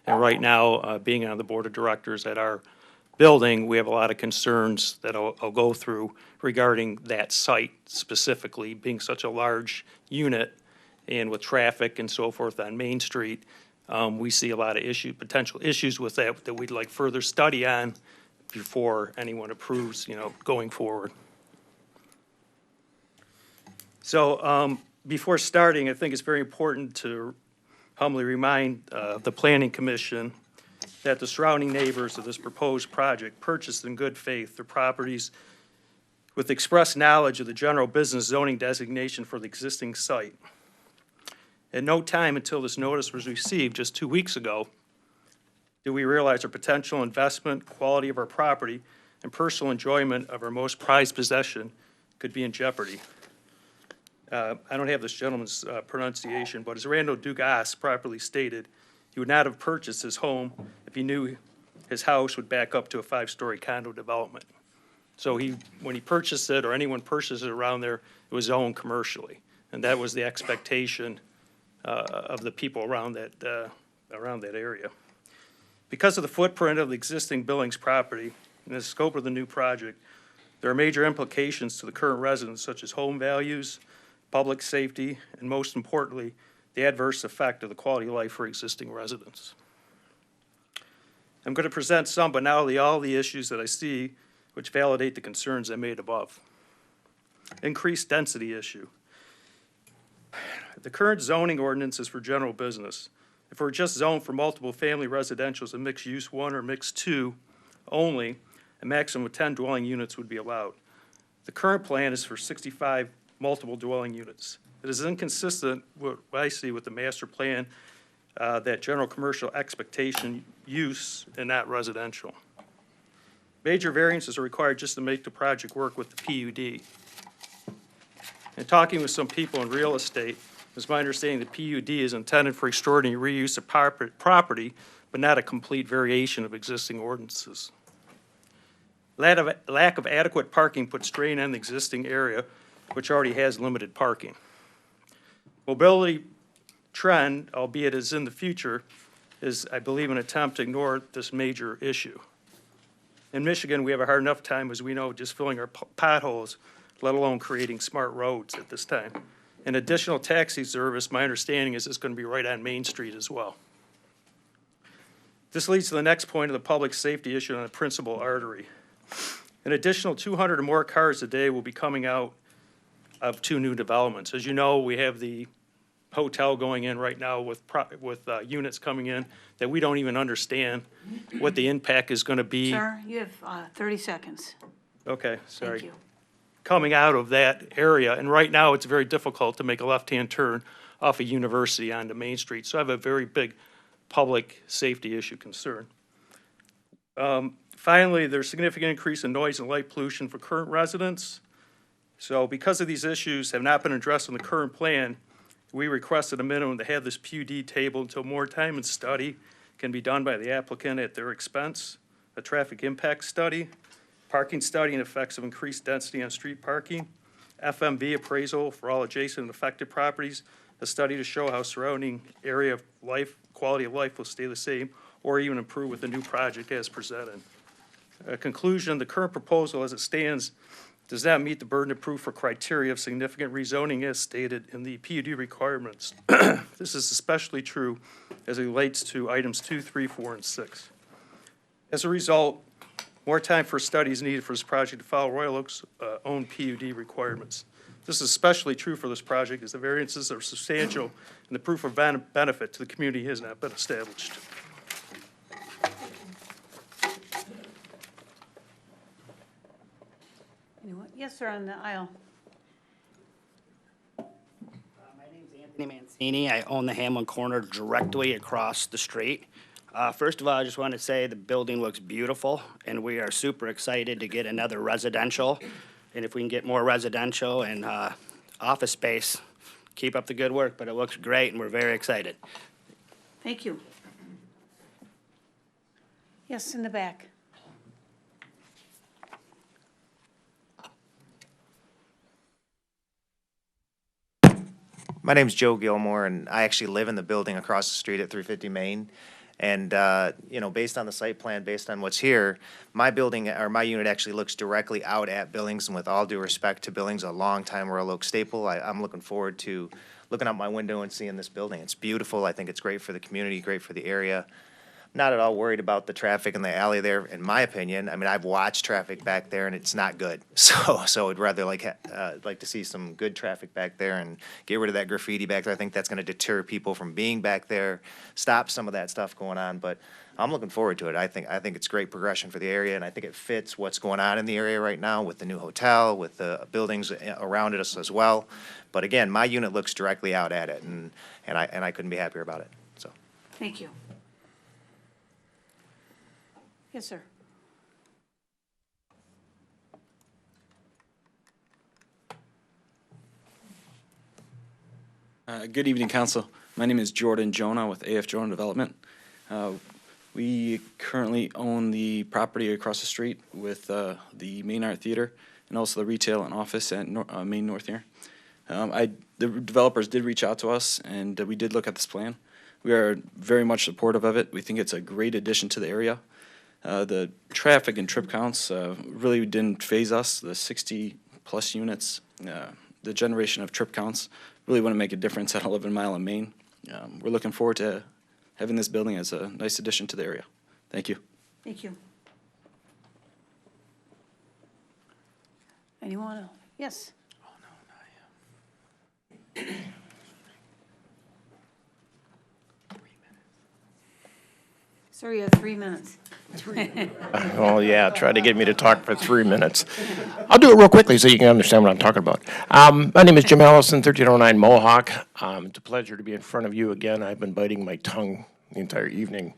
And right now, being on the board of directors at our building, we have a lot of concerns that I'll go through regarding that site specifically, being such a large unit and with traffic and so forth on Main Street. We see a lot of potential issues with that that we'd like further study on before anyone approves, you know, going forward. So before starting, I think it's very important to humbly remind the Planning Commission that the surrounding neighbors of this proposed project purchased in good faith their properties with express knowledge of the general business zoning designation for the existing site. At no time until this notice was received just 2 weeks ago did we realize our potential investment, quality of our property, and personal enjoyment of our most prized possession could be in jeopardy. I don't have this gentleman's pronunciation, but as Randall Dugas properly stated, he would not have purchased his home if he knew his house would back up to a 5-story condo development. So when he purchased it, or anyone purchased it around there, it was owned commercially. And that was the expectation of the people around that area. Because of the footprint of the existing Billings property and the scope of the new project, there are major implications to the current residents, such as home values, public safety, and most importantly, the adverse effect of the quality of life for existing residents. I'm going to present some, but not only all the issues that I see which validate the concerns I made above. Increased density issue. The current zoning ordinance is for general business. If we're just zoned for multiple family residentials and mixed use 1 or mixed 2 only, a maximum of 10 dwelling units would be allowed. The current plan is for 65 multiple dwelling units. It is inconsistent with what I see with the master plan, that general commercial expectation use and not residential. Major variances are required just to make the project work with the PUD. And talking with some people in real estate, it's my understanding the PUD is intended for extraordinary reuse of property, but not a complete variation of existing ordinances. Lack of adequate parking puts strain on the existing area, which already has limited parking. Mobility trend, albeit as in the future, is, I believe, an attempt to ignore this major issue. In Michigan, we have a hard enough time, as we know, just filling our potholes, let alone creating smart roads at this time. An additional taxi service, my understanding is it's going to be right on Main Street as well. This leads to the next point of the public safety issue on the principal artery. An additional 200 or more cars a day will be coming out of 2 new developments. As you know, we have the hotel going in right now with units coming in that we don't even understand what the impact is going to be. Sir, you have 30 seconds. Okay, sorry. Thank you. Coming out of that area, and right now it's very difficult to make a left-hand turn off of University onto Main Street. So I have a very big public safety issue concern. Finally, there's significant increase in noise and light pollution for current residents. So because of these issues have not been addressed in the current plan, we requested a minimum to have this PUD tabled until more time and study can be done by the applicant at their expense, a traffic impact study, parking study and effects of increased density on street parking, FMV appraisal for all adjacent and affected properties, a study to show how surrounding area of life, quality of life will stay the same or even improve with the new project as presented. Conclusion, the current proposal as it stands does not meet the burden of proof or criteria of significant rezoning as stated in the PUD requirements. This is especially true as it relates to items 2, 3, 4, and 6. As a result, more time for studies needed for this project to follow Royal Oak's own PUD requirements. This is especially true for this project as the variances are substantial and the proof of benefit to the community has not been established. Anyone? Yes, sir, on the aisle. Anthony Mancini. I own the Hamlin Corner directly across the street. First of all, I just want to say the building looks beautiful, and we are super excited to get another residential. And if we can get more residential and office space, keep up the good work, but it looks great, and we're very excited. Thank you. Yes, in the back. My name's Joe Gilmore, and I actually live in the building across the street at 350 Main. And, you know, based on the site plan, based on what's here, my building, or my unit actually looks directly out at Billings, and with all due respect to Billings, a longtime Royal Oak staple, I'm looking forward to looking out my window and seeing this building. It's beautiful. I think it's great for the community, great for the area. Not at all worried about the traffic in the alley there, in my opinion. I mean, I've watched traffic back there, and it's not good. So I'd rather like to see some good traffic back there and get rid of that graffiti back there. I think that's going to deter people from being back there, stop some of that stuff going on. But I'm looking forward to it. I think it's great progression for the area, and I think it fits what's going on in the area right now with the new hotel, with the buildings around us as well. But again, my unit looks directly out at it, and I couldn't be happier about it. So. Thank you. Yes, sir. Good evening, Council. My name is Jordan Jonah with AF Jonah Development. We currently own the property across the street with the Main Art Theater and also the retail and office at Main North here. The developers did reach out to us, and we did look at this plan. We are very much supportive of it. We think it's a great addition to the area. The traffic and trip counts really didn't faze us. The 60-plus units, the generation of trip counts really wouldn't make a difference at 11 Mile and Main. We're looking forward to having this building as a nice addition to the area. Thank you. Thank you. Anyone else? Yes. Sir, you have 3 minutes. Oh, yeah, try to get me to talk for 3 minutes. I'll do it real quickly so you can understand what I'm talking about. My name is Jim Allison, 1309 Mohawk. It's a pleasure to be in front of you again. I've been biting my tongue the entire evening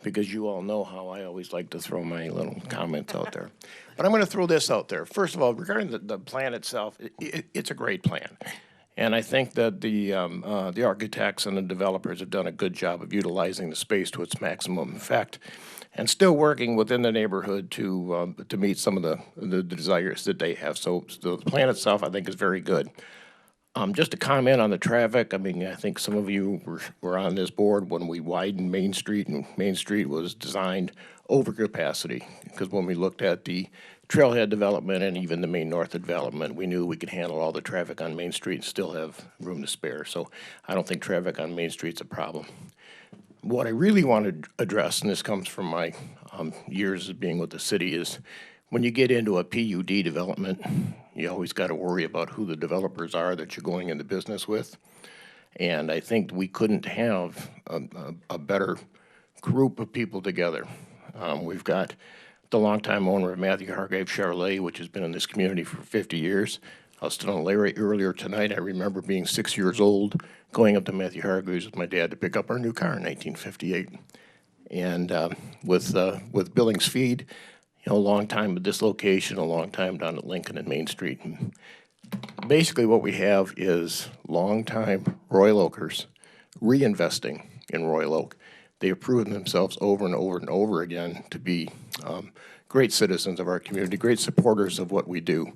because you all know how I always like to throw my little comments out there. But I'm going to throw this out there. First of all, regarding the plan itself, it's a great plan. And I think that the architects and the developers have done a good job of utilizing the space to its maximum effect, and still working within the neighborhood to meet some of the desires that they have. So the plan itself, I think, is very good. Just to comment on the traffic, I mean, I think some of you were on this board when we widened Main Street, and Main Street was designed over capacity, because when we looked at the Trailhead development and even the Main North development, we knew we could handle all the traffic on Main Street and still have room to spare. So I don't think traffic on Main Street's a problem. What I really want to address, and this comes from my years of being with the city, is when you get into a PUD development, you always got to worry about who the developers are that you're going into business with. And I think we couldn't have a better group of people together. We've got the longtime owner of Matthew Hargrave Chevrolet, which has been in this community for 50 years. I was telling Larry earlier tonight, I remember being 6 years old, going up to Matthew Hargrave's with my dad to pick up our new car in 1958. And with Billings Feed, you know, a long time at this location, a long time down at Lincoln and Main Street. And basically what we have is long-time Royal Oakers reinvesting in Royal Oak. They have proven themselves over and over and over again to be great citizens of our community, great supporters of what we do.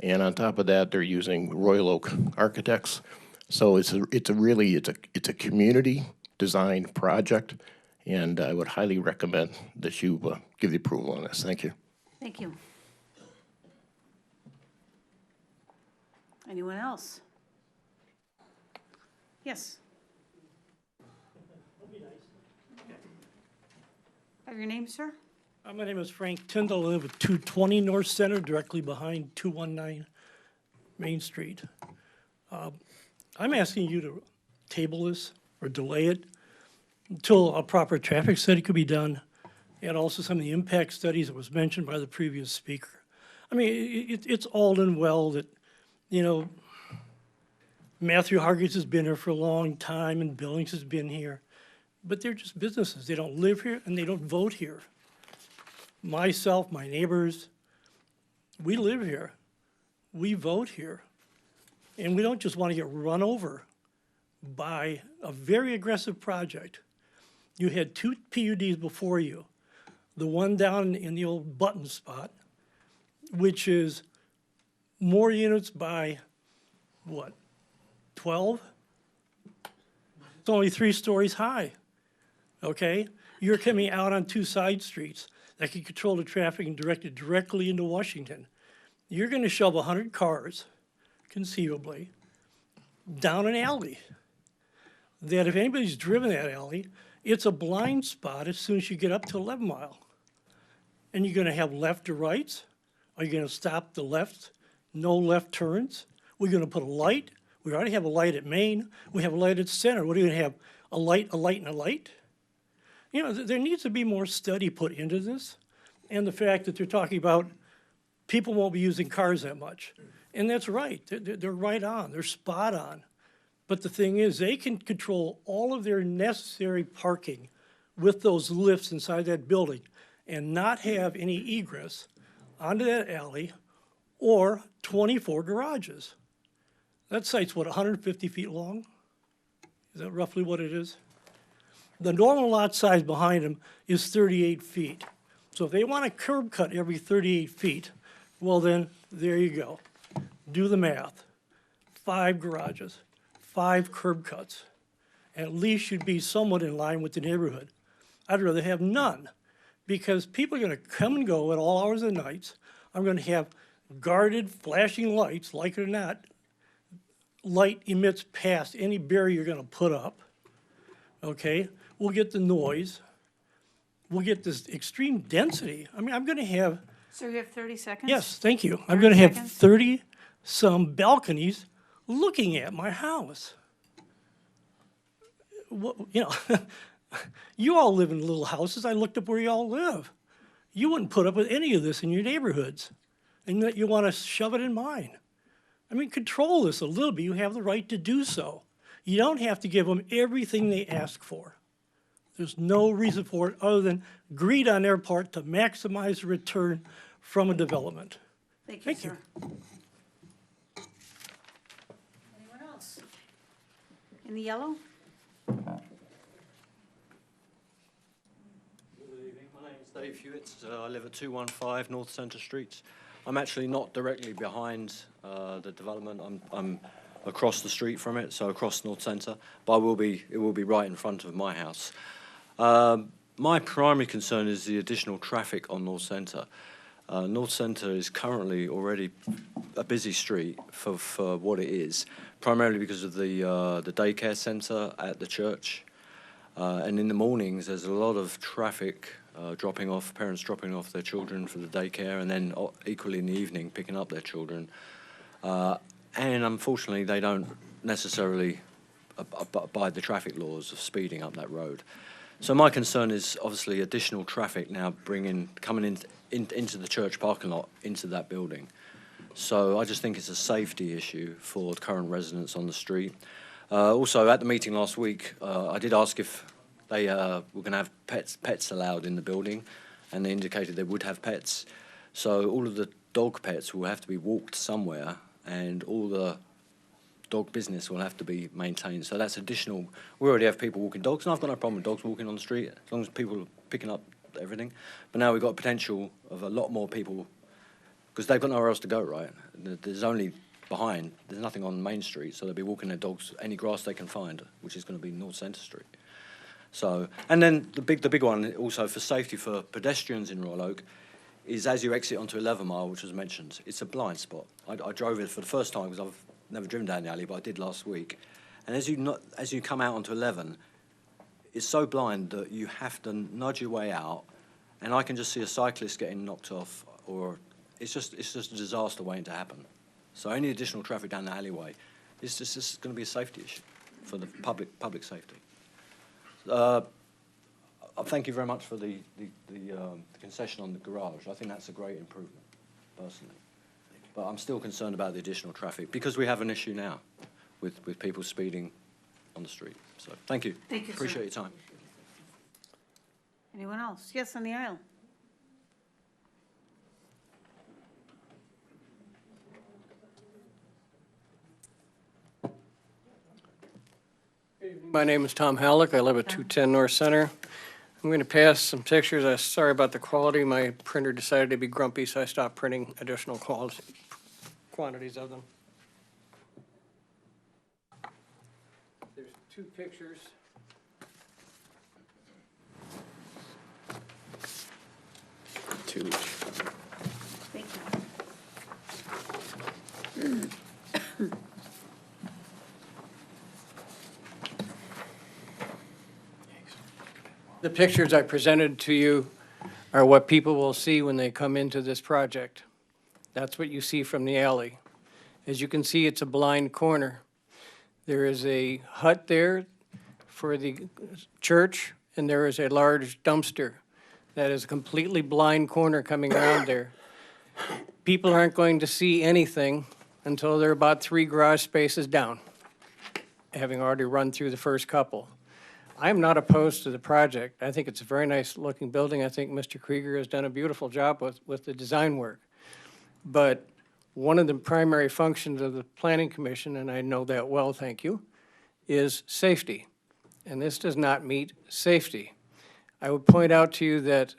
And on top of that, they're using Royal Oak architects. So it's a community design project, and I would highly recommend that you give the approval on this. Thank you. Thank you. Anyone else? Yes. Have your name, sir? My name is Frank Tyndall. I live at 220 North Center, directly behind 219 Main Street. I'm asking you to table this or delay it until a proper traffic study could be done, and also some of the impact studies that was mentioned by the previous speaker. I mean, it's all and well that, you know, Matthew Hargreaves has been here for a long time and Billings has been here, but they're just businesses. They don't live here and they don't vote here. Myself, my neighbors, we live here. We vote here. And we don't just want to get run over by a very aggressive project. You had 2 PUDs before you. The one down in the old Button spot, which is more units by, what, 12? It's only 3 stories high, okay? You're coming out on 2 side streets that can control the traffic and direct it directly into Washington. You're gonna shove 100 cars, conceivably, down an alley. That if anybody's driven that alley, it's a blind spot as soon as you get up to 11 Mile. And you're gonna have left or rights? Are you gonna stop the left, no left turns? We're gonna put a light? We already have a light at Main. We have a light at Center. What are you gonna have, a light, and a light? You know, there needs to be more study put into this. And the fact that they're talking about people won't be using cars that much. And that's right, they're right on, they're spot on. But the thing is, they can control all of their necessary parking with those lifts inside that building and not have any egress onto that alley or 24 garages. That site's, what, 150 feet long? Is that roughly what it is? The normal lot size behind them is 38 feet. So if they want a curb cut every 38 feet, well then, there you go. Do the math. 5 garages, 5 curb cuts. At least you'd be somewhat in line with the neighborhood. I'd rather have none, because people are gonna come and go at all hours of the night. I'm gonna have guarded flashing lights, like it or not. Light emits past any barrier you're gonna put up, okay? We'll get the noise. We'll get this extreme density. I mean, I'm gonna have, So you have 30 seconds? yes, thank you. I'm 30 gonna have seconds? 30-some balconies looking at my house. You know, you all live in little houses. I looked up where you all live. You wouldn't put up with any of this in your neighborhoods, and yet you want to shove it in mine. I mean, control this a little bit. You have the right to do so. You don't have to give them everything they ask for. There's no reason for it other than greed on their part to maximize the return from a development. Thank you, sir. Anyone else? In the yellow? Good evening, my name is Dave Hewitt. I live at 215 North Centre Street. I'm actually not directly behind the development. I'm across the street from it, so across North Centre, but it will be right in front of my house. My primary concern is the additional traffic on North Centre. North Centre is currently already a busy street for what it is, primarily because of the daycare centre at the church. And in the mornings, there's a lot of traffic parents dropping off their children for the daycare, and then equally in the evening picking up their children. And unfortunately, they don't necessarily abide the traffic laws of speeding up that road. So my concern is obviously additional traffic now coming into the church parking lot, into that building. So I just think it's a safety issue for the current residents on the street. Also, at the meeting last week, I did ask if they were going to have pets allowed in the building, and they indicated they would have pets. So all of the dog pets will have to be walked somewhere, and all the dog business will have to be maintained. So that's additional. We already have people walking dogs, and I've got no problem with dogs walking on the street, as long as people are picking up everything. But now we've got potential of a lot more people, because they've got nowhere else to go, right? There's nothing on Main Street, so they'll be walking their dogs any grass they can find, which is going to be North Centre Street. So, and then the big one also for safety for pedestrians in Royal Oak is as you exit onto 11 Mile, which was mentioned, it's a blind spot. I drove it for the first time because I've never driven down the alley, but I did last week. And as you come out onto 11, it's so blind that you have to nudge your way out, and I can just see a cyclist getting knocked off, or it's just a disaster waiting to happen. So any additional traffic down the alleyway is just going to be a safety issue for the public safety. Thank you very much for the concession on the garage. I think that's a great improvement, personally. But I'm still concerned about the additional traffic because we have an issue now with people speeding on the street. So thank you. Thank you, sir. Appreciate your time. Anyone else? Yes, on the aisle. My name is Tom Halleck. I live at 210 North Center. I'm going to pass some pictures. I'm sorry about the quality. My printer decided to be grumpy, so I stopped printing additional quantities of them. There's two pictures. Two. Thank you. The pictures I presented to you are what people will see when they come into this project. That's what you see from the alley. As you can see, it's a blind corner. There is a hut there for the church, and there is a large dumpster. That is a completely blind corner coming around there. People aren't going to see anything until they're about 3 garage spaces down, having already run through the first couple. I'm not opposed to the project. I think it's a very nice looking building. I think Mr. Krieger has done a beautiful job with the design work. But one of the primary functions of the Planning Commission, and I know that well, thank you, is safety. And this does not meet safety. I would point out to you that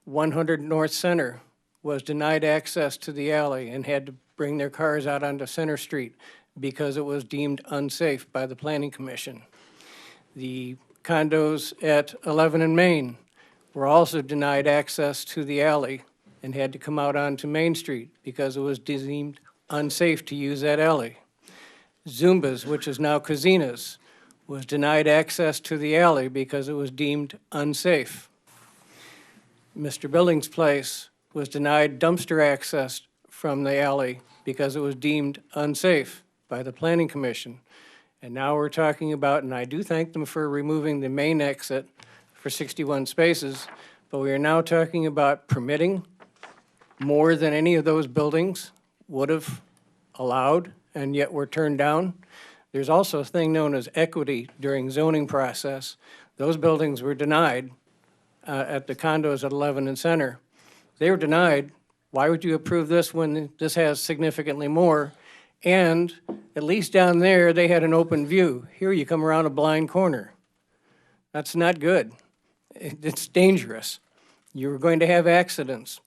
100 North Center was denied access to the alley and had to bring their cars out onto Center Street because it was deemed unsafe by the Planning Commission. The condos at 11 and Main were also denied access to the alley and had to come out onto Main Street because it was deemed unsafe to use that alley. Zumba's, which is now Casinas, was denied access to the alley because it was deemed unsafe. Mr. Billings' place was denied dumpster access from the alley because it was deemed unsafe by the Planning Commission. And now we're talking about, and I do thank them for removing the main exit for 61 spaces, but we are now talking about permitting more than any of those buildings would have allowed, and yet were turned down. There's also a thing known as equity during zoning process. Those buildings were denied at the condos at 11 and Center. They were denied. Why would you approve this when this has significantly more? And at least down there, they had an open view. Here you come around a blind corner. That's not good. It's dangerous. You're going to have accidents.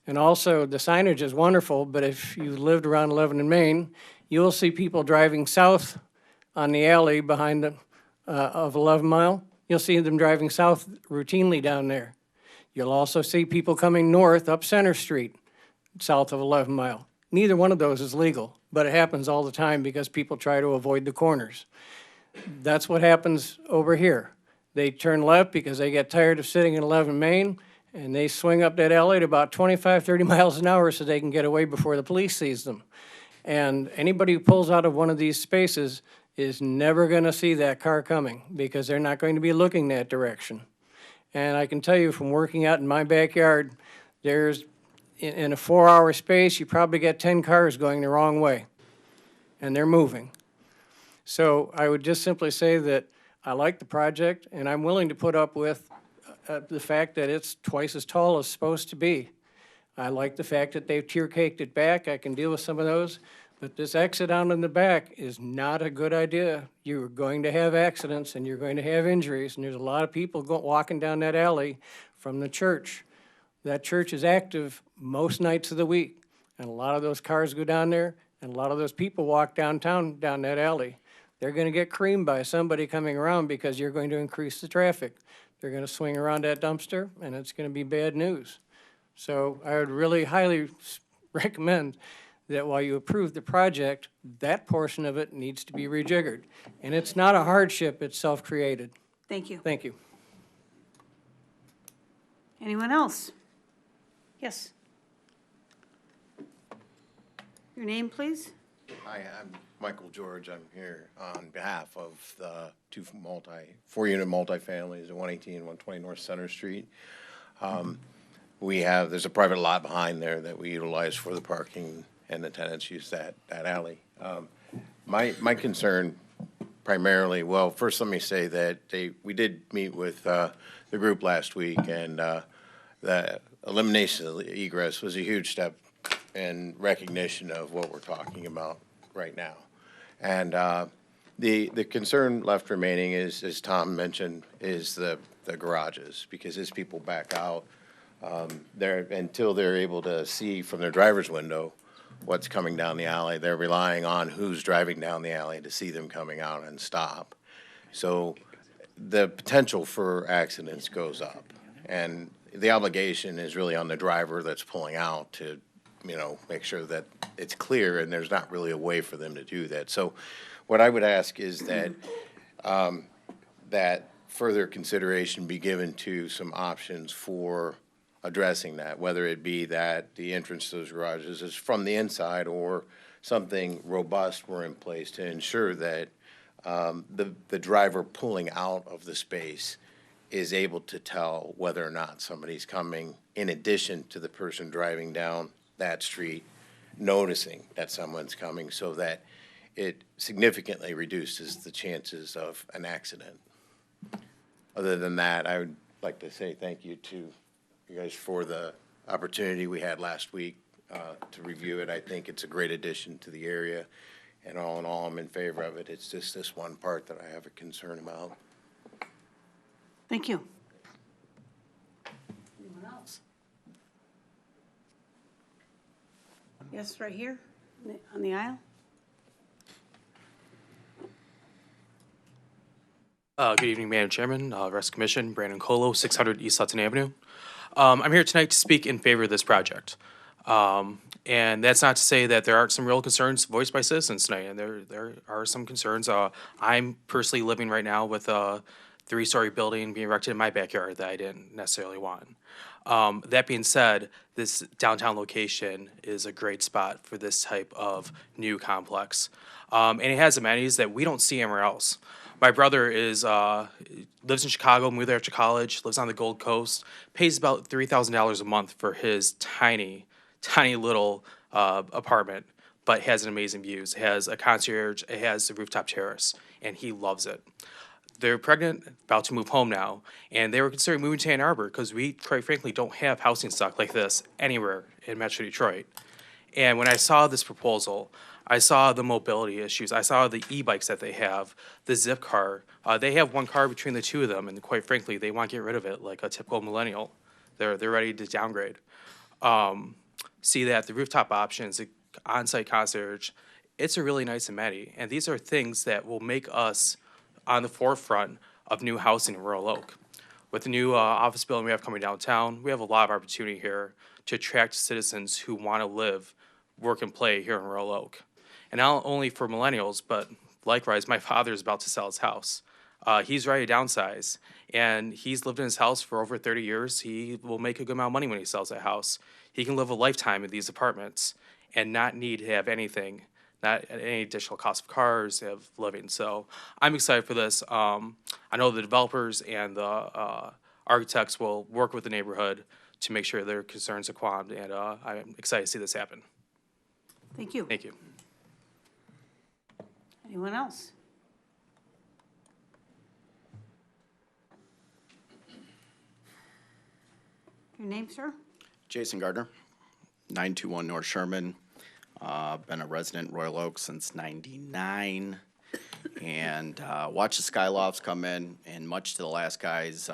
And also, the signage is wonderful, but if you lived around 11 and Main, you'll see people driving south on the alley behind the, of 11 Mile. You'll see them driving south routinely down there. You'll also see people coming north up Center Street, south of 11 Mile. Neither one of those is legal, but it happens all the time because people try to avoid the corners. That's what happens over here. They turn left because they get tired of sitting in 11 Main, and they swing up that alley at about 25, 30 miles an hour so they can get away before the police sees them. And anybody who pulls out of one of these spaces is never going to see that car coming because they're not going to be looking that direction. And I can tell you from working out in my backyard, there's in a 4-hour space, you probably get 10 cars going the wrong way, and they're moving. So I would just simply say that I like the project, and I'm willing to put up with the fact that it's twice as tall as it's supposed to be. I like the fact that they've tier-caked it back. I can deal with some of those, but this exit out in the back is not a good idea. You're going to have accidents, and you're going to have injuries, and there's a lot of people walking down that alley from the church. That church is active most nights of the week, and a lot of those cars go down there, and a lot of those people walk downtown down that alley. They're going to get creamed by somebody coming around because you're going to increase the traffic. They're going to swing around that dumpster, and it's going to be bad news. So I would really highly recommend that while you approve the project, that portion of it needs to be rejiggered. And it's not a hardship, it's self-created. Thank you. Thank you. Anyone else? Yes. Your name, please? Hi, I'm Michael George. I'm here on behalf of the four-unit multifamilies at 118 and 120 North Center Street. There's a private lot behind there that we utilize for the parking, and the tenants use that alley. My concern primarily, well, first let me say that we did meet with the group last week, and the elimination of the egress was a huge step in recognition of what we're talking about right now. And the concern left remaining is, as Tom mentioned, is the garages, because as people back out, until they're able to see from their driver's window what's coming down the alley, they're relying on who's driving down the alley to see them coming out and stop. So the potential for accidents goes up, and the obligation is really on the driver that's pulling out to, make sure that it's clear, and there's not really a way for them to do that. So what I would ask is that that further consideration be given to some options for addressing that, whether it be that the entrance to those garages is from the inside, or something robust were in place to ensure that the driver pulling out of the space is able to tell whether or not somebody's coming, in addition to the person driving down that street noticing that someone's coming, so that it significantly reduces the chances of an accident. Other than that, I would like to say thank you to you guys for the opportunity we had last week to review it. I think it's a great addition to the area, and all in all, I'm in favor of it. It's just this one part that I have a concern about. Thank you. Anyone else? Yes, right here on the aisle. Good evening, Madam Chairman, Rest Commission, Brandon Colo, 600 East Hudson Avenue. I'm here tonight to speak in favor of this project. And that's not to say that there aren't some real concerns voiced by citizens tonight, and there are some concerns. I'm personally living right now with a 3-story building being erected in my backyard that I didn't necessarily want. That being said, this downtown location is a great spot for this type of new complex. And it has amenities that we don't see anywhere else. My brother lives in Chicago, moved there after college, lives on the Gold Coast, pays about $3,000 a month for his tiny little apartment, but has an amazing views. It has a concierge, it has a rooftop terrace, and he loves it. They're pregnant, about to move home now, and they were considering moving to Ann Arbor because we, quite frankly, don't have housing stock like this anywhere in Metro Detroit. And when I saw this proposal, I saw the mobility issues. I saw the e-bikes that they have, the Zip car. They have one car between the two of them, and quite frankly, they want to get rid of it like a typical millennial. They're ready to downgrade. See that the rooftop options, the on-site concierge, it's a really nice amenity, and these are things that will make us on the forefront of new housing in Royal Oak. With the new office building we have coming downtown, we have a lot of opportunity here to attract citizens who want to live, work, and play here in Royal Oak. And not only for millennials, but likewise, my father is about to sell his house. He's ready to downsize, and he's lived in his house for over 30 years. He will make a good amount of money when he sells that house. He can live a lifetime in these apartments and not need to have anything, not any additional cost of cars, of living. So I'm excited for this. I know the developers and the architects will work with the neighborhood to make sure their concerns are calmed, and I'm excited to see this happen. Thank you. Thank you. Anyone else? Your name, sir? Jason Gardner, 921 North Sherman. Been a resident in Royal Oak since '99, and watched the Skylofts come in, and much to the last guy's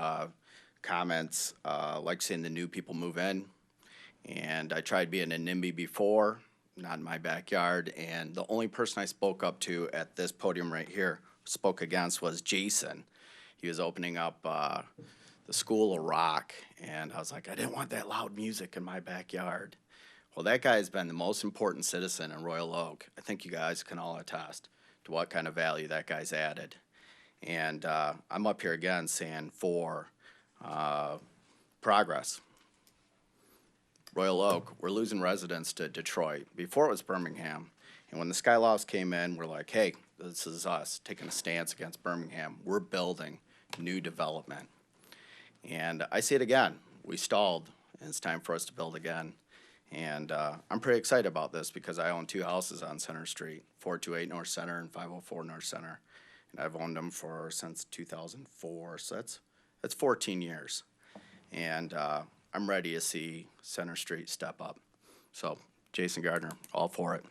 comments, like seeing the new people move in. And I tried being a NIMBY before, not in my backyard, and the only person I spoke up to at this podium right here, spoke against, was Jason. He was opening up the School of Rock, and I was like, I didn't want that loud music in my backyard. Well, that guy has been the most important citizen in Royal Oak. I think you guys can all attest to what kind of value that guy's added. And I'm up here again saying for progress. Royal Oak, we're losing residents to Detroit. Before it was Birmingham. And when the Skylofts came in, we're like, hey, this is us taking a stance against Birmingham. We're building new development. And I see it again. We stalled, and it's time for us to build again. And I'm pretty excited about this because I own 2 houses on Center Street, 428 North Center and 504 North Center. And I've owned them since 2004, so that's 14 years. And I'm ready to see Center Street step up. So, Jason Gardner, all for it.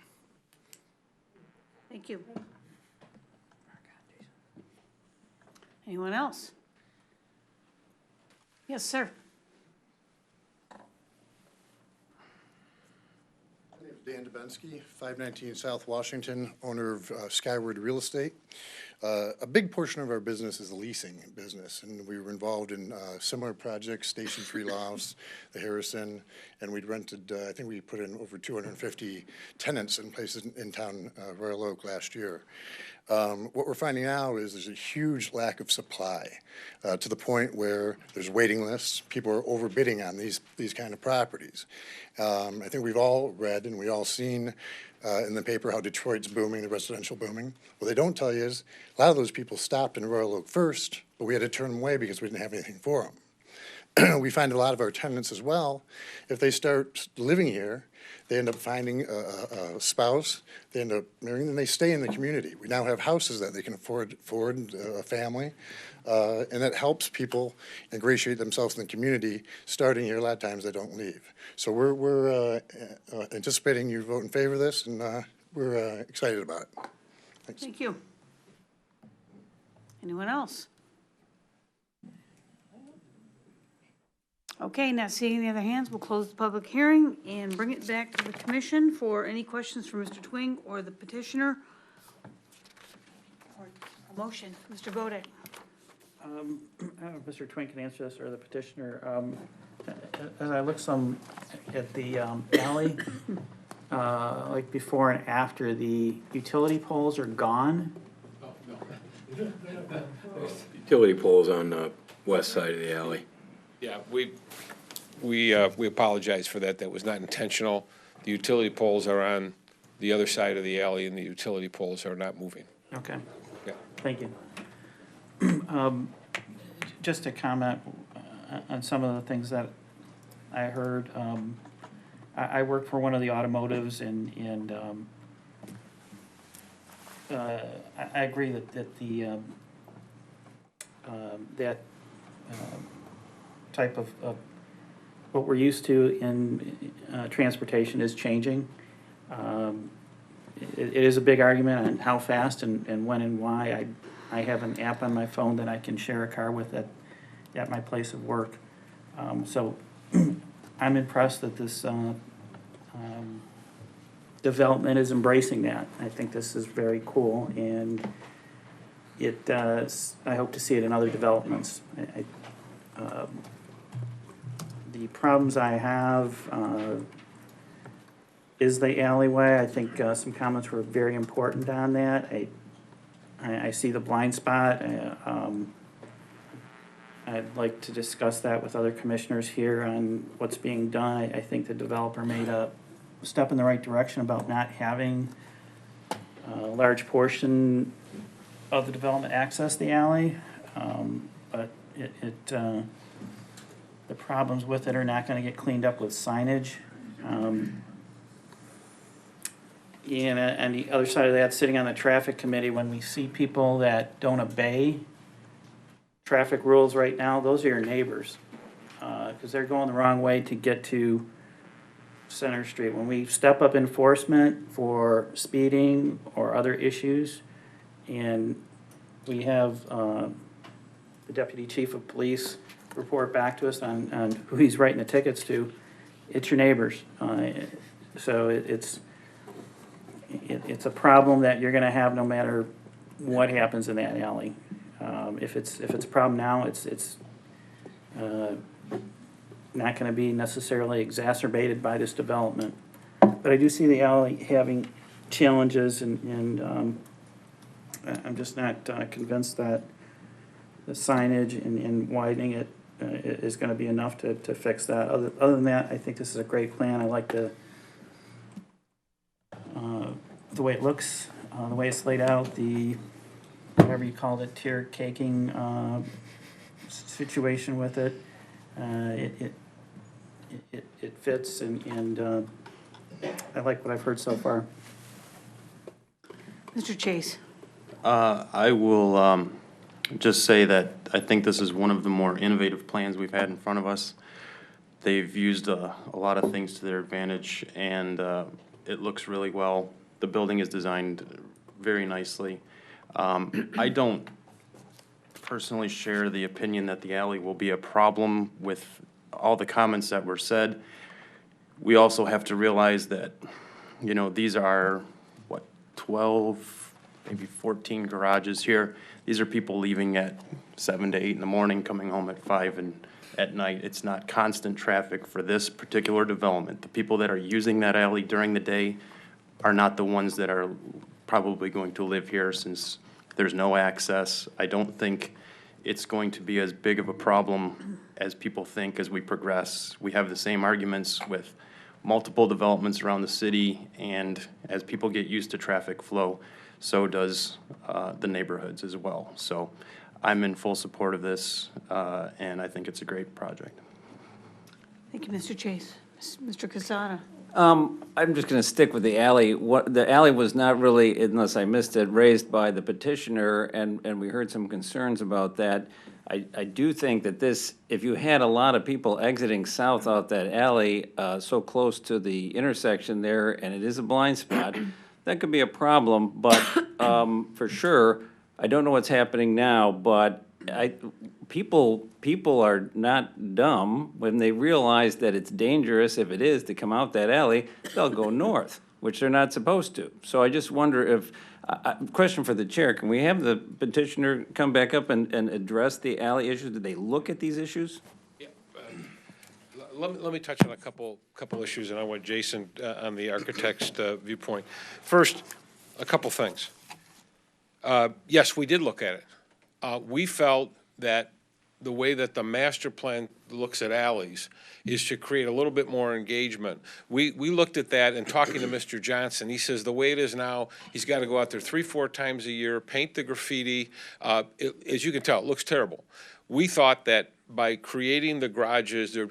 Thank you. Anyone else? Yes, sir. My name is Dan Dubensky, 519 South Washington, owner of Skyward Real Estate. A big portion of our business is the leasing business, and we were involved in similar projects, Station 3 Lofts, the Harrison, and we'd rented, I think we put in over 250 tenants in places in town, Royal Oak last year. What we're finding now is there's a huge lack of supply to the point where there's waiting lists. People are overbidding on these kind of properties. I think we've all read and we all seen in the paper how Detroit's booming, the residential booming. What they don't tell you is a lot of those people stopped in Royal Oak first, but we had to turn them away because we didn't have anything for them. We find a lot of our tenants as well, if they start living here, they end up finding a spouse, they end up marrying, and they stay in the community. We now have houses that they can afford a family, and that helps people ingratiate themselves in the community. Starting here, a lot of times they don't leave. So we're anticipating you vote in favor of this, and we're excited about it. Thanks. Thank you. Anyone else? Okay, not seeing any other hands, we'll close the public hearing and bring it back to the commission for any questions for Mr. Twing or the petitioner. Or a motion, Mr. Bodek. I don't know if Mr. Twing can answer this or the petitioner. As I look at the alley, like before and after, the utility poles are gone. Utility poles on the west side of the alley. Yeah, we apologize for that. That was not intentional. The utility poles are on the other side of the alley, and the utility poles are not moving. Okay. Yeah. Thank you. Just to comment on some of the things that I heard. I work for one of the automotives, and I agree that the type of what we're used to in transportation is changing. It is a big argument on how fast and when and why. I have an app on my phone that I can share a car with at my place of work. So I'm impressed that this development is embracing that. I think this is very cool, and I hope to see it in other developments. The problems I have is the alleyway. I think some comments were very important on that. I see the blind spot. I'd like to discuss that with other commissioners here on what's being done. I think the developer made a step in the right direction about not having a large portion of the development access the alley, but the problems with it are not going to get cleaned up with signage. And on the other side of that, sitting on the traffic committee, when we see people that don't obey traffic rules right now, those are your neighbors, because they're going the wrong way to get to Center Street. When we step up enforcement for speeding or other issues, and we have the deputy chief of police report back to us on who he's writing the tickets to, it's your neighbors. So it's a problem that you're gonna have no matter what happens in that alley. If it's a problem now, it's not gonna be necessarily exacerbated by this development. But I do see the alley having challenges, and I'm just not convinced that the signage and widening it is gonna be enough to fix that. Other than that, I think this is a great plan. I like the way it looks, the way it's laid out, the, whatever you called it, tier caking, situation with it. It fits and I like what I've heard so far. Mr. Chase? I will just say that I think this is one of the more innovative plans we've had in front of us. They've used a lot of things to their advantage, and it looks really well. The building is designed very nicely. I don't personally share the opinion that the alley will be a problem with all the comments that were said. We also have to realize that, you know, these are, what, 12, maybe 14 garages here. These are people leaving at 7 to 8 in the morning, coming home at 5 at night. It's not constant traffic for this particular development. The people that are using that alley during the day are not the ones that are probably going to live here, since there's no access. I don't think it's going to be as big of a problem as people think as we progress. We have the same arguments with multiple developments around the city, and as people get used to traffic flow, so does the neighborhoods as well. So I'm in full support of this, and I think it's a great project. Thank you, Mr. Chase. Mr. Casada? I'm just going to stick with the alley. The alley was not really, unless I missed it, raised by the petitioner, and we heard some concerns about that. I do think that this, if you had a lot of people exiting south out that alley, so close to the intersection there, and it is a blind spot, that could be a problem, but for sure, I don't know what's happening now, but people are not dumb. When they realize that it's dangerous, if it is, to come out that alley, they'll go north, which they're not supposed to. So I just wonder if, question for the chair, can we have the petitioner come back up and address the alley issues? Did they look at these issues? Yeah, let me touch on a couple issues, and I want Jason on the architect's viewpoint. First, a couple things. Yes, we did look at it. We felt that the way that the master plan looks at alleys is to create a little bit more engagement. We looked at that and talking to Mr. Johnson, he says the way it is now, he's got to go out there 3-4 times a year, paint the graffiti. As you can tell, it looks terrible. We thought that by creating the garages, it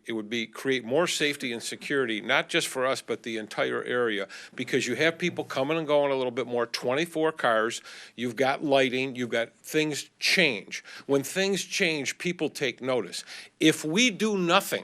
would create more safety and security, not just for us, but the entire area, because you have people coming and going a little bit more, 24 cars, you've got lighting, you've got things change. When things change, people take notice. If we do nothing,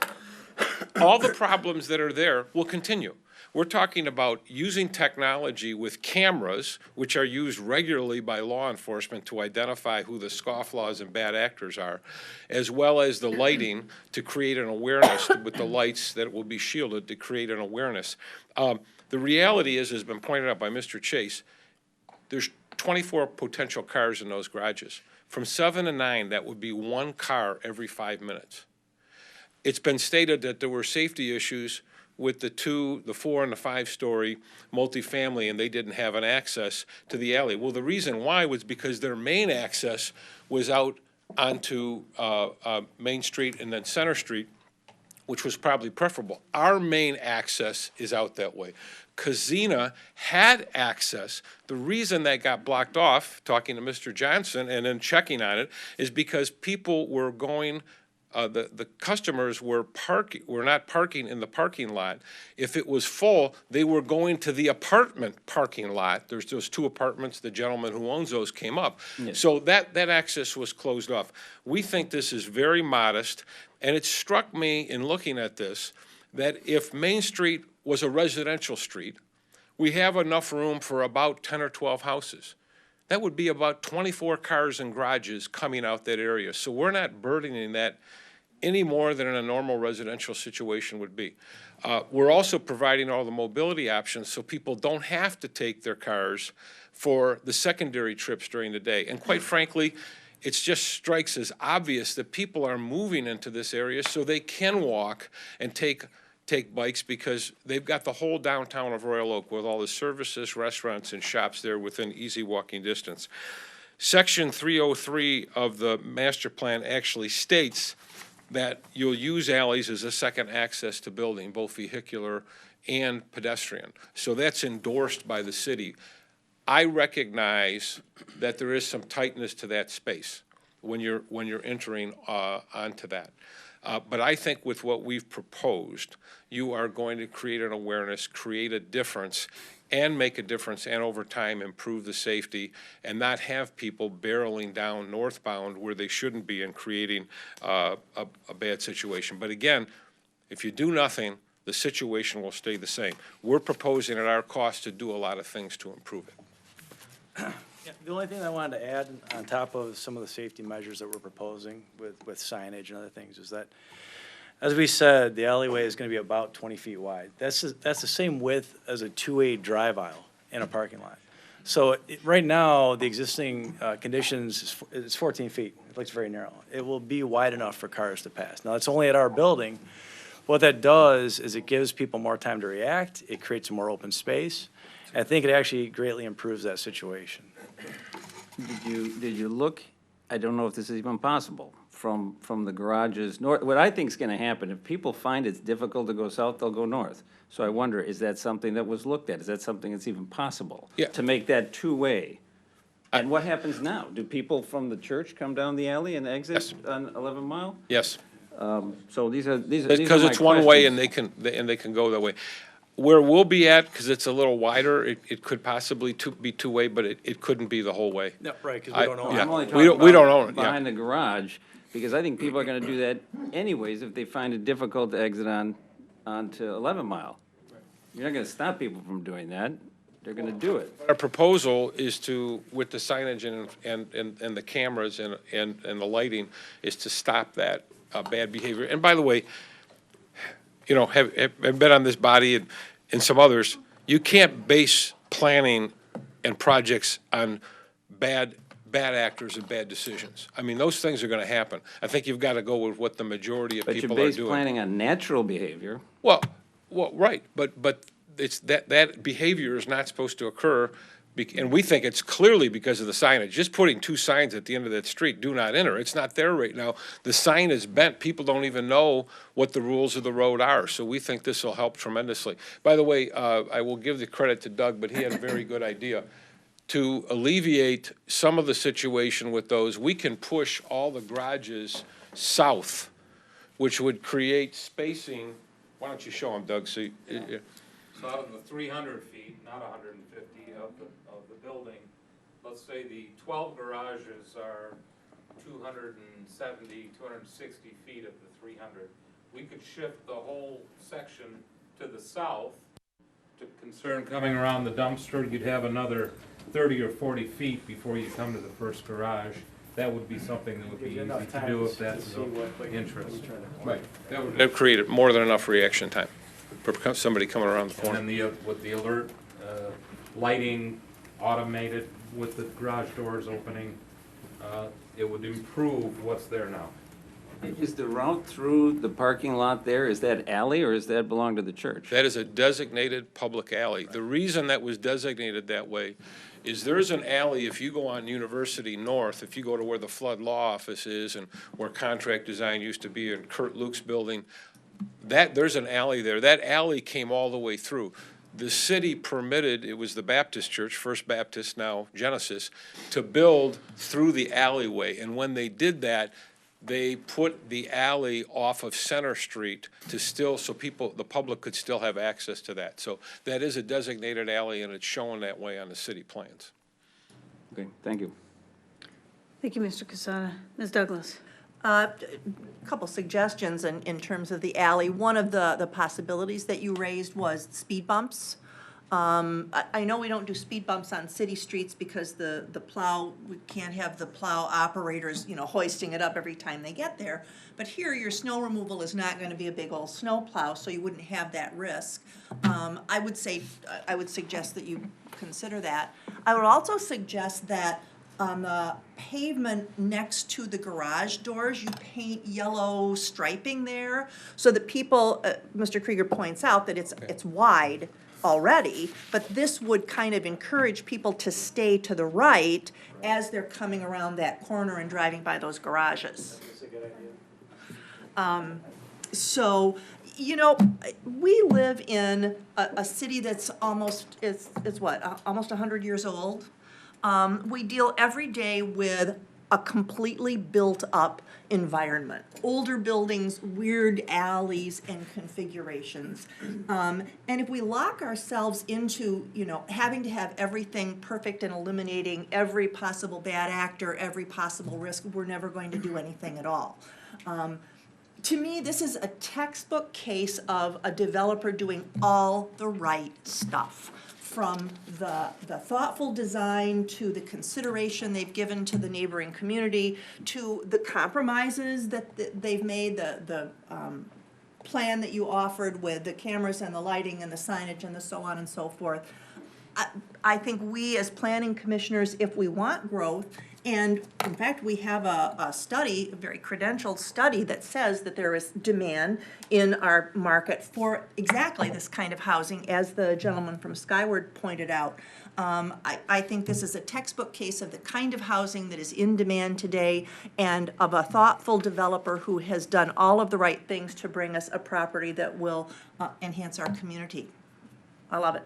all the problems that are there will continue. We're talking about using technology with cameras, which are used regularly by law enforcement to identify who the scofflaws and bad actors are, as well as the lighting to create an awareness with the lights that will be shielded to create an awareness. The reality is, has been pointed out by Mr. Chase, there's 24 potential cars in those garages. From 7 to 9, that would be 1 car every 5 minutes. It's been stated that there were safety issues with the 2, the 4, and the 5-story multifamily, and they didn't have an access to the alley. Well, the reason why was because their main access was out onto Main Street and then Center Street, which was probably preferable. Our main access is out that way. Kazina had access. The reason that got blocked off, talking to Mr. Johnson and then checking on it, is because people were going, the customers were not parking in the parking lot. If it was full, they were going to the apartment parking lot. There's those 2 apartments. The gentleman who owns those came up. Yes. So that access was closed off. We think this is very modest, and it struck me in looking at this that if Main Street was a residential street, we have enough room for about 10 or 12 houses. That would be about 24 cars and garages coming out that area. So we're not burdening that any more than in a normal residential situation would be. We're also providing all the mobility options so people don't have to take their cars for the secondary trips during the day. And quite frankly, it just strikes as obvious that people are moving into this area so they can walk and take bikes, because they've got the whole downtown of Royal Oak with all the services, restaurants, and shops there within easy walking distance. Section 303 of the master plan actually states that you'll use alleys as a second access to building, both vehicular and pedestrian. So that's endorsed by the city. I recognize that there is some tightness to that space when you're entering onto that. But I think with what we've proposed, you are going to create an awareness, create a difference, and make a difference, and over time improve the safety, and not have people barreling down northbound where they shouldn't be and creating a bad situation. But again, if you do nothing, the situation will stay the same. We're proposing at our cost to do a lot of things to improve it. Yeah, the only thing I wanted to add on top of some of the safety measures that we're proposing with signage and other things is that, as we said, the alleyway is going to be about 20 feet wide. That's the same width as a 2-way drive aisle in a parking lot. So right now, the existing conditions is 14 feet. It looks very narrow. It will be wide enough for cars to pass. Now, it's only at our building. What that does is it gives people more time to react. It creates more open space. And I think it actually greatly improves that situation. Did you look, I don't know if this is even possible, from the garages north? What I think is gonna happen, if people find it's difficult to go south, they'll go north. So I wonder, is that something that was looked at? Is that something that's even possible? Yeah. To make that two-way? And what happens now? Do people from the church come down the alley and exit on 11 Mile? Yes. So these are Because my it's one way and questions. they can go that way. Where we'll be at, because it's a little wider, it could possibly be two-way, but it couldn't be the whole way. No, right, because we don't own it. I'm only We talking don't about own it, yeah. behind the garage, because I think people are gonna do that anyways if they find it difficult to exit onto 11 Mile. You're not gonna stop people from doing that. They're gonna do it. Our proposal is to, with the signage and the cameras and the lighting, is to stop that bad behavior. And by the way, you know, have been on this body and some others, you can't base planning and projects on bad actors and bad decisions. I mean, those things are gonna happen. I think you've gotta go with what the majority of But you people are base doing. planning on natural behavior. Well, right, but it's that behavior is not supposed to occur, and we think it's clearly because of the signage. Just putting two signs at the end of that street, do not enter, it's not there right now. The sign is bent, people don't even know what the rules of the road are, so we think this will help tremendously. By the way, I will give the credit to Doug, but he had a very good idea. To alleviate some of the situation with those, we can push all the garages south, which would create spacing. Why don't you show them, Doug? So out of the 300 feet, not 150 of the building, let's say the 12 garages are 270, 260 feet of the 300. We could shift the whole section to the south. To concern coming around the dumpster, you'd have another 30 or 40 feet before you come to the first garage. That would be something that would be easy to do if that's of interest. Right. That would create more than enough reaction time for somebody coming around the corner. And then with the alert lighting automated with the garage doors opening, it would improve what's there now. Is the route through the parking lot there, is that alley or does that belong to the church? That is a designated public alley. The reason that was designated that way is there's an alley, if you go on University North, if you go to where the flood law office is and where contract design used to be in Kurt Luke's building, there's an alley there. That alley came all the way through. The city permitted, it was the Baptist church, First Baptist, now Genesis, to build through the alleyway. And when they did that, they put the alley off of Center Street to still, so the public could still have access to that. So that is a designated alley, and it's shown that way on the city plans. Okay, thank you. Thank you, Mr. Casada. Ms. Douglas? Couple suggestions in terms of the alley. One of the possibilities that you raised was speed bumps. I know we don't do speed bumps on city streets because the plow, we can't have the plow operators, you know, hoisting it up every time they get there. But here, your snow removal is not gonna be a big old snow plow, so you wouldn't have that risk. I would suggest that you consider that. I would also suggest that on the pavement next to the garage doors, you paint yellow striping there so that people, Mr. Krieger points out that it's wide already, but this would kind of encourage people to stay to the right as they're coming around that corner and driving by those garages. That's a good idea. So, you know, we live in a city that's almost, it's what, almost 100 years old? We deal every day with a completely built-up environment. Older buildings, weird alleys and configurations. And if we lock ourselves into, you know, having to have everything perfect and eliminating every possible bad actor, every possible risk, we're never going to do anything at all. To me, this is a textbook case of a developer doing all the right stuff. From the thoughtful design to the consideration they've given to the neighboring community, to the compromises that they've made, the plan that you offered with the cameras and the lighting and the signage and the so on and so forth. I think we as planning commissioners, if we want growth, and in fact, we have a study, a very credentialed study that says that there is demand in our market for exactly this kind of housing, as the gentleman from Skyward pointed out. I think this is a textbook case of the kind of housing that is in demand today and of a thoughtful developer who has done all of the right things to bring us a property that will enhance our community. I love it.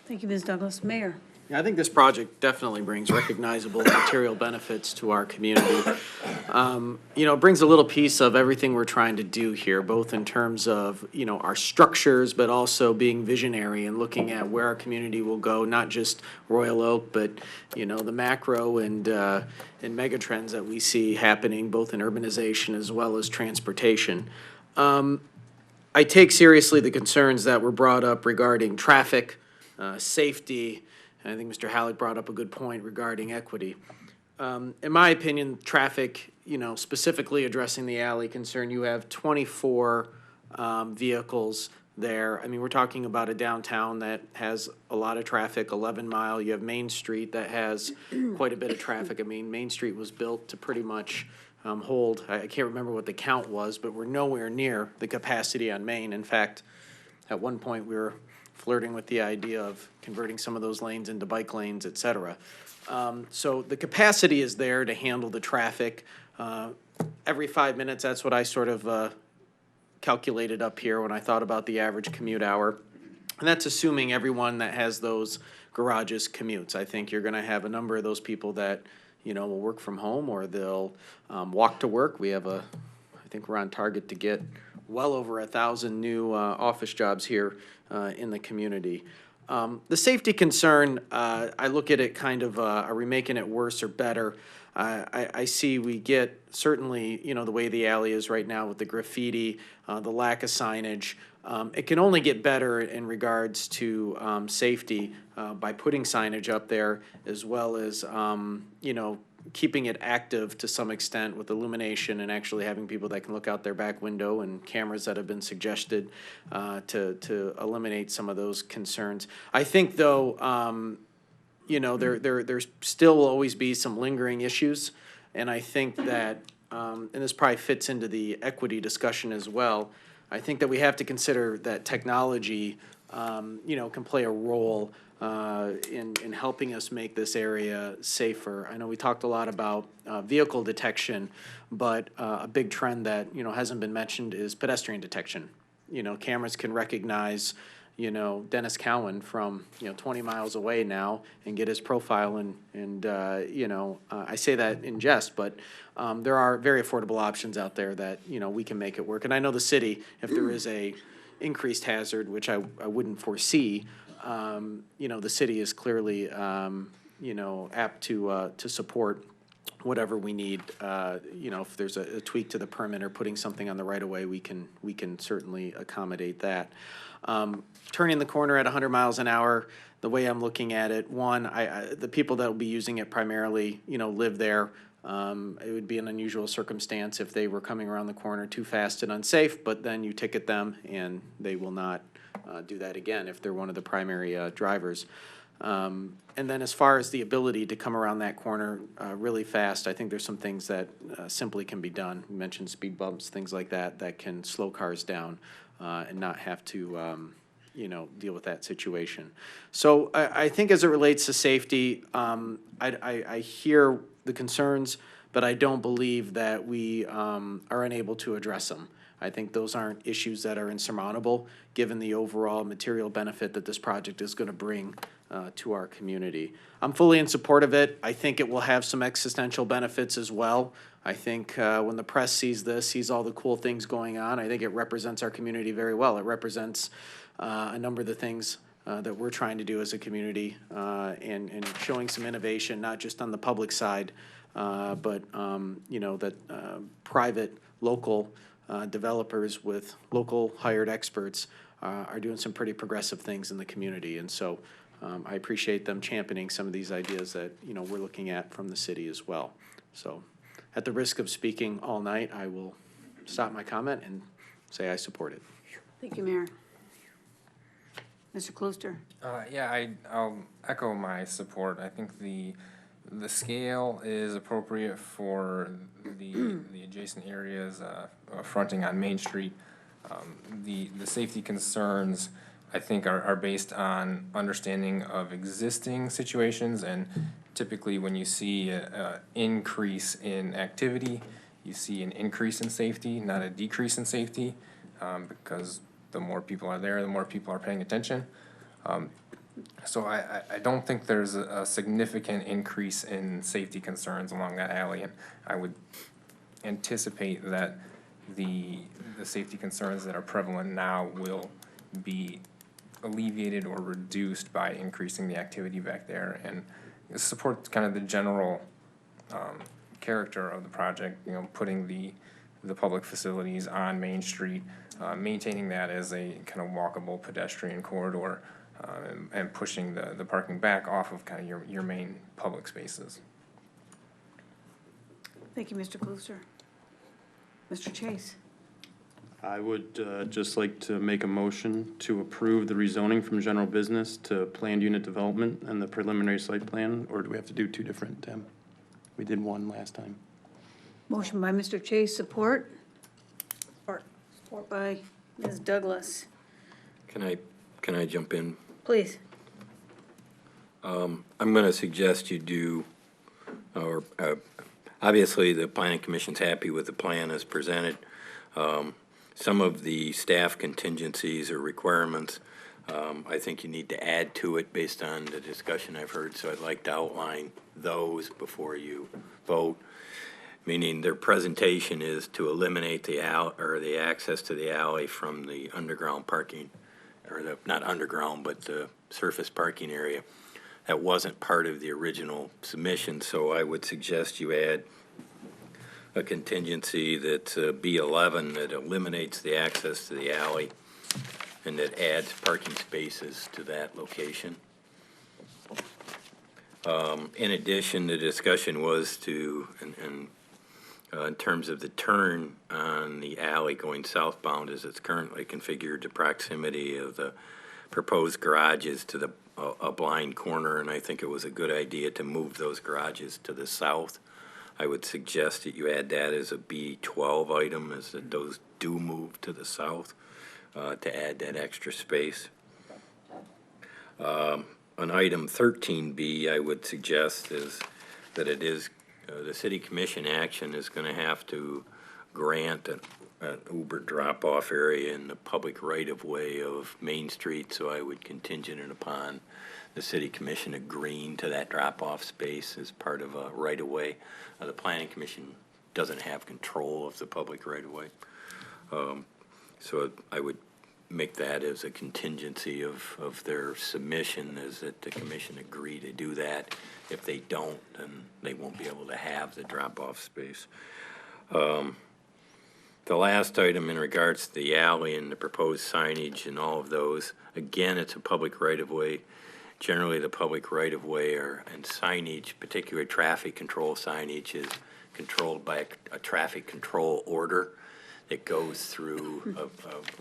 Thank you, Ms. Douglas. Mayor? Yeah, I think this project definitely brings recognizable material benefits to our community. You know, it brings a little piece of everything we're trying to do here, both in terms of, you know, our structures, but also being visionary and looking at where our community will go, not just Royal Oak, but, you know, the macro and mega trends that we see happening both in urbanization as well as transportation. I take seriously the concerns that were brought up regarding traffic, safety, and I think Mr. Halleck brought up a good point regarding equity. In my opinion, traffic, you know, specifically addressing the alley concern, you have 24 vehicles there. I mean, we're talking about a downtown that has a lot of traffic, 11 Mile. You have Main Street that has quite a bit of traffic. I mean, Main Street was built to pretty much hold, I can't remember what the count was, but we're nowhere near the capacity on Main. In fact, at one point, we were flirting with the idea of converting some of those lanes into bike lanes, et cetera. So the capacity is there to handle the traffic. Every 5 minutes, that's what I sort of calculated up here when I thought about the average commute hour. And that's assuming everyone that has those garages commutes. I think you're gonna have a number of those people that, you know, will work from home or they'll walk to work. We have I think we're on target to get well over 1,000 new office jobs here in the community. The safety concern, I look at it kind of, are we making it worse or better? I see we get certainly, you know, the way the alley is right now with the graffiti, the lack of signage. It can only get better in regards to safety by putting signage up there, as well as, you know, keeping it active to some extent with illumination and actually having people that can look out their back window and cameras that have been suggested to eliminate some of those concerns. I think, though, you know, there's still will always be some lingering issues, and I think that, and this probably fits into the equity discussion as well, I think that we have to consider that technology, you know, can play a role in helping us make this area safer. I know we talked a lot about vehicle detection, but a big trend that, you know, hasn't been mentioned is pedestrian detection. You know, cameras can recognize, you know, Dennis Cowan from, you know, 20 miles away now and get his profile and you know, I say that in jest, but there are very affordable options out there that, you know, we can make it work. And I know the city, if there is a increased hazard, which I wouldn't foresee, you know, the city is clearly, you know, apt to support whatever we need. You know, if there's a tweak to the permit or putting something on the right of way, we can certainly accommodate that. Turning the corner at 100 miles an hour, the way I'm looking at it, one, the people that will be using it primarily, you know, live there. It would be an unusual circumstance if they were coming around the corner too fast and unsafe, but then you ticket them and they will not do that again if they're one of the primary drivers. And then as far as the ability to come around that corner really fast, I think there's some things that simply can be done. You mentioned speed bumps, things like that, that can slow cars down and not have to, you know, deal with that situation. So I think as it relates to safety, I hear the concerns, but I don't believe that we are unable to address them. I think those aren't issues that are insurmountable, given the overall material benefit that this project is going to bring to our community. I'm fully in support of it. I think it will have some existential benefits as well. I think when the press sees this, sees all the cool things going on, I think it represents our community very well. It represents a number of the things that we're trying to do as a community and showing some innovation, not just on the public side, but you know, that private, local developers with local hired experts are doing some pretty progressive things in the community. And so I appreciate them championing some of these ideas that, you know, we're looking at from the city as well. So at the risk of speaking all night, I will stop my comment and say I support it. Thank you, Mayor. Mr. Klooster. Yeah, I'll echo my support. I think the scale is appropriate for the adjacent areas fronting on Main Street. The safety concerns, I think, are based on understanding of existing situations, and typically when you see an increase in activity, you see an increase in safety, not a decrease in safety, because the more people are there, the more people are paying attention. So I don't think there's a significant increase in safety concerns along that alley, and I would anticipate that the safety concerns that are prevalent now will be alleviated or reduced by increasing the activity back there, and support kind of the general character of the project, you know, putting the public facilities on Main Street, maintaining that as a kind of walkable pedestrian corridor, and pushing the parking back off of kind of your main public spaces. Thank you, Mr. Klooster. Mr. Chase. I would just like to make a motion to approve the rezoning from general business to planned unit development and the preliminary site plan, or do we have to do two different, Tim? We did one last time. Motion by Mr. Chase, support. Support by Ms. Douglas. Can I jump in? Please. I'm going to suggest you do, or obviously the planning commission's happy with the plan as presented. Some of the staff contingencies or requirements, I think you need to add to it based on the discussion I've heard, so I'd like to outline those before you vote. Meaning their presentation is to eliminate the access to the alley from the underground parking, or the, not underground, but the surface parking area. That wasn't part of the original submission, so I would suggest you add a contingency that's B11 that eliminates the access to the alley and that adds parking spaces to that location. In addition, the discussion was to, in terms of the turn on the alley going southbound as it's currently configured, the proximity of the proposed garages to a blind corner, and I think it was a good idea to move those garages to the south. I would suggest that you add that as a B12 item, as that those do move to the south to add that extra space. On item 13B, I would suggest is that it is the city commission action is going to have to grant an Uber drop-off area in the public right-of-way of Main Street, so I would contingent it upon the city commission agreeing to that drop-off space as part of a right-of-way. The planning commission doesn't have control of the public right-of-way. So I would make that as a contingency of their submission, is that the commission agree to do that. If they don't, then they won't be able to have the drop-off space. The last item in regards to the alley and the proposed signage and all of those, again, it's a public right-of-way. Generally, the public right-of-way and signage, particularly traffic control signage, is controlled by a traffic control order that goes through a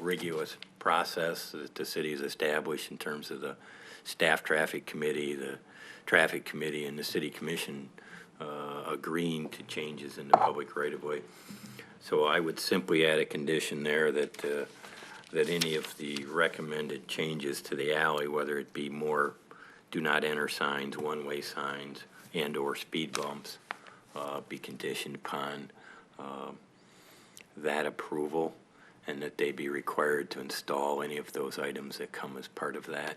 rigorous process that the city has established in terms of the staff traffic committee, the traffic committee, and the city commission agreeing to changes in the public right-of-way. So I would simply add a condition there that that any of the recommended changes to the alley, whether it be more do not enter signs, one-way signs, and or speed bumps, be conditioned upon that approval, and that they be required to install any of those items that come as part of that.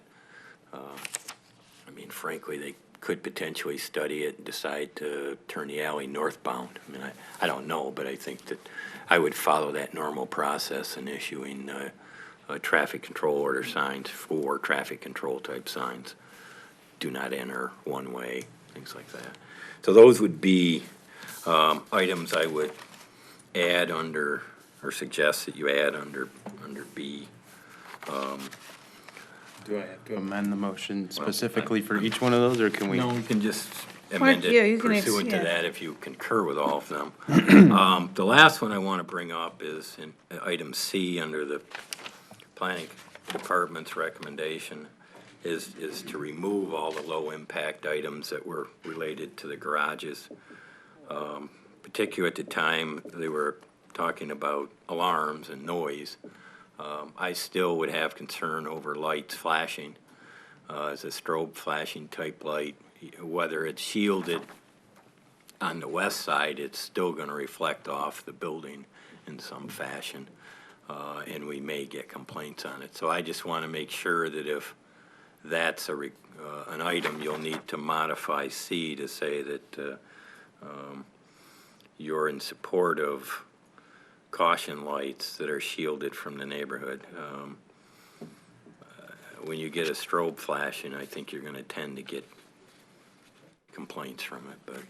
I mean, frankly, they could potentially study it and decide to turn the alley northbound. I mean, I don't know, but I think that I would follow that normal process in issuing traffic control order signs for traffic control type signs. Do not enter, one way, things like that. So those would be items I would add under, or suggest that you add under B. Do I have to amend the motion specifically for each one of those, or can we? No, you can just amend Yeah, you it can pursuant to yeah. that if you concur with all of them. The last one I want to bring up is in item C under the planning department's recommendation is to remove all the low-impact items that were related to the garages. Particularly at the time, they were talking about alarms and noise. I still would have concern over lights flashing, as a strobe flashing type light. Whether it's shielded on the west side, it's still going to reflect off the building in some fashion, and we may get complaints on it. So I just want to make sure that if that's an item, you'll need to modify C to say that you're in support of caution lights that are shielded from the neighborhood. When you get a strobe flashing, I think you're going to tend to get complaints from it, but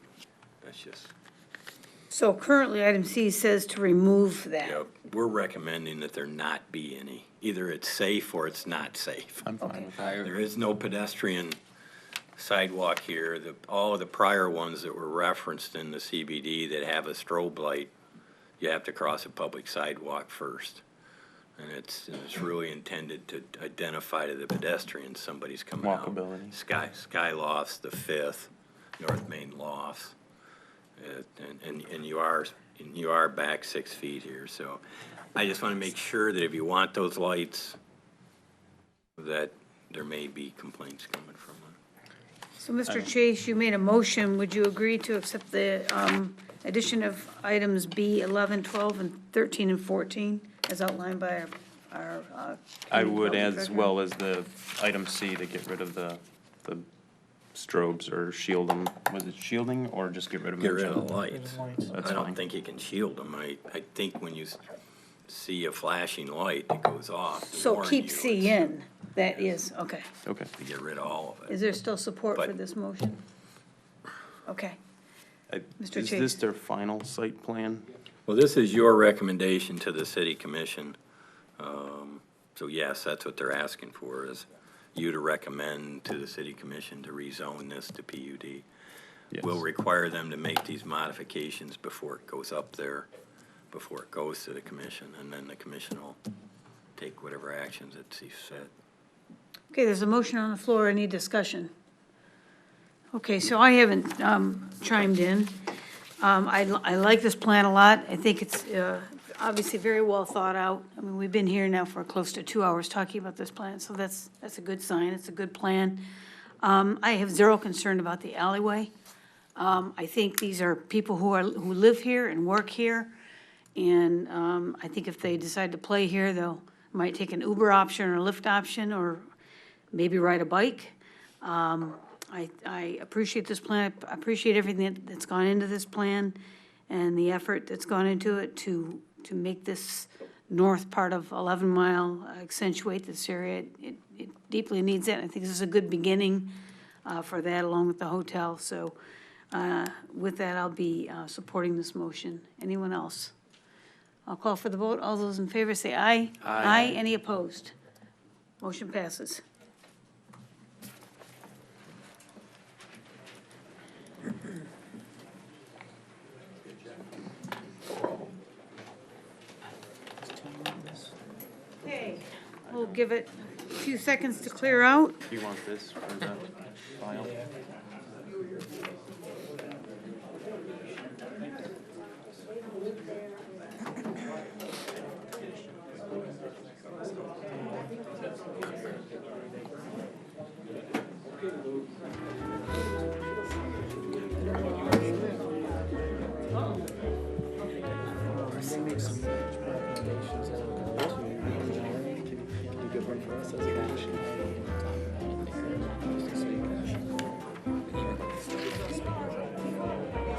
that's just. So currently, item C says to remove that. Yeah, we're recommending that there not be any. Either it's safe or it's not safe. I'm fine with that. There is no pedestrian sidewalk here. All of the prior ones that were referenced in the CBD that have a strobe light, you have to cross a public sidewalk first. And it's really intended to identify to the pedestrians somebody's coming out. Walkability. Sky Lofts, the 5th, North Main Lofts. And you are back 6 feet here, so I just want to make sure that if you want those lights, that there may be complaints coming from them. So, Mr. Chase, you made a motion. Would you agree to accept the addition of items B, 11, 12, and 13, and 14, as outlined by our I would, community as director? well as the item C, to get rid of the strobes or shield them. Was it shielding or just get rid of them? Get rid of the lights. That's I don't fine. think you can shield them. I think when you see a flashing light that goes off, to So warn keep you, C in. That is, okay. Okay. to get rid of all of it. Is there still support for But- this motion? Okay. Mr. Is Chase. this their final site plan? Well, this is your recommendation to the city commission. So yes, that's what they're asking for, is you to recommend to the city commission to rezone this to PUD. Yes. We'll require them to make these modifications before it goes up there, before it goes to the commission, and then the commission will take whatever actions it sees fit. Okay, there's a motion on the floor. Any discussion? Okay, so I haven't chimed in. I like this plan a lot. I think it's obviously very well thought out. I mean, we've been here now for close to 2 hours talking about this plan, so that's a good sign. It's a good plan. I have zero concern about the alleyway. I think these are people who live here and work here, and I think if they decide to play here, they'll might take an Uber option or a Lyft option, or maybe ride a bike. I appreciate this plan. I appreciate everything that's gone into this plan and the effort that's gone into it to make this north part of 11 Mile accentuate this area. It deeply needs it. I think this is a good beginning for that, along with the hotel. So with that, I'll be supporting this motion. Anyone else? I'll call for the vote. All those in favor say aye. Aye. Any opposed? Motion passes. Okay, we'll give it a few seconds to clear out. Do you want this for the file?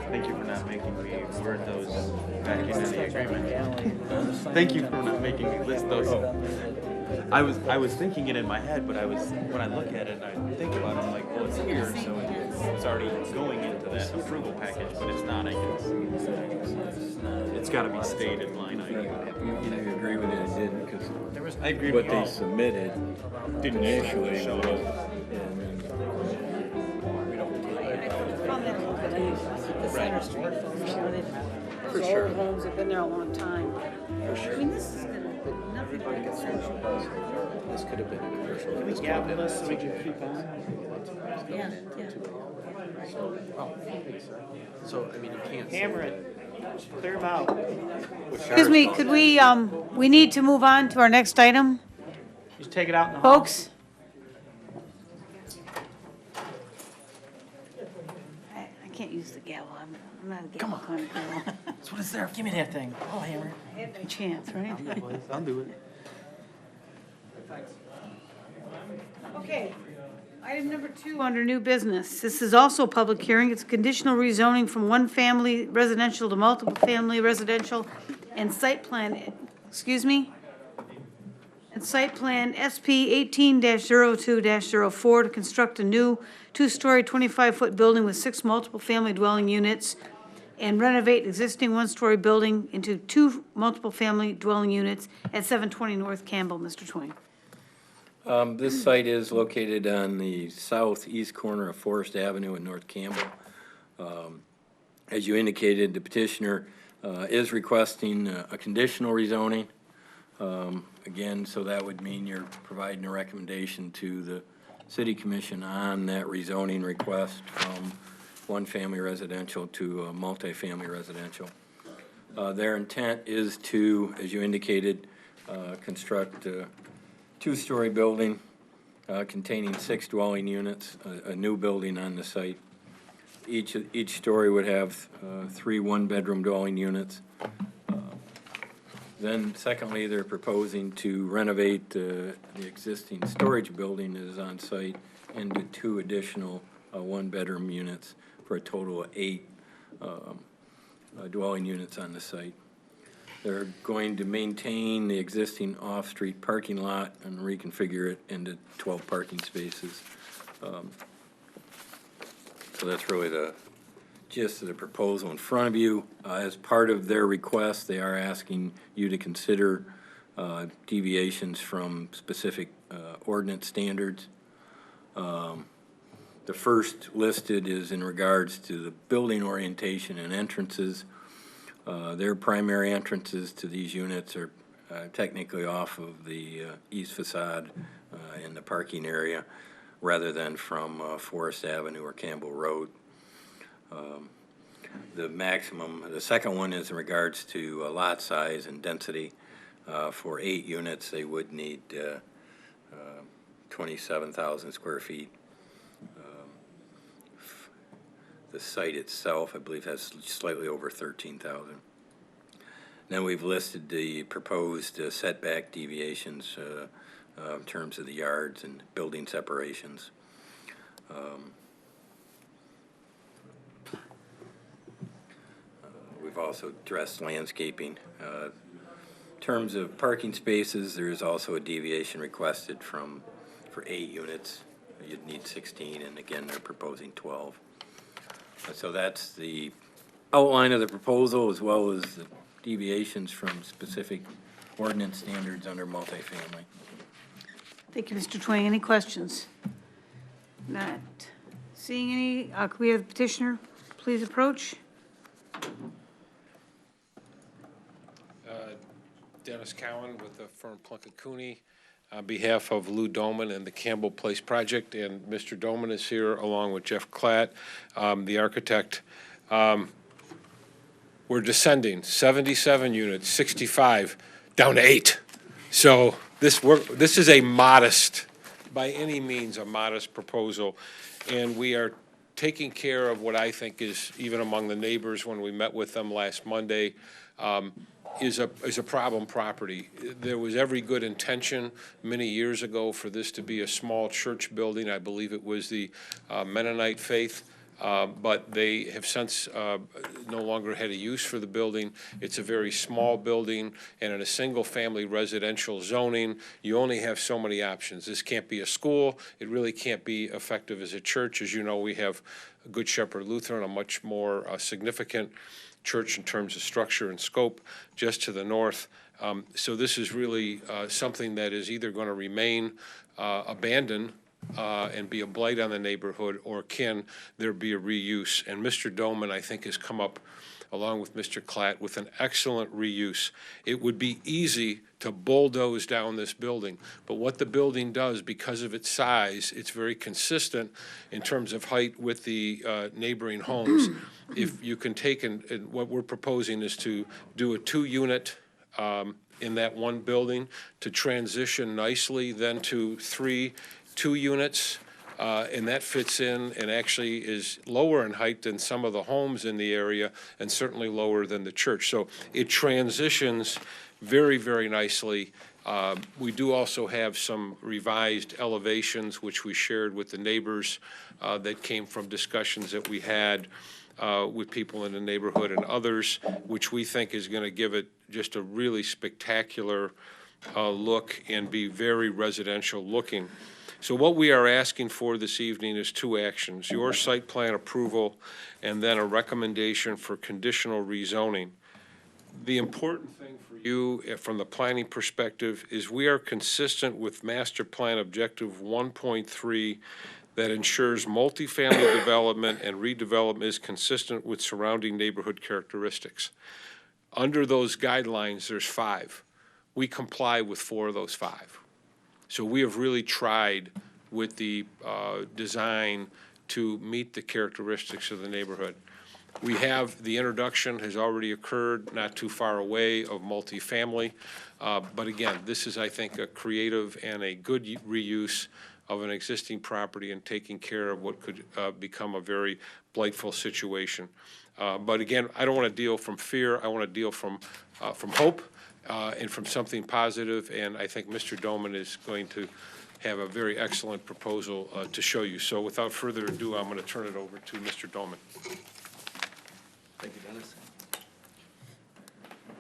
Thank you for not making me word those back into the agreement. Thank you for not making me list those. I was thinking it in my head, but when I look at it and I think about it, I'm like, well, it's here, so it's already going into that approval package, but it's not, I guess. It's gotta be stayed in line item. I agree with it, it didn't, because I agree what with they all. submitted Didn't initially show was, up. The Center Street folks, you know, those old homes have been there a long time. I mean, this is gonna, nothing but consensual. This could have been a commercial. Can we gavel this so we can keep on? Yeah, yeah. So, I mean, you can't. Hammer it, clear them out. Excuse me, could we need to move on to our next item, Just take it out in the hall. folks? I can't use the gavel, I'm not a gavel kind of girl. That's what it's there. Give me that thing. I'll hammer I had no chance, right? it. I'll do it. Okay, item number 2 under new business. This is also a public hearing. It's conditional rezoning from one family residential to multiple family residential and site plan, and site plan SP 18-02-04 to construct a new 2-story, 25-foot building with 6 multiple family dwelling units and renovate existing 1-story building into 2 multiple family dwelling units at 720 North Campbell. Mr. Twain. This site is located on the southeast corner of Forest Avenue in North Campbell. As you indicated, the petitioner is requesting a conditional rezoning. Again, so that would mean you're providing a recommendation to the city commission on that rezoning request from one-family residential to a multifamily residential. Their intent is to, as you indicated, construct a 2-story building containing 6 dwelling units, a new building on the site. Each story would have 3 one-bedroom dwelling units. Then secondly, they're proposing to renovate the existing storage building that is on site into 2 additional one-bedroom units for a total of 8 dwelling units on the site. They're going to maintain the existing off-street parking lot and reconfigure it into 12 parking spaces. So that's really the gist of the proposal in front of you. As part of their request, they are asking you to consider deviations from specific ordinance standards. The first listed is in regards to the building orientation and entrances. Their primary entrances to these units are technically off of the east facade in the parking area rather than from Forest Avenue or Campbell Road. The second one is in regards to lot size and density. For 8 units, they would need 27,000 square feet. The site itself, I believe, has slightly over 13,000. Then we've listed the proposed setback deviations in terms of the yards and building separations. We've also addressed landscaping. In terms of parking spaces, there is also a deviation requested for 8 units. You'd need 16, and again, they're proposing 12. So that's the outline of the proposal, as well as the deviations from specific ordinance standards under multifamily. Thank you, Mr. Twain. Any questions? Not seeing any. Could we have the petitioner please approach? Dennis Cowan with the firm Plunkett Cooney on behalf of Lou Doman and the Campbell Place project, and Mr. Doman is here along with Jeff Klatt, the architect. We're descending 77 units, 65 down to 8. So this is a modest, by any means, a modest proposal, and we are taking care of what I think is, even among the neighbors when we met with them last Monday, is a problem property. There was every good intention many years ago for this to be a small church building. I believe it was the Mennonite faith but they have since no longer had a use for the building. It's a very small building, and in a single-family residential zoning, you only have so many options. This can't be a school. It really can't be effective as a church. As you know, we have Good Shepherd Lutheran, a much more significant church in terms of structure and scope, just to the north. So this is really something that is either going to remain abandoned and be a blight on the neighborhood, or can there be a reuse? And Mr. Doman, I think, has come up, along with Mr. Klatt, with an excellent reuse. It would be easy to bulldoze down this building, but what the building does, because of its size, it's very consistent in terms of height with the neighboring homes. If you can take, and what we're proposing is to do a 2-unit in that one building, to transition nicely then to 3 2-units, and that fits in and actually is lower in height than some of the homes in the area, and certainly lower than the church. So it transitions very, very nicely. We do also have some revised elevations, which we shared with the neighbors that came from discussions that we had with people in the neighborhood and others, which we think is going to give it just a really spectacular look and be very residential looking. So what we are asking for this evening is 2 actions: your site plan approval and then a recommendation for conditional rezoning. The important thing for you from the planning perspective is we are consistent with Master Plan Objective 1.3 that ensures multifamily development and redevelopment is consistent with surrounding neighborhood characteristics. Under those guidelines, there's 5. We comply with 4 of those 5. So we have really tried with the design to meet the characteristics of the neighborhood. We have, the introduction has already occurred not too far away of multifamily. But again, this is, I think, a creative and a good reuse of an existing property and taking care of what could become a very blightful situation. But again, I don't want to deal from fear. I want to deal from hope. And from something positive, and I think Mr. Doman is going to have a very excellent proposal to show you. So without further ado, I'm going to turn it over to Mr. Doman. Thank you, Dennis.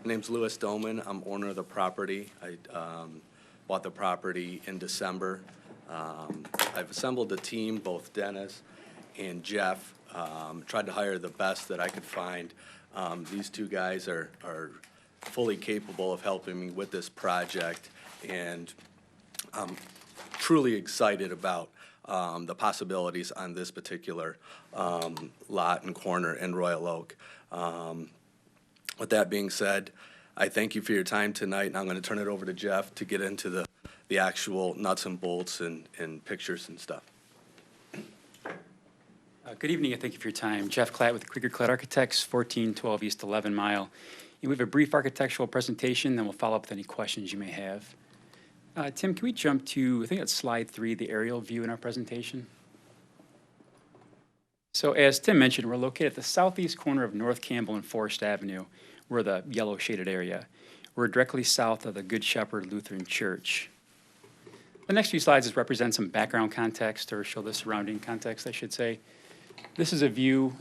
My name's Louis Doman. I'm owner of the property. I bought the property in December. I've assembled a team, both Dennis and Jeff. Tried to hire the best that I could find. These 2 guys are fully capable of helping me with this project, and I'm truly excited about the possibilities on this particular lot and corner in Royal Oak. With that being said, I thank you for your time tonight, and I'm going to turn it over to Jeff to get into the actual nuts and bolts and pictures and stuff. Good evening, and thank you for your time. Jeff Klatt with Krieger-Klatt Architects, 1412 East 11 Mile. And we have a brief architectural presentation, then we'll follow up with any questions you may have. Tim, can we jump to, I think that's slide 3, the aerial view in our presentation? So as Tim mentioned, we're located at the southeast corner of North Campbell and Forest Avenue. We're the yellow shaded area. We're directly south of the Good Shepherd Lutheran Church. The next few slides just represent some background context, or show the surrounding context, I should say. This is a view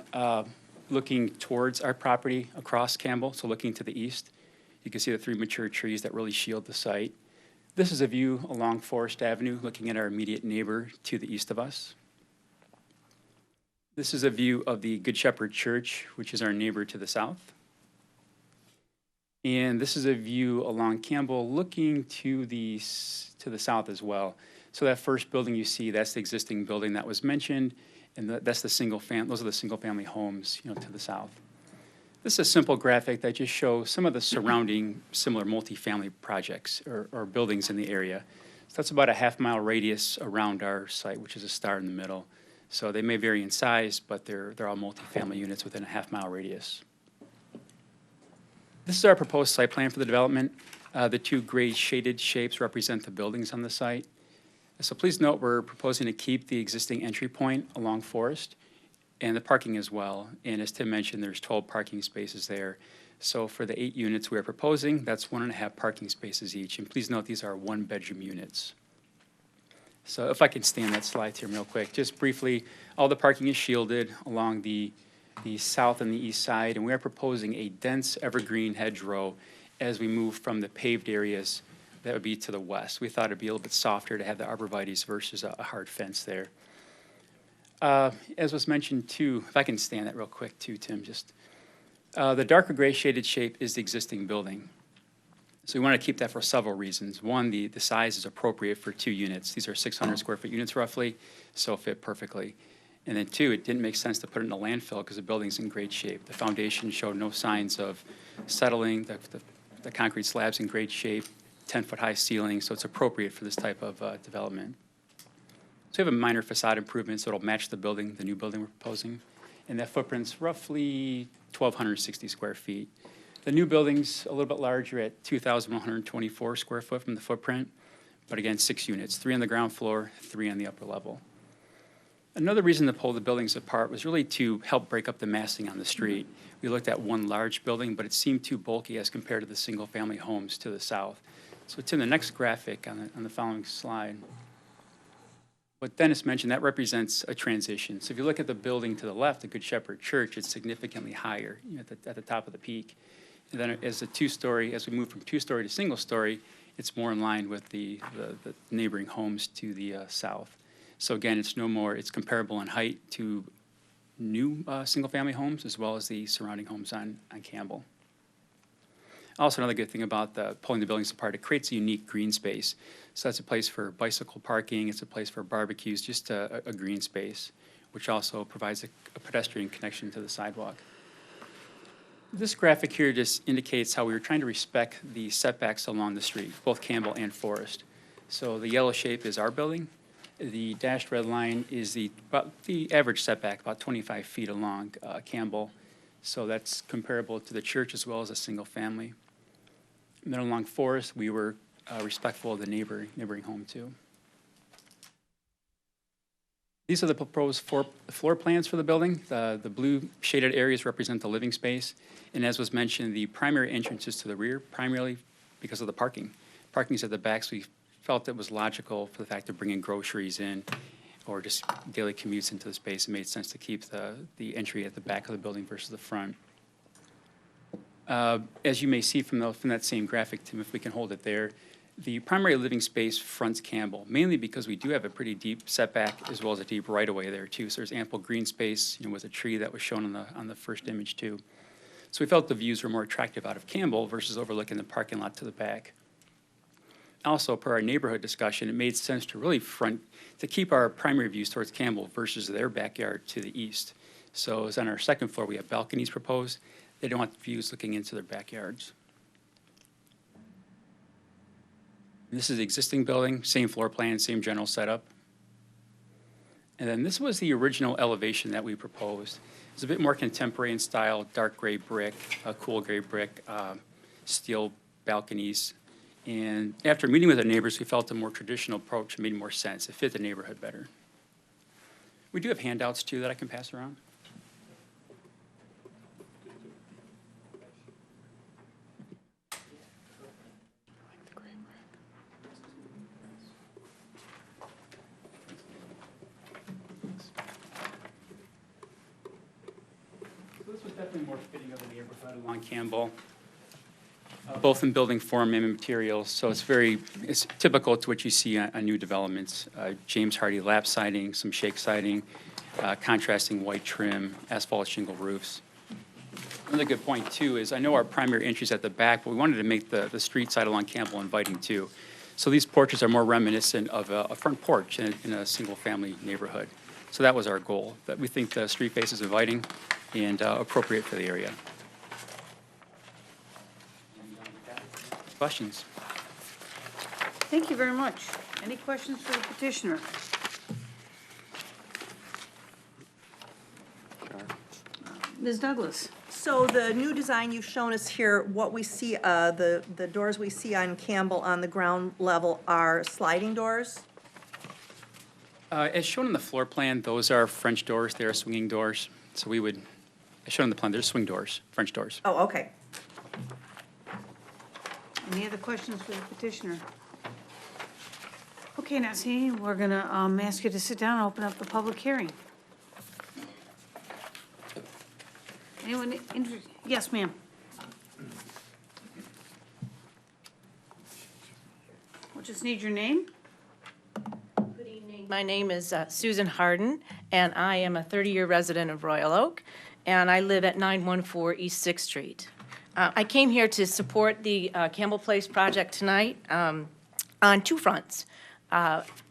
looking towards our property across Campbell, so looking to the east. You can see the 3 mature trees that really shield the site. This is a view along Forest Avenue, looking at our immediate neighbor to the east of us. This is a view of the Good Shepherd Church, which is our neighbor to the south. And this is a view along Campbell, looking to the south as well. So that first building you see, that's the existing building that was mentioned. And that's the those are the single-family homes, to the south. This is a simple graphic that just shows some of the surrounding similar multifamily projects or buildings in the area. So that's about a half-mile radius around our site, which is a star in the middle. So they may vary in size, but they're all multifamily units within a half-mile radius. This is our proposed site plan for the development. The 2 gray shaded shapes represent the buildings on the site. So please note we're proposing to keep the existing entry point along Forest and the parking as well. And as Tim mentioned, there's 12 parking spaces there. So for the 8 units we are proposing, that's 1.5 parking spaces each. And please note these are 1-bedroom units. So if I can stand that slide to him real quick, just briefly, all the parking is shielded along the south and the east side, and we are proposing a dense evergreen hedgerow as we move from the paved areas that would be to the west. We thought it'd be a little bit softer to have the arborvitaes versus a hard fence there. As was mentioned too, if I can stand that real quick too, Tim, just, the darker gray shaded shape is the existing building. So we want to keep that for several reasons. One, the size is appropriate for 2 units. These are 600 square foot units roughly, so fit perfectly. And then 2, it didn't make sense to put it in a landfill because the building's in great shape. The foundation showed no signs of settling, the concrete slab's in great shape, 10-foot high ceiling, so it's appropriate for this type of development. So we have a minor facade improvement, so it'll match the building, the new building we're proposing. And that footprint's roughly 1,260 square feet. The new building's a little bit larger at 2,124 square foot from the footprint, but again, 6 units, 3 on the ground floor, 3 on the upper level. Another reason to pull the buildings apart was really to help break up the massing on the street. We looked at one large building, but it seemed too bulky as compared to the single-family homes to the south. So it's in the next graphic on the following slide. What Dennis mentioned, that represents a transition. So if you look at the building to the left, the Good Shepherd Church, it's significantly higher, you know, at the top of the peak. And then as we move from 2-story to single-story, it's more in line with the neighboring homes to the south. So again, it's comparable in height to new single-family homes as well as the surrounding homes on Campbell. Also, another good thing about pulling the buildings apart, it creates a unique green space. So that's a place for bicycle parking, it's a place for barbecues, just a green space, which also provides a pedestrian connection to the sidewalk. This graphic here just indicates how we were trying to respect the setbacks along the street, both Campbell and Forest. So the yellow shape is our building. The dashed red line is the average setback, about 25 feet along Campbell. So that's comparable to the church as well as a single family. And then along Forest, we were respectful of the neighboring home too. These are the proposed floor plans for the building. The blue shaded areas represent the living space. And as was mentioned, the primary entrance is to the rear, primarily because of the parking. Parking's at the back, so we felt it was logical for the fact of bringing groceries in or just daily commutes into the space. It made sense to keep the entry at the back of the building versus the front. As you may see from that same graphic, Tim, if we can hold it there, the primary living space fronts Campbell, mainly because we do have a pretty deep setback as well as a deep right-of-way there too. So there's ample green space, with a tree that was shown on the first image too. So we felt the views were more attractive out of Campbell versus overlooking the parking lot to the back. Also, per our neighborhood discussion, it made sense to really to keep our primary views towards Campbell versus their backyard to the east. So as on our second floor, we have balconies proposed. They don't want views looking into their backyards. This is the existing building, same floor plan, same general setup. And then this was the original elevation that we proposed. It's a bit more contemporary in style, dark gray brick, cool gray brick, steel balconies. And after meeting with the neighbors, we felt a more traditional approach made more sense. It fit the neighborhood better. We do have handouts too that I can pass around. Definitely more fitting of the neighborhood along Campbell, both in building form and materials. So it's typical to what you see on new developments. James Hardy lap siding, some shake siding, contrasting white trim, asphalt shingle roofs. Another good point too is I know our primary entry is at the back, but we wanted to make the street side along Campbell inviting too. So these porches are more reminiscent of a front porch in a single family neighborhood. So that was our goal, that we think the street face is inviting and appropriate for the area. Questions? Thank you very much. Any questions for the petitioner? Ms. Douglas? So the new design you've shown us here, what we see, the doors we see on Campbell on the ground level are sliding doors? As shown in the floor plan, those are French doors. They are swinging doors. So we would, as shown in the plan, there's swing doors, French doors. Oh, okay. Any other questions for the petitioner? Okay, Nancy, we're gonna ask you to sit down and open up the public hearing. Anyone, yes, ma'am. We'll just need your name. Good evening. My name is Susan Harden, and I am a 30-year resident of Royal Oak, and I live at 914 East 6th Street. I came here to support the Campbell Place project tonight on two fronts.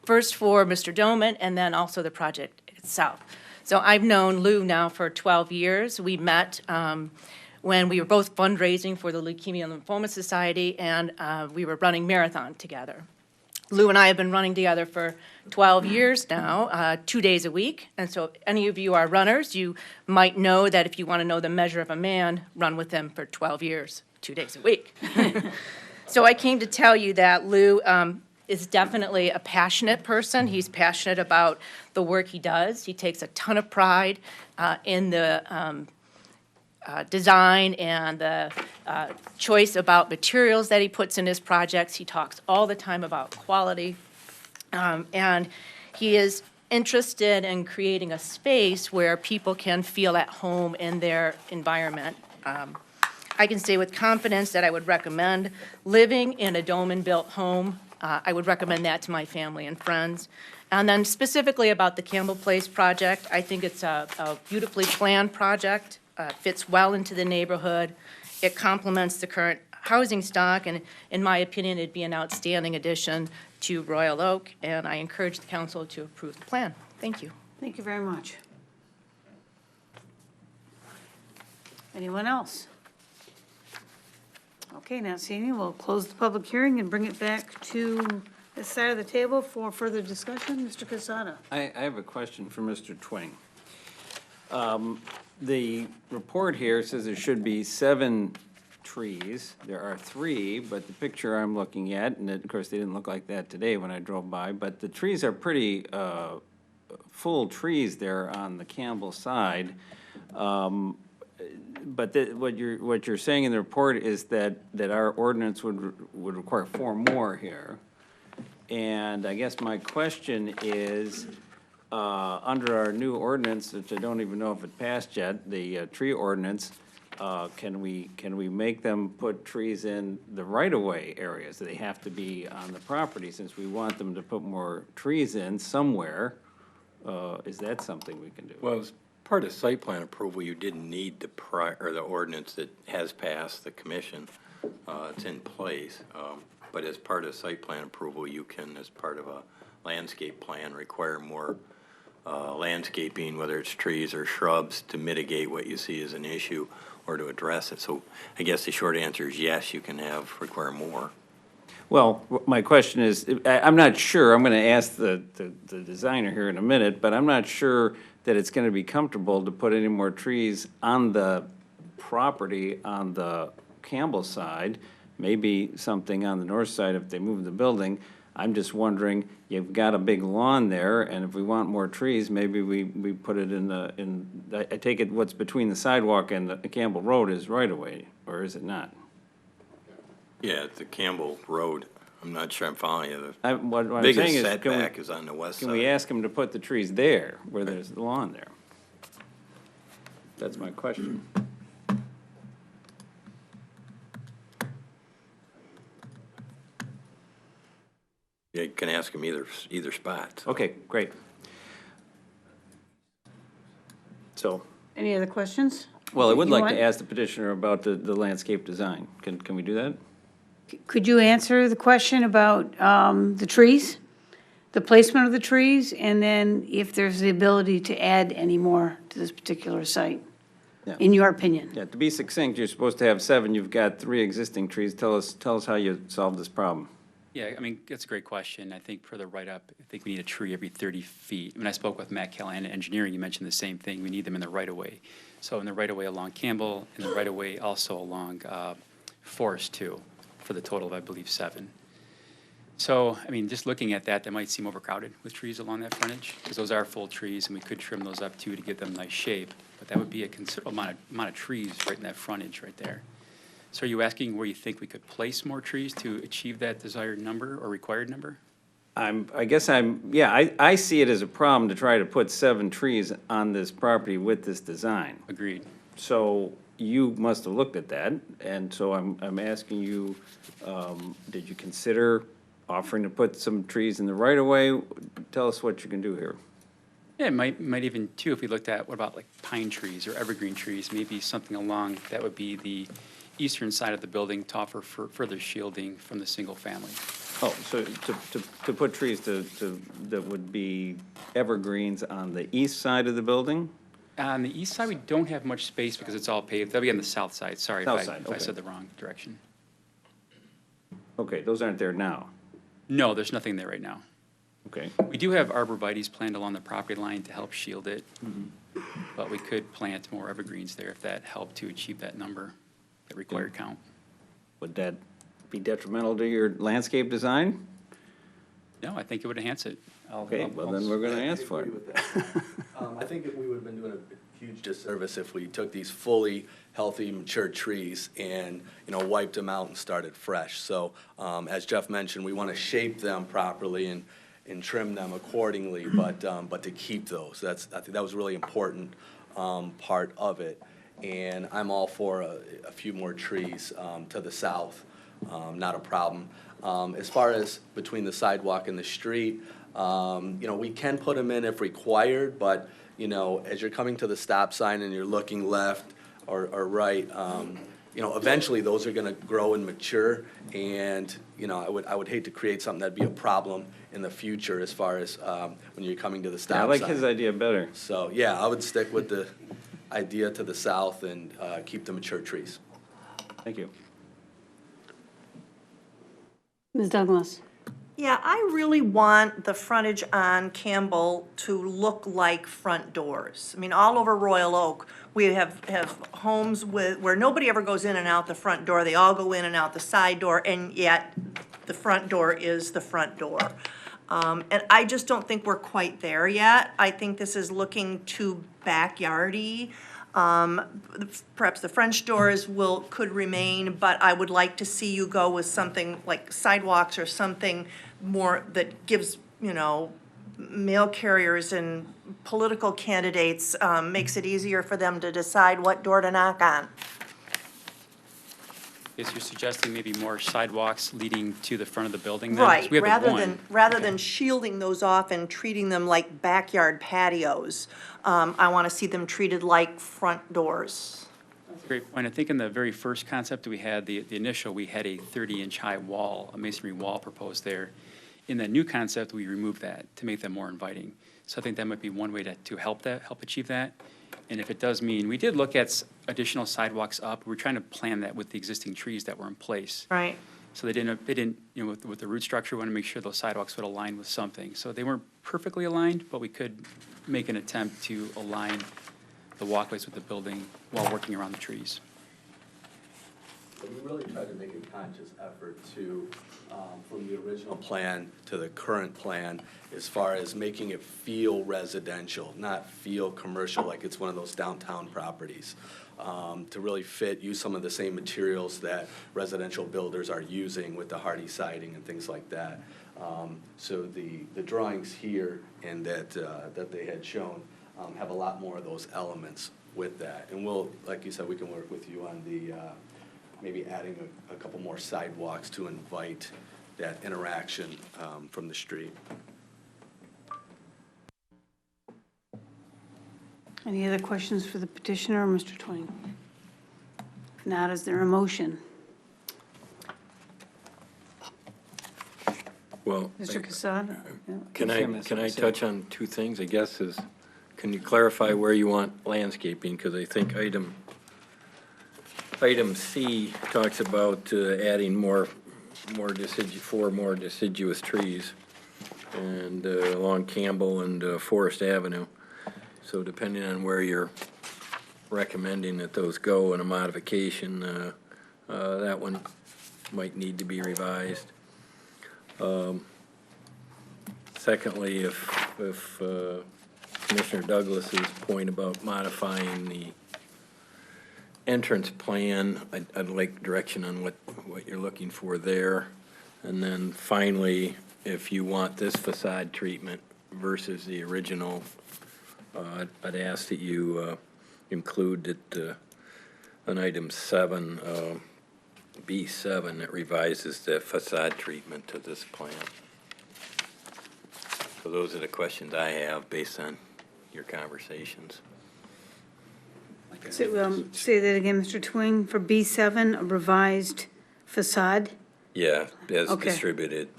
First for Mr. Doman, and then also the project itself. So I've known Lou now for 12 years. We met when we were both fundraising for the Leukemia and Lymphoma Society, and we were running marathon together. Lou and I have been running together for 12 years now, 2 days a week. And so if any of you are runners, you might know that if you want to know the measure of a man, run with him for 12 years, 2 days a week. So I came to tell you that Lou is definitely a passionate person. He's passionate about the work he does. He takes a ton of pride in the design and the choice about materials that he puts in his projects. He talks all the time about quality. And he is interested in creating a space where people can feel at home in their environment. I can say with confidence that I would recommend living in a Doman-built home. I would recommend that to my family and friends. And then specifically about the Campbell Place project, I think it's a beautifully planned project. Fits well into the neighborhood. It complements the current housing stock, and in my opinion, it'd be an outstanding addition to Royal Oak, and I encourage the council to approve the plan. Thank you. Thank you very much. Anyone else? Okay, Nancy, we'll close the public hearing and bring it back to this side of the table for further discussion. Mr. Casada. I have a question for Mr. Twing. The report here says there should be 7 trees. There are 3, but the picture I'm looking at, and of course they didn't look like that today when I drove by, but the trees are pretty full trees there on the Campbell side. But what you're saying in the report is that our ordinance would require 4 more here. And I guess my question is, under our new ordinance, which I don't even know if it passed yet, the tree ordinance, can we make them put trees in the right-of-way areas? Do they have to be on the property, since we want them to put more trees in somewhere? Is that something we can do? Well, as part of site plan approval, you didn't need the the ordinance that has passed the commission. It's in place. But as part of site plan approval, you can, as part of a landscape plan, require more landscaping, whether it's trees or shrubs, to mitigate what you see as an issue or to address it. So I guess the short answer is yes, you can require more. Well, my question is, I'm not sure, I'm gonna ask the designer here in a minute, but I'm not sure that it's gonna be comfortable to put any more trees on the property on the Campbell side, maybe something on the north side if they move the building. I'm just wondering, you've got a big lawn there, and if we want more trees, maybe we put it I take it what's between the sidewalk and the Campbell Road is right away, or is it not? Yeah, it's the Campbell Road. I'm not sure I'm following you. What I'm Biggest saying is, setback is on the west side. Can we ask them to put the trees there, where there's the lawn there? That's my question. Yeah, you can ask them either spot. Okay, great. So, Any other questions? well, I would You like want- to ask the petitioner about the landscape design. Can we do that? Could you answer the question about the trees, the placement of the trees, and then if there's the ability to add any more to this particular site, Yeah. in your opinion? Yeah, to be succinct, you're supposed to have 7, you've got 3 existing trees. Tell us how you solved this problem. Yeah, I mean, that's a great question. I think for the write-up, I think we need a tree every 30 feet. When I spoke with Matt Callahan in engineering, you mentioned the same thing. We need them in the right-of-way. So in the right-of-way along Campbell, in the right-of-way also along Forest too, for the total of, I believe, 7. So, I mean, just looking at that, that might seem overcrowded with trees along that frontage, because those are full trees, and we could trim those up too to give them nice shape. But that would be a considerable amount of trees right in that frontage right there. So are you asking where you think we could place more trees to achieve that desired number or required number? I see it as a problem to try to put 7 trees on this property with this design. Agreed. So you must have looked at that, and so I'm asking you, did you consider offering to put some trees in the right of way? Tell us what you can do here. Yeah, it might even too, if we looked at, what about like pine trees or evergreen trees, maybe something along, that would be the eastern side of the building to offer further shielding from the single family. Oh, so to put trees that would be evergreens on the east side of the building? On the east side, we don't have much space because it's all paved. That'll be on the south side. Sorry South if side, I okay. said the wrong direction. Okay, those aren't there now. No, there's nothing there right now. Okay. We do have arborvitaes planted along the property line to help shield it, but we could plant more evergreens there if that helped to achieve that number, that required count. Would that be detrimental to your landscape design? No, I think it would enhance it. Okay, well, then we're gonna ask for it. I think we would have been doing a huge disservice if we took these fully healthy, mature trees and, wiped them out and started fresh. So, as Jeff mentioned, we want to shape them properly and trim them accordingly, but to keep those. I think that was a really important part of it. And I'm all for a few more trees to the south, not a problem. As far as between the sidewalk and the street, we can put them in if required, but, as you're coming to the stop sign and you're looking left or right, eventually those are gonna grow and mature, and, I would hate to create something that'd be a problem in the future as far as when you're coming to the stop sign. I like his idea better. So, yeah, I would stick with the idea to the south and keep the mature trees. Thank you. Ms. Douglas? Yeah, I really want the frontage on Campbell to look like front doors. I mean, all over Royal Oak, we have homes where nobody ever goes in and out the front door. They all go in and out the side door, and yet the front door is the front door. And I just don't think we're quite there yet. I think this is looking too backyardy. Perhaps the French doors could remain, but I would like to see you go with something like sidewalks or something more that gives, mail carriers and political candidates, makes it easier for them to decide what door to knock on. Guess you're suggesting maybe more sidewalks leading to the front of the building then? 'Cause Right, we have the one. rather than shielding those off and treating them like backyard patios, I want to see them treated like front doors. That's a great point. I think in the very first concept we had, the initial, we had a 30-inch high wall, a masonry wall proposed there. In the new concept, we removed that to make them more inviting. So I think that might be one way to help achieve that. And if it does mean, we did look at additional sidewalks up. We're trying to plan that with the existing trees that were in place. Right. So they didn't, with the root structure, we want to make sure those sidewalks would align with something. So they weren't perfectly aligned, but we could make an attempt to align the walkways with the building while working around the trees. We really tried to make a conscious effort to, from the original plan to the current plan, as far as making it feel residential, not feel commercial like it's one of those downtown properties. To really use some of the same materials that residential builders are using with the hardy siding and things like that. So the drawings here and that they had shown have a lot more of those elements with that. And we'll, like you said, we can work with you on the maybe adding a couple more sidewalks to invite that interaction from the street. Any other questions for the petitioner or Mr. Twain? If not, is there a motion? Well, Mr. Casada? can I touch on two things, I guess, can you clarify where you want landscaping? Because I think item C talks about adding four more deciduous trees and along Campbell and Forest Avenue. So depending on where you're recommending that those go in a modification, that one might need to be revised. Secondly, if Commissioner Douglas's point about modifying the entrance plan, I'd like direction on what you're looking for there. And then finally, if you want this facade treatment versus the original, I'd ask that you include it on item 7, B7, that revises the facade treatment to this plan. So those are the questions I have based on your conversations. So, say that again, Mr. Twing, for B7, a revised facade? Yeah, as Okay. distributed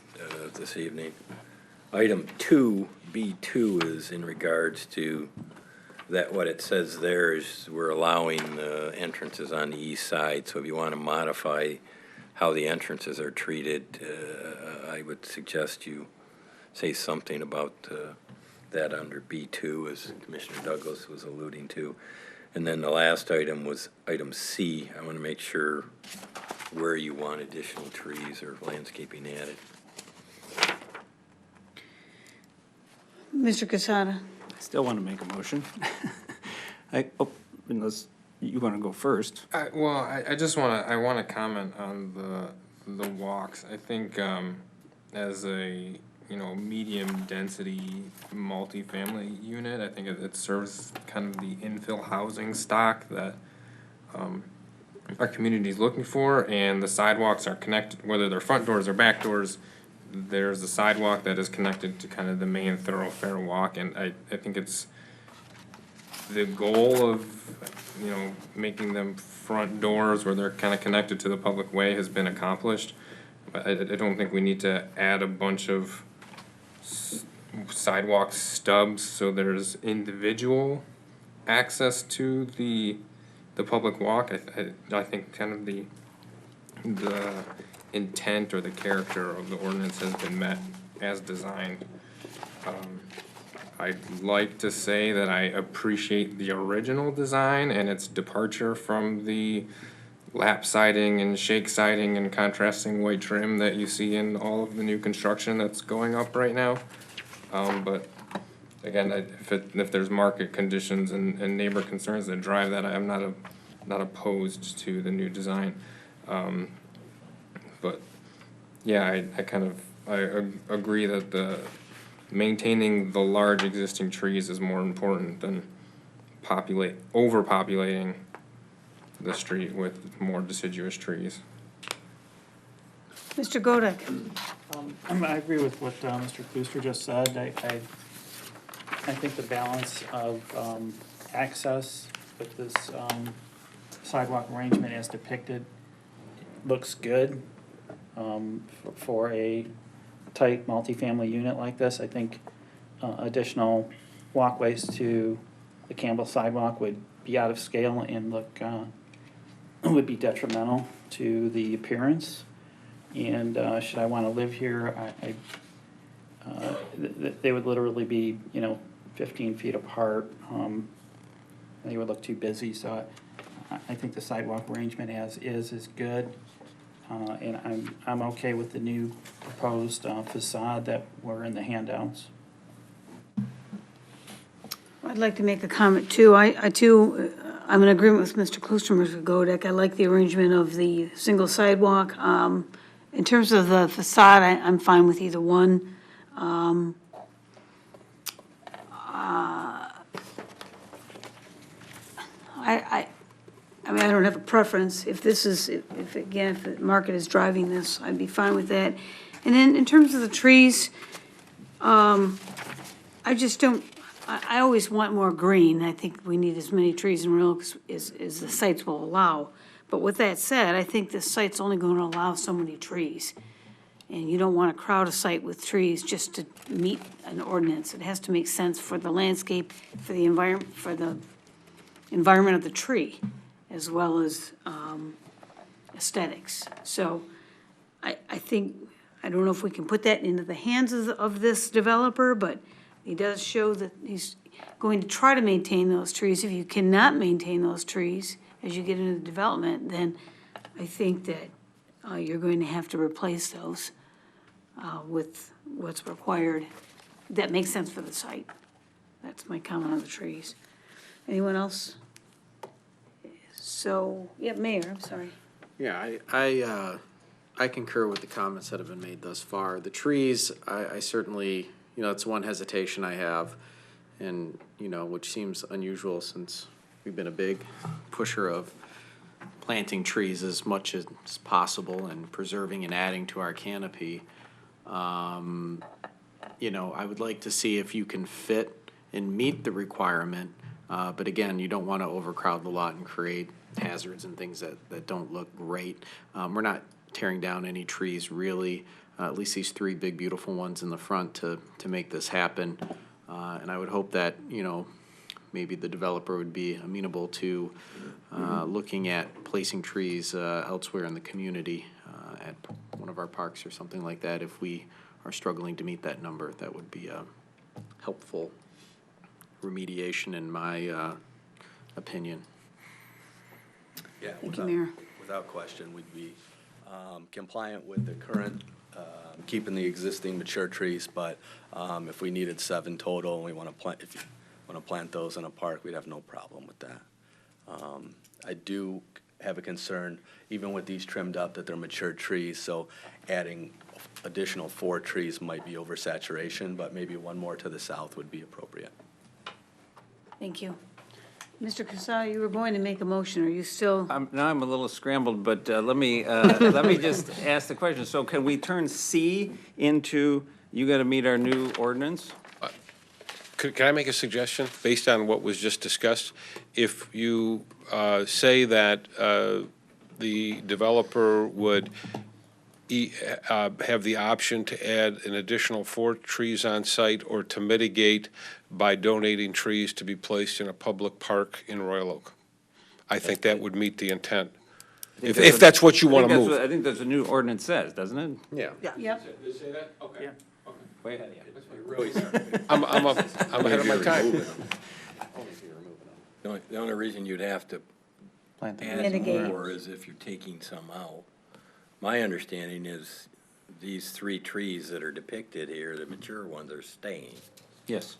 this evening. Item 2, B2, is in regards to that, what it says there is we're allowing entrances on the east side, so if you want to modify how the entrances are treated, I would suggest you say something about that under B2, as Commissioner Douglas was alluding to. And then the last item was item C. I want to make sure where you want additional trees or landscaping added. Mr. Casada? I still want to make a motion. Unless you want to go first. I just want to comment on the walks. I think as a medium density multifamily unit, I think it serves kind of the infill housing stock that our community is looking for, and the sidewalks are connected, whether they're front doors or back doors. There's a sidewalk that is connected to kind of the main thoroughfare walk, and I think it's the goal of making them front doors where they're kind of connected to the public way has been accomplished. But I don't think we need to add a bunch of sidewalk stubs so there's individual access to the public walk. I think kind of the intent or the character of the ordinance has been met as designed. I'd like to say that I appreciate the original design and its departure from the lap siding and shake siding and contrasting white trim that you see in all of the new construction that's going up right now. But again, if there's market conditions and neighbor concerns that drive that, I'm not opposed to the new design. But yeah, I agree that maintaining the large existing trees is more important than overpopulating the street with more deciduous trees. Mr. Godek? I agree with what Mr. Klooster just said. I think the balance of access with this sidewalk arrangement as depicted looks good for a tight multifamily unit like this. I think additional walkways to the Campbell sidewalk would be out of scale and would be detrimental to the appearance. And should I want to live here, they would literally be 15 feet apart. They would look too busy, so I think the sidewalk arrangement as is good. And I'm okay with the new proposed facade that were in the handouts. I'd like to make a comment too. I'm in agreement with Mr. Klooster, Mr. Godek. I like the arrangement of the single sidewalk. In terms of the facade, I'm fine with either one. I mean, I don't have a preference. If the market is driving this, I'd be fine with that. And then in terms of the trees, I just don't, I always want more green. I think we need as many trees in Real as the sites will allow. But with that said, I think the site's only going to allow so many trees. And you don't want to crowd a site with trees just to meet an ordinance. It has to make sense for the landscape, for the environment of the tree, as well as aesthetics. So I think, I don't know if we can put that into the hands of this developer, but he does show that he's going to try to maintain those trees. If you cannot maintain those trees as you get into the development, then I think that you're going to have to replace those with what's required. That makes sense for the site. That's my comment on the trees. Anyone else? So, yeah, Mayor, I'm sorry. Yeah, I concur with the comments that have been made thus far. The trees, I certainly, it's one hesitation I have, and, which seems unusual since we've been a big pusher of planting trees as much as possible and preserving and adding to our canopy. I would like to see if you can fit and meet the requirement, but again, you don't want to overcrowd the lot and create hazards and things that don't look great. We're not tearing down any trees really, at least these three big beautiful ones in the front to make this happen. And I would hope that, maybe the developer would be amenable to looking at placing trees elsewhere in the community, at one of our parks or something like that. If we are struggling to meet that number, that would be a helpful remediation in my opinion. Yeah, Thank you, Mayor. without question, we'd be compliant with the current, keeping the existing mature trees, but if we needed 7 total and we want to plant, if you want to plant those in a park, we'd have no problem with that. I do have a concern, even with these trimmed up, that they're mature trees, so adding additional 4 trees might be oversaturation, but maybe one more to the south would be appropriate. Thank you. Mr. Casada, you were going to make a motion. Are you still? Now I'm a little scrambled, but let me just ask the question. So can we turn C into, you got to meet our new ordinance? Can I make a suggestion based on what was just discussed? If you say that the developer would have the option to add an additional 4 trees on site or to mitigate by donating trees to be placed in a public park in Royal Oak. I think that would meet the intent, if that's what you want to move. I think that's what the new ordinance says, doesn't it? Yeah. Yep. Did it say that? Okay. Yeah. Okay. Way ahead of you. Really sorry. I'm ahead of my time. The only reason you'd have to add Mitigate. more is if you're taking some out. My understanding is these 3 trees that are depicted here, the mature ones, are staying. Yes.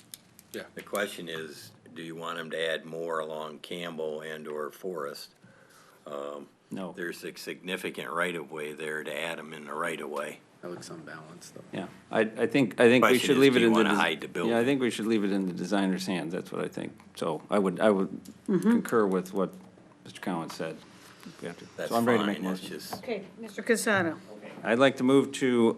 Yeah. The question is, do you want them to add more along Campbell and/or Forest? No. There's a significant right-of-way there to add them in the right-of-way. That looks unbalanced, though. Yeah, I think we Question should is, leave do it you in the. wanna hide the building? Yeah, I think we should leave it in the designer's hands, that's what I think. So I would concur with what Mr. Cowan said. We have to- That's So I'm ready to make a fine, it's motion. just, Okay, Mr. Casada. I'd like to move to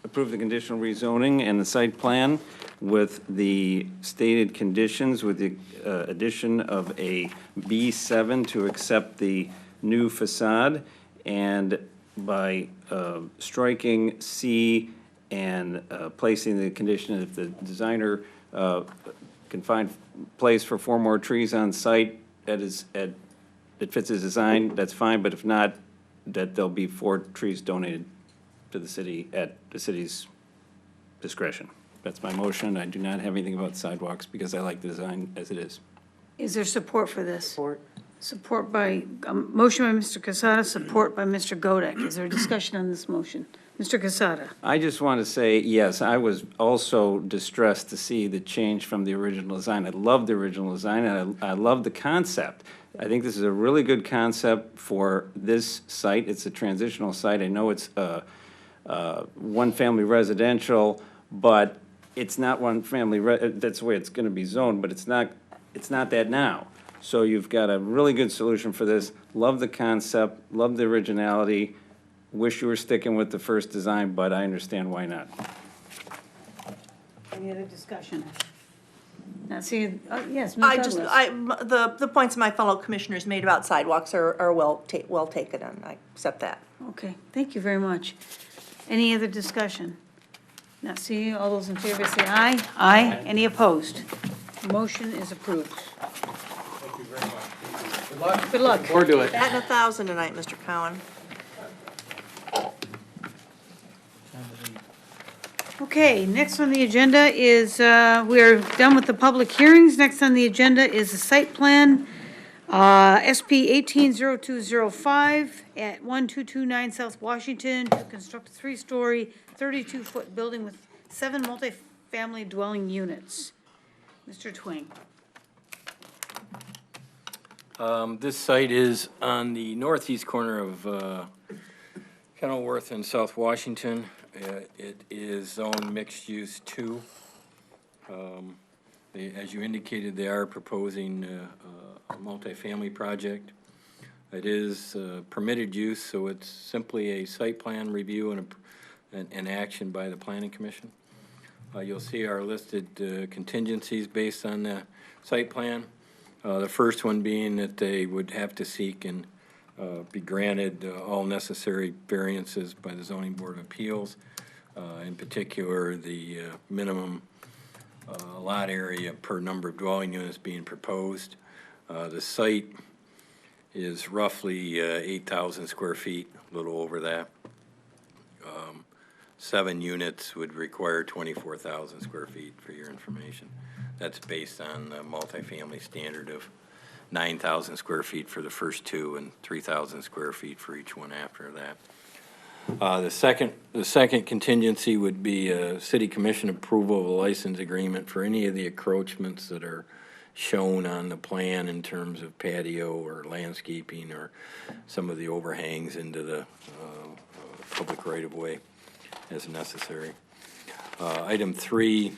approve the conditional rezoning and the site plan with the stated conditions, with the addition of a B7 to accept the new facade, and by striking C and placing the condition, if the designer can find place for 4 more trees on site that fits his design, that's fine, but if not, that there'll be 4 trees donated to the city at the city's discretion. That's my motion. I do not have anything about sidewalks because I like the design as it is. Is there support for this? Support by, motion by Mr. Casada, support by Mr. Godek. Is there a discussion on this motion? Mr. Casada. I just want to say, yes, I was also distressed to see the change from the original design. I love the original design, and I love the concept. I think this is a really good concept for this site. It's a transitional site. I know it's one-family residential, but it's not one-family, that's the way it's going to be zoned, but it's not that now. So you've got a really good solution for this. Love the concept, love the originality. Wish you were sticking with the first design, but I understand why not. Any other discussion? Now, see, yes, Ms. I Douglas. just, the points my fellow commissioners made about sidewalks are well taken, and I accept that. Okay, thank you very much. Any other discussion? Now, see, all those in favor say aye. Aye. Any opposed? Motion is approved. Thank you very much. Good luck. Good luck. Or do it. Batting 1,000 tonight, Mr. Cowan. Okay, next on the agenda is, we're done with the public hearings. Next on the agenda is the site plan, SP 180205 at 1229 South Washington to construct a 3-story, 32-foot building with 7 multifamily dwelling units. Mr. Twing. this site is on the northeast corner of Kenilworth in South Washington. It is zone mixed use 2. As you indicated, they are proposing a multifamily project. It is permitted use, so it's simply a site plan review and an action by the Planning Commission. You'll see our listed contingencies based on the site plan. The first one being that they would have to seek and be granted all necessary variances by the Zoning Board of Appeals. In particular, the minimum lot area per number of dwelling units being proposed. The site is roughly 8,000 square feet, a little over that. 7 units would require 24,000 square feet for your information. That's based on the multifamily standard of 9,000 square feet for the first 2 and 3,000 square feet for each one after that. The second contingency would be City Commission approval of a license agreement for any of the encroachments that are shown on the plan in terms of patio or landscaping or some of the overhangs into the public right-of-way as necessary. Item 3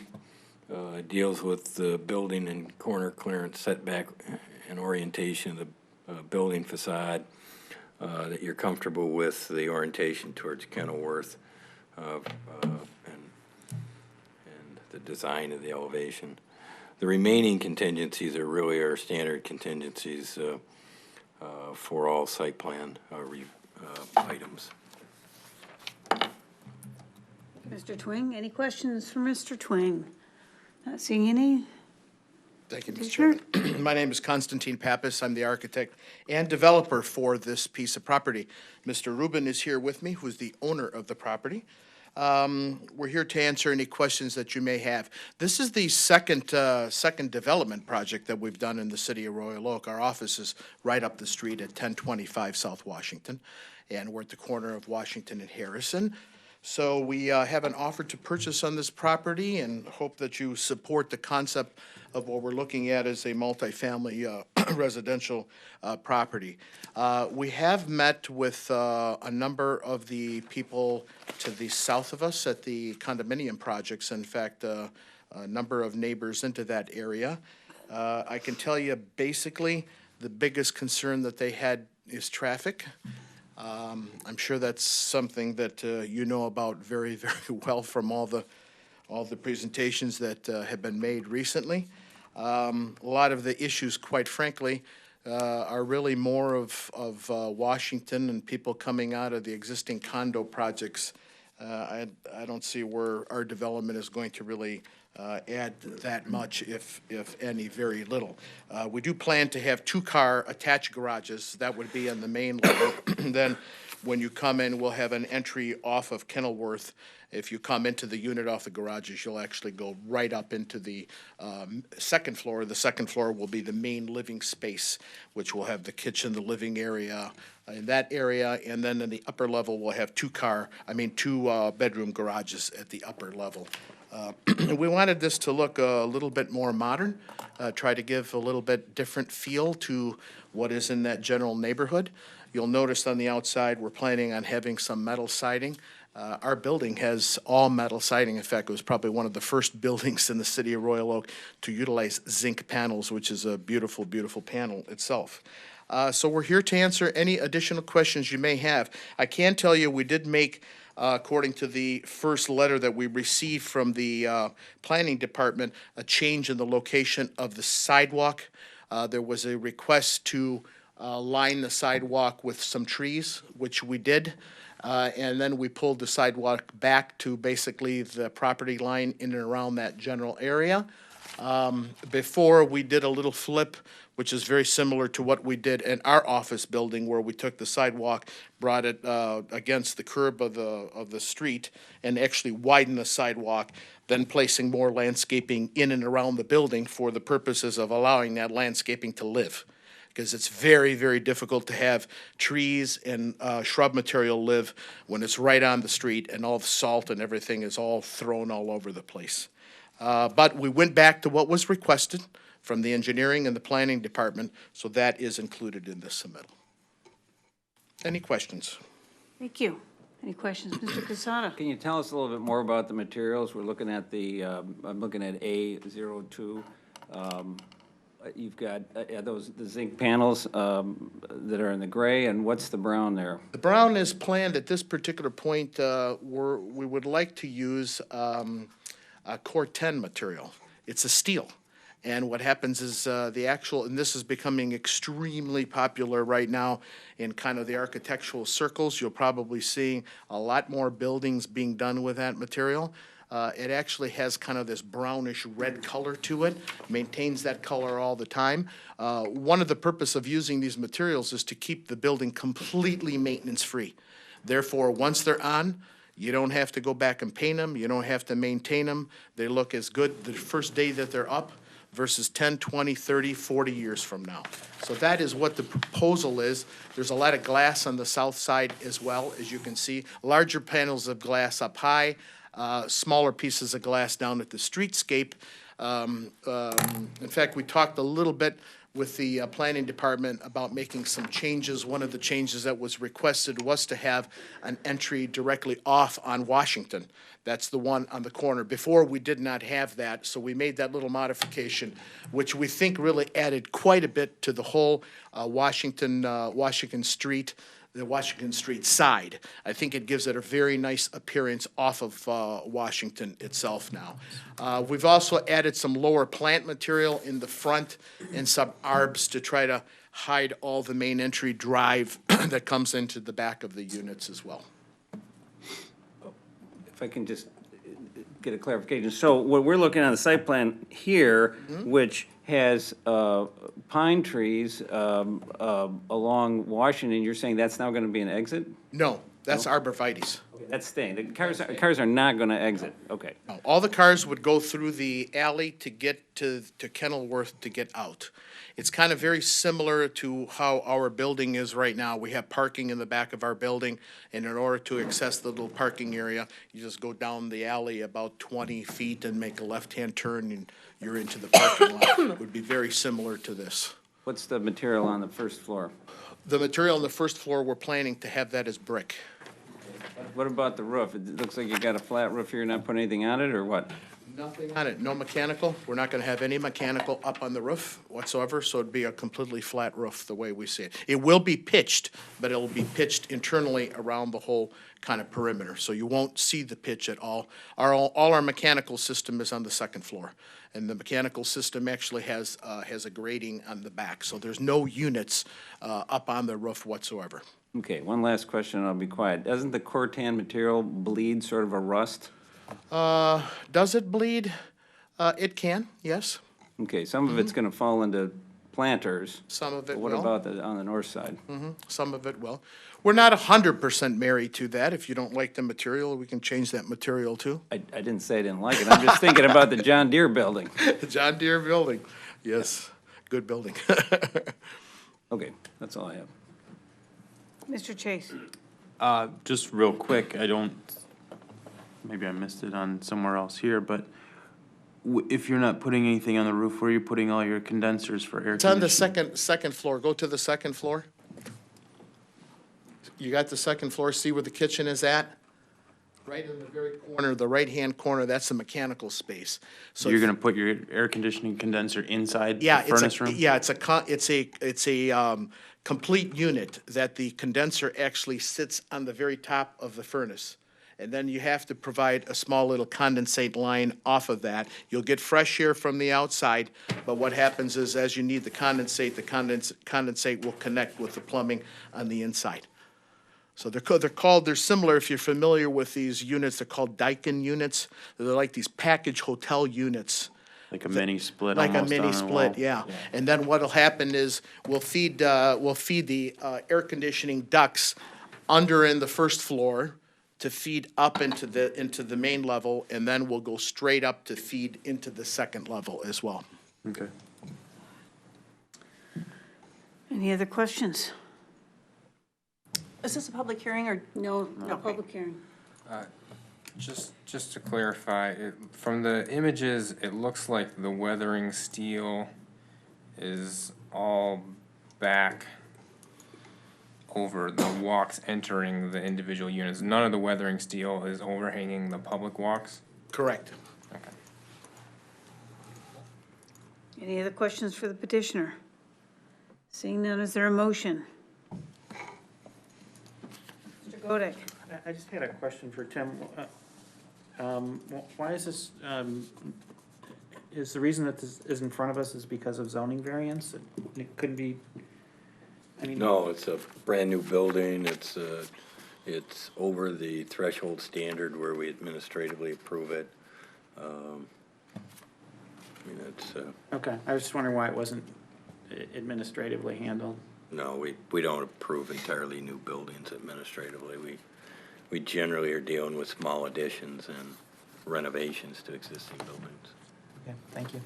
deals with the building and corner clearance setback and orientation of the building facade. That you're comfortable with the orientation towards Kenilworth and the design of the elevation. The remaining contingencies are really our standard contingencies for all site plan items. Mr. Twing, any questions for Mr. Twing? Not seeing any. Thank you, Mr. Chairman. My name is Constantine Pappas. I'm the architect and developer for this piece of property. Mr. Rubin is here with me, who's the owner of the property. We're here to answer any questions that you may have. This is the second development project that we've done in the city of Royal Oak. Our office is right up the street at 1025 South Washington, and we're at the corner of Washington and Harrison. So we have an offer to purchase on this property and hope that you support the concept of what we're looking at as a multifamily residential property. We have met with a number of the people to the south of us at the condominium projects. In fact, a number of neighbors into that area. I can tell you basically the biggest concern that they had is traffic. I'm sure that's something that you know about very, very well from all the presentations that have been made recently. A lot of the issues, quite frankly, are really more of Washington and people coming out of the existing condo projects. I don't see where our development is going to really add that much, if any, very little. We do plan to have 2-car attached garages. That would be on the main level. Then when you come in, we'll have an entry off of Kenilworth. If you come into the unit off the garages, you'll actually go right up into the second floor. The second floor will be the main living space, which will have the kitchen, the living area in that area, and then in the upper level, we'll have 2 bedroom garages at the upper level. We wanted this to look a little bit more modern, try to give a little bit different feel to what is in that general neighborhood. You'll notice on the outside, we're planning on having some metal siding. Our building has all metal siding. In fact, it was probably one of the first buildings in the city of Royal Oak to utilize zinc panels, which is a beautiful, beautiful panel itself. So we're here to answer any additional questions you may have. I can tell you we did make, according to the first letter that we received from the planning department, a change in the location of the sidewalk. There was a request to line the sidewalk with some trees, which we did. And then we pulled the sidewalk back to basically the property line in and around that general area. Before, we did a little flip, which is very similar to what we did in our office building, where we took the sidewalk, brought it against the curb of the street, and actually widened the sidewalk, then placing more landscaping in and around the building for the purposes of allowing that landscaping to live. Because it's very, very difficult to have trees and shrub material live when it's right on the street and all the salt and everything is all thrown all over the place. But we went back to what was requested from the engineering and the planning department, so that is included in this submittal. Any questions? Thank you. Any questions? Mr. Casada? Can you tell us a little bit more about the materials? We're looking at the, I'm looking at A02. You've got, are those the zinc panels that are in the gray, and what's the brown there? The brown is planned at this particular point, we would like to use a Core 10 material. It's a steel. And what happens is the actual, and this is becoming extremely popular right now in kind of the architectural circles. You'll probably see a lot more buildings being done with that material. It actually has kind of this brownish red color to it, maintains that color all the time. One of the purpose of using these materials is to keep the building completely maintenance-free. Therefore, once they're on, you don't have to go back and paint them. You don't have to maintain them. They look as good the first day that they're up versus 10, 20, 30, 40 years from now. So that is what the proposal is. There's a lot of glass on the south side as well, as you can see. Larger panels of glass up high, smaller pieces of glass down at the streetscape. In fact, we talked a little bit with the planning department about making some changes. One of the changes that was requested was to have an entry directly off on Washington. That's the one on the corner. Before, we did not have that, so we made that little modification, which we think really added quite a bit to the whole Washington Street, the Washington Street side. I think it gives it a very nice appearance off of Washington itself now. We've also added some lower plant material in the front and some arbs to try to hide all the main entry drive that comes into the back of the units as well. If I can just get a clarification. So what we're looking at the site plan here, which has pine trees along Washington, you're saying that's now going to be an exit? No, that's arborvitae. That's staying. The cars are not going to exit. Okay. No, all the cars would go through the alley to get to Kenilworth to get out. It's kind of very similar to how our building is right now. We have parking in the back of our building, and in order to access the little parking area, you just go down the alley about 20 feet and make a left-hand turn, and you're into the parking lot. It would be very similar to this. What's the material on the first floor? The material on the first floor, we're planning to have that as brick. What about the roof? It looks like you got a flat roof here, you're not putting anything on it, or what? Nothing on it, no mechanical. We're not gonna have any mechanical up on the roof whatsoever, so it'd be a completely flat roof the way we see it. It will be pitched, but it'll be pitched internally around the whole kind of perimeter, so you won't see the pitch at all. All our mechanical system is on the second floor, and the mechanical system actually has a grating on the back, so there's no units up on the roof whatsoever. Okay, one last question, and I'll be quiet. Doesn't the Cortan material bleed sort of a rust? Does it bleed? It can, yes. Okay, some of it's gonna fall into planters. Some of it but what will. about on the north side? Some of it will. We're not 100% married to that. If you don't like the material, we can change that material too. I didn't say I didn't like it. I'm just thinking about the John Deere building. The John Deere building, yes, good building. Okay, that's all I have. Mr. Chase? Just real quick, maybe I missed it on somewhere else here, but if you're not putting anything on the roof, where are you putting all your condensers for air It's on conditioning? the second floor. Go to the second floor. You got the second floor, see where the kitchen is at? Right in the very corner, the right-hand corner, that's the mechanical space. So you're gonna put your air conditioning condenser inside the furnace room? Yeah, it's a complete unit that the condenser actually sits on the very top of the furnace. And then you have to provide a small little condensate line off of that. You'll get fresh air from the outside, but what happens is as you need the condensate will connect with the plumbing on the inside. So they're similar, if you're familiar with these units, they're called Daikin units. They're like these package hotel units. Like a mini split Like a almost mini on split, wall? yeah. And then what'll happen is we'll feed the air conditioning ducts under in the first floor to feed up into the main level, and then we'll go straight up to feed into the second level as well. Okay. Any other questions? Is this a public hearing or? No, no public hearing. Just to clarify, from the images, it looks like the weathering steel is all back over the walks entering the individual units. None of the weathering steel is overhanging the public walks? Correct. Okay. Any other questions for the petitioner? Seeing none, is there a motion? Mr. Godek. I just had a question for Tim. Why is this, is the reason that this is in front of us is because of zoning variance? It couldn't be, I mean. No, it's a brand-new building. It's over the threshold standard where we administratively approve it. I mean, it's, Okay, I was just wondering why it wasn't administratively handled. no, we don't approve entirely new buildings administratively. We generally are dealing with small additions and renovations to existing buildings. Okay, thank you.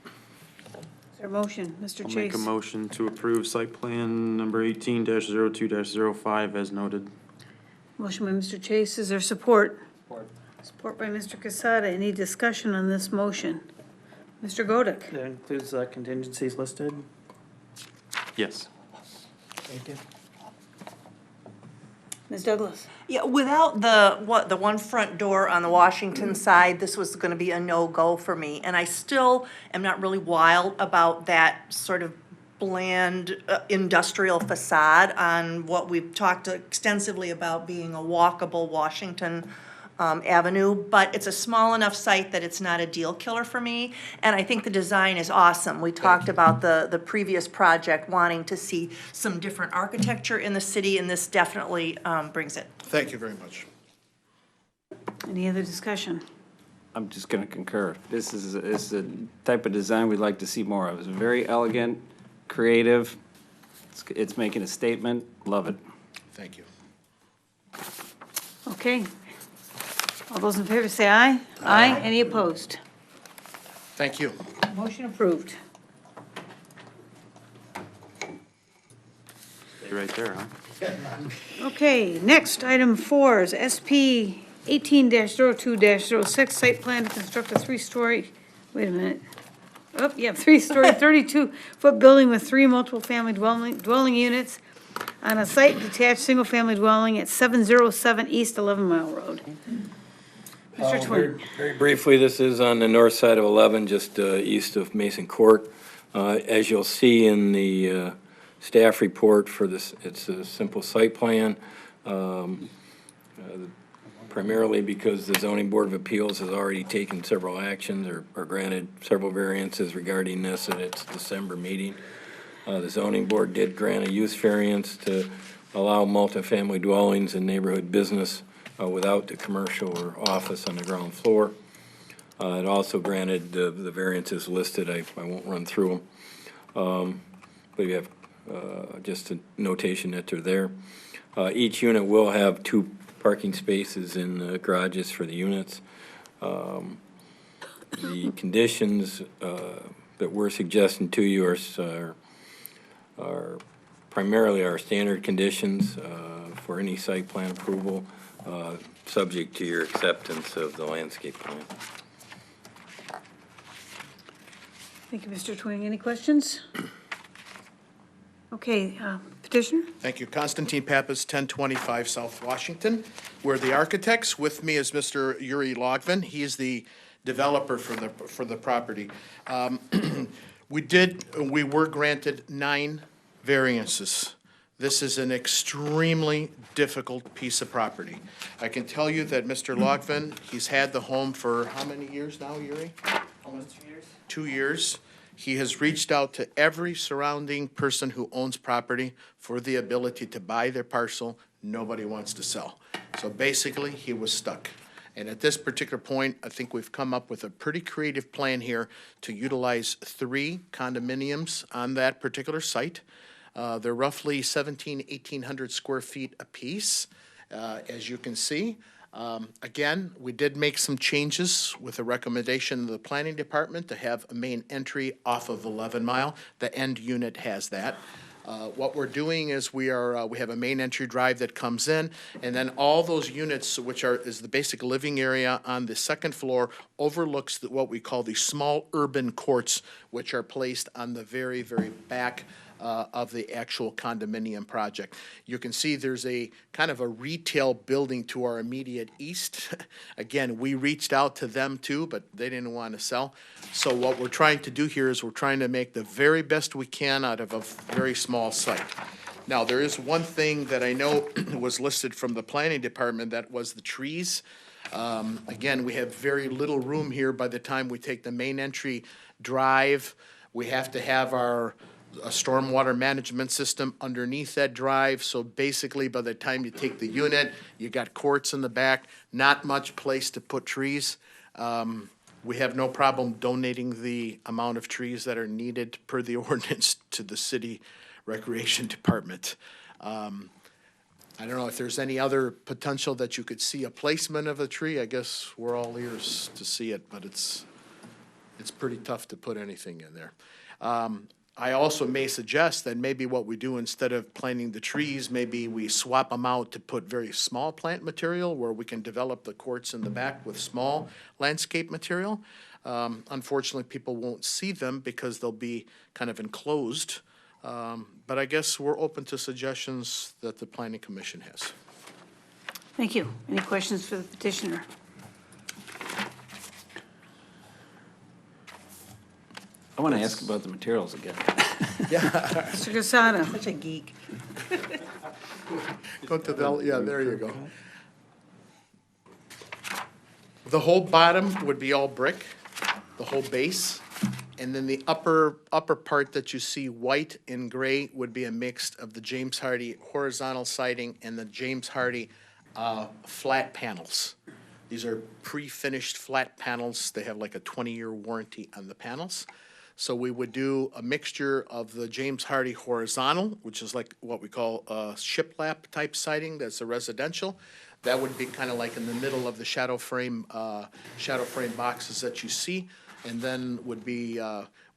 Is there a motion? Mr. I'll Chase? make a motion to approve site plan number 18-02-05 as noted. Motion by Mr. Chase, is there support? Support by Mr. Casada. Any discussion on this motion? Mr. Godek. That includes contingencies listed? Yes. Thank you. Ms. Douglas. Yeah, without the one front door on the Washington side, this was gonna be a no-go for me. And I still am not really wild about that sort of bland industrial facade on what we've talked extensively about being a walkable Washington Avenue, but it's a small enough site that it's not a deal killer for me. And I think the design is awesome. We talked about the previous project wanting to see some different architecture in the city, and this definitely brings it. Thank you very much. Any other discussion? I'm just gonna concur. This is the type of design we'd like to see more of. It's very elegant, creative. It's making a statement. Love it. Thank you. Okay. All those in favor say aye. Aye. Any opposed? Thank you. Motion approved. Stay right there, huh? Okay, next, item 4 is SP 18-02-06, site plan to construct a three-story, wait a minute. Oh, yeah, three-story, 32-foot building with 3 multiple-family dwelling units on a site detached single-family dwelling at 707 East 11 Mile Road. Mr. Twin. Very briefly, this is on the north side of 11, just east of Mason Court. As you'll see in the staff report for this, it's a simple site plan, primarily because the Zoning Board of Appeals has already taken several actions or granted several variances regarding this at its December meeting. The Zoning Board did grant a use variance to allow multifamily dwellings and neighborhood business without the commercial or office on the ground floor. It also granted the variances listed. I won't run through them. But you have just a notation that they're there. Each unit will have 2 parking spaces in the garages for the units. The conditions that we're suggesting to you are primarily our standard conditions for any site plan approval, subject to your acceptance of the landscape plan. Thank you, Mr. Twing. Any questions? Okay, petitioner? Thank you. Constantine Pappas, 1025 South Washington. We're the architects. With me is Mr. Yuri Logvin. He is the developer for the property. We were granted 9 variances. This is an extremely difficult piece of property. I can tell you that Mr. Logvin, he's had the home for how many years now, Yuri? Almost 2 years. 2 years. He has reached out to every surrounding person who owns property for the ability to buy their parcel. Nobody wants to sell. So basically, he was stuck. And at this particular point, I think we've come up with a pretty creative plan here to utilize 3 condominiums on that particular site. They're roughly 1,800 square feet apiece, as you can see. Again, we did make some changes with a recommendation of the planning department to have a main entry off of 11 Mile. The end unit has that. What we're doing is we have a main entry drive that comes in, and then all those units, which is the basic living area on the second floor, overlooks what we call the small urban courts, which are placed on the very, very back of the actual condominium project. You can see there's a kind of a retail building to our immediate east. Again, we reached out to them too, but they didn't want to sell. So what we're trying to do here is we're trying to make the very best we can out of a very small site. Now, there is one thing that I know was listed from the planning department, that was the trees. Again, we have very little room here by the time we take the main entry drive. We have to have a stormwater management system underneath that drive. So basically, by the time you take the unit, you got courts in the back, not much place to put trees. We have no problem donating the amount of trees that are needed per the ordinance to the city recreation department. I don't know if there's any other potential that you could see a placement of a tree. I guess we're all ears to see it, but it's pretty tough to put anything in there. I also may suggest that maybe what we do, instead of planting the trees, maybe we swap them out to put very small plant material where we can develop the courts in the back with small landscape material. Unfortunately, people won't see them because they'll be kind of enclosed. But I guess we're open to suggestions that the planning commission has. Thank you. Any questions for the petitioner? I want to ask about the materials again. Mr. Casada. Such a geek. Go to the, yeah, there you go. The whole bottom would be all brick, the whole base. And then the upper part that you see white and gray would be a mix of the James Hardy horizontal siding and the James Hardy flat panels. These are pre-finished flat panels. They have like a 20-year warranty on the panels. So we would do a mixture of the James Hardy horizontal, which is like what we call a shiplap type siding. That's a residential. That would be kind of like in the middle of the shadow frame boxes that you see. And then would be,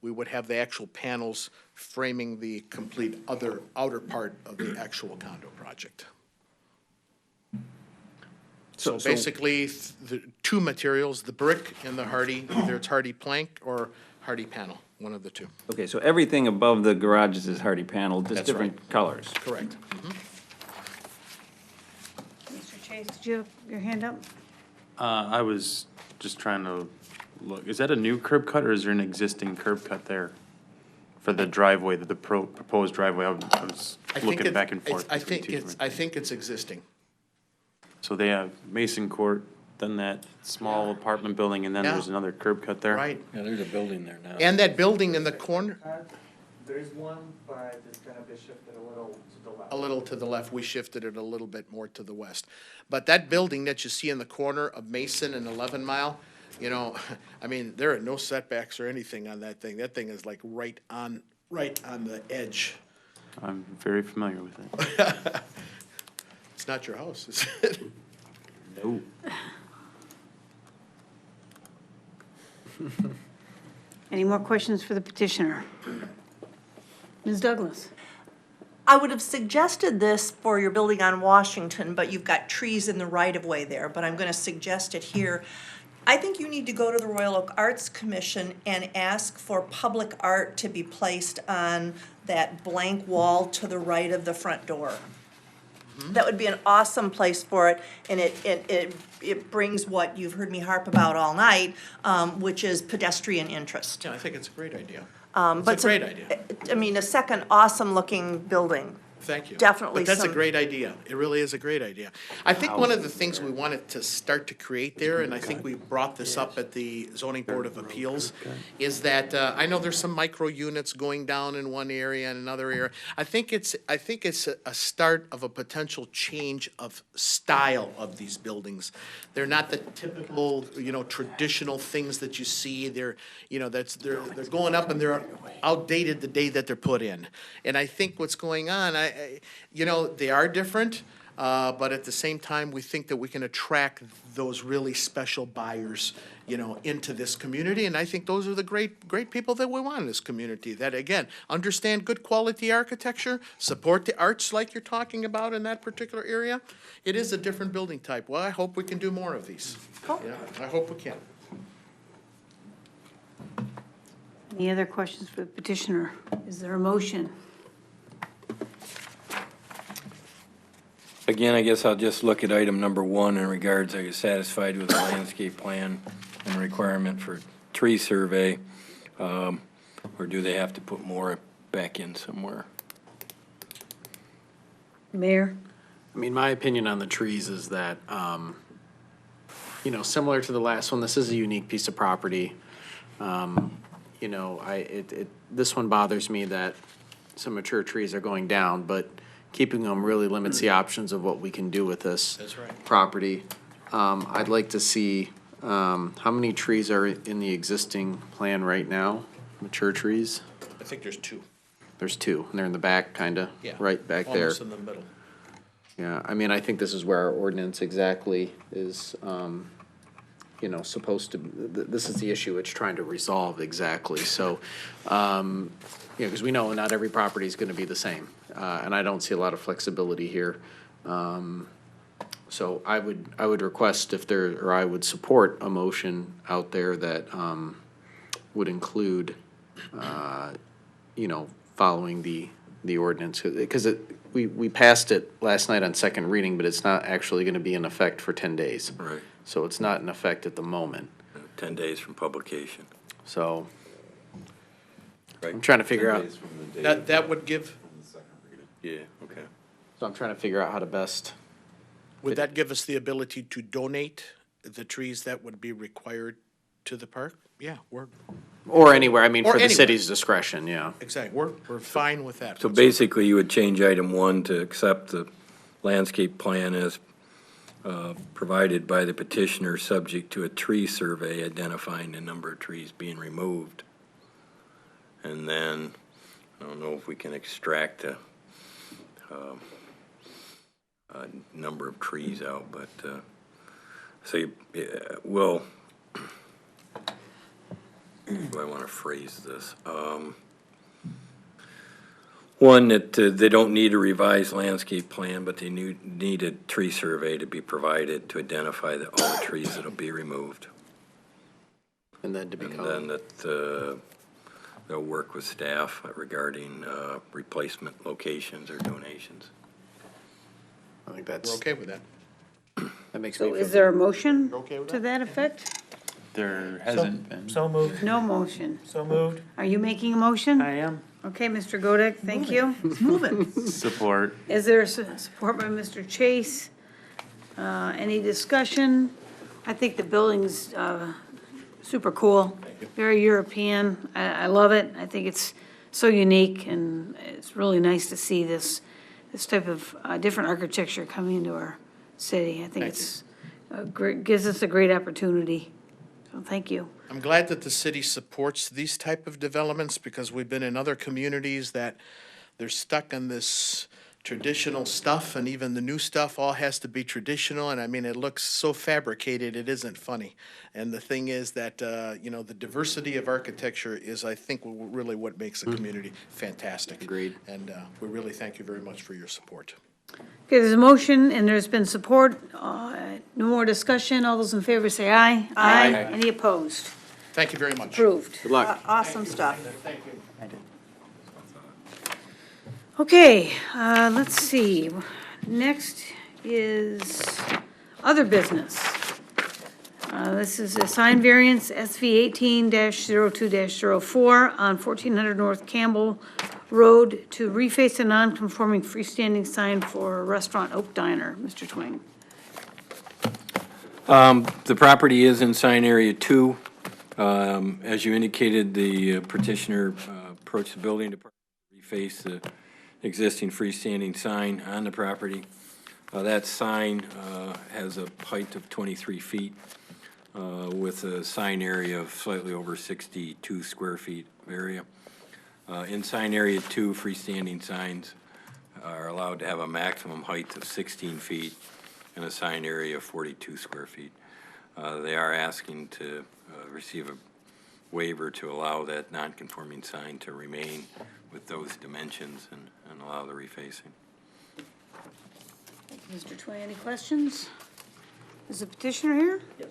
we would have the actual panels framing the complete outer part of the actual condo project. So basically, the two materials, the brick and the Hardy, either it's Hardy plank or Hardy panel, one of the two. Okay, so everything above the garages is hardy panel, just That's different right. colors. Correct. Mr. Chase, did you have your hand up? I was just trying to look, is that a new curb cut or is there an existing curb cut there? For the driveway, the proposed driveway, I was looking back and forth. I think it's existing. So they have Mason Court, then that small apartment building, and then Yeah. there's another curb cut there? Right. Yeah, there's a building there now. And that building in the corner, There's one, but it's gonna be shifted a little to the left. a little to the left, we shifted it a little bit more to the west. But that building that you see in the corner of Mason and 11 Mile, you know, I mean, there are no setbacks or anything on that thing. That thing is like right on the edge. I'm very familiar with it. It's not your house, is it? No. Any more questions for the petitioner? Ms. Douglas? I would have suggested this for your building on Washington, but you've got trees in the right-of-way there, but I'm gonna suggest it here. I think you need to go to the Royal Oak Arts Commission and ask for public art to be placed on that blank wall to the right of the front door. That would be an awesome place for it, and it brings what you've heard me harp about all night, which is pedestrian interest. Yeah, I think it's a great idea. But It's a great idea. I mean, a second awesome-looking building. Thank you. Definitely But that's a some- great idea. It really is a great idea. I think one of the things we wanted to start to create there, and I think we brought this up at the Zoning Board of Appeals, is that, I know there's some micro units going down in one area and another area. I think it's a start of a potential change of style of these buildings. They're not the typical, traditional things that you see. They're they're going up and they're outdated the day that they're put in. And I think what's going on, they are different, but at the same time, we think that we can attract those really special buyers, into this community. And I think those are the great people that we want in this community, that, again, understand good quality architecture, support the arts like you're talking about in that particular area. It is a different building type. Well, I hope we can do more of these. Cool. Yeah, I hope we can. Any other questions for the petitioner? Is there a motion? Again, I guess I'll just look at item number 1 in regards, are you satisfied with the landscape plan and requirement for tree survey? Or do they have to put more back in somewhere? Mayor? I mean, my opinion on the trees is that, you know, similar to the last one, this is a unique piece of property. You know, this one bothers me that some mature trees are going down, but keeping them really limits the options of what we can do with this property. I'd like to see, how many trees are in the existing plan right now? Mature trees? I think there's 2. There's 2, and they're in the back, kinda, Yeah, right back there. almost in the middle. Yeah, I mean, I think this is where our ordinance exactly is, you know, supposed to, this is the issue it's trying to resolve exactly, so, you know, because we know not every property is gonna be the same, and I don't see a lot of flexibility here. So I would request if there, or I would support a motion out there that, would include, you know, following the ordinance, because we passed it last night on second reading, but it's not actually gonna be in effect for 10 days. Right. So it's not in effect at the moment. 10 days from publication. So Right. I'm trying to figure out, That would give, Yeah, okay. so I'm trying to figure out how to best, would that give us the ability to donate the trees that would be required to the park? Yeah, or anywhere, I mean, Or for the anywhere. city's discretion, yeah. exactly, we're fine with that. So basically, you would change item 1 to accept the landscape plan as provided by the petitioner, subject to a tree survey identifying the number of trees being removed. And then, I don't know if we can extract a number of trees out, but, so you, well, how do I want to phrase this? One, that they don't need a revised landscape plan, but they need a tree survey to be provided to identify all the trees that'll be removed. And then to become. And then that they'll work with staff regarding replacement locations or donations. I think that's. We're okay with that. That makes me So feel. is there a motion okay with to that effect? There hasn't been. So moved. No motion. So moved. Are you making a motion? I am. Okay, Mr. Godek, thank you. Support. Is there support by Mr. Chase? Any discussion? I think the building's super cool, very European. I love it. I think it's so unique, and it's really nice to see this type of different architecture coming into our city. I think it's gives us a great opportunity. So thank you. I'm glad that the city supports these type of developments, because we've been in other communities that they're stuck in this traditional stuff, and even the new stuff all has to be traditional, and I mean, it looks so fabricated, it isn't funny. And the thing is that, you know, the diversity of architecture is, I think, really what makes a community fantastic. Agreed. And we really thank you very much for your support. Okay, there's a motion and there's been support. No more discussion. All those in favor say aye. Aye. Any opposed? Thank you very much. Approved. Good luck. Awesome stuff. Thank you. Okay, let's see. Next is other business. This is a sign variance SV 18-02-04 on 1400 North Campbell Road to reface a non-conforming freestanding sign for restaurant Oak Diner. Mr. Twing. The property is in sign area 2. As you indicated, the petitioner approached the building department to reface the existing freestanding sign on the property. That sign has a height of 23 feet with a sign area of slightly over 62 square feet of area. In sign area 2, freestanding signs are allowed to have a maximum height of 16 feet and a sign area of 42 square feet. They are asking to receive a waiver to allow that non-conforming sign to remain with those dimensions and allow the refacing. Mr. Twing, any questions? Is the petitioner here? Yes.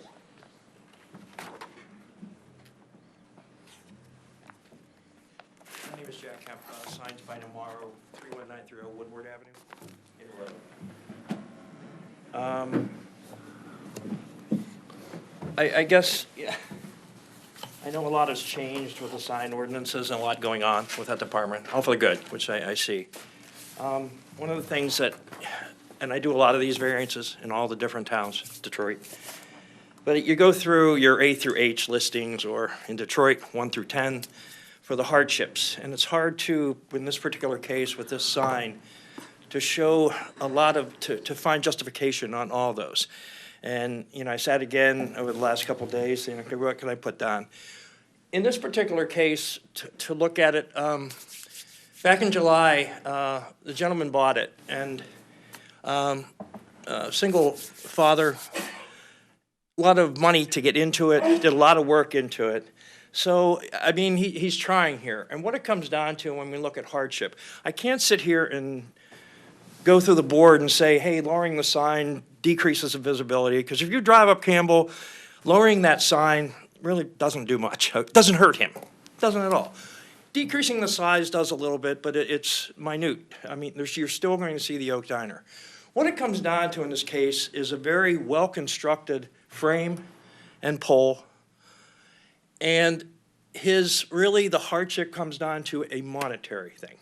My name is Jack Kemp, signs by tomorrow, 31930 Woodward Avenue in Little. I guess, yeah, I know a lot has changed with the sign ordinances and a lot going on with that department, hopefully good, which I see. One of the things that, and I do a lot of these variances in all the different towns, Detroit, but you go through your A through H listings, or in Detroit, 1 through 10, for the hardships. And it's hard to, in this particular case with this sign, to show a lot of, to find justification on all those. And, you know, I sat again over the last couple of days saying, okay, what can I put down? In this particular case, to look at it, back in July, the gentleman bought it, and single father, a lot of money to get into it, did a lot of work into it. So, I mean, he's trying here. And what it comes down to when we look at hardship, I can't sit here and go through the board and say, hey, lowering the sign decreases the visibility, because if you drive up Campbell, lowering that sign really doesn't do much. It doesn't hurt him. It doesn't at all. Decreasing the size does a little bit, but it's minute. I mean, you're still going to see the Oak Diner. What it comes down to in this case is a very well-constructed frame and pole, and really the hardship comes down to a monetary thing.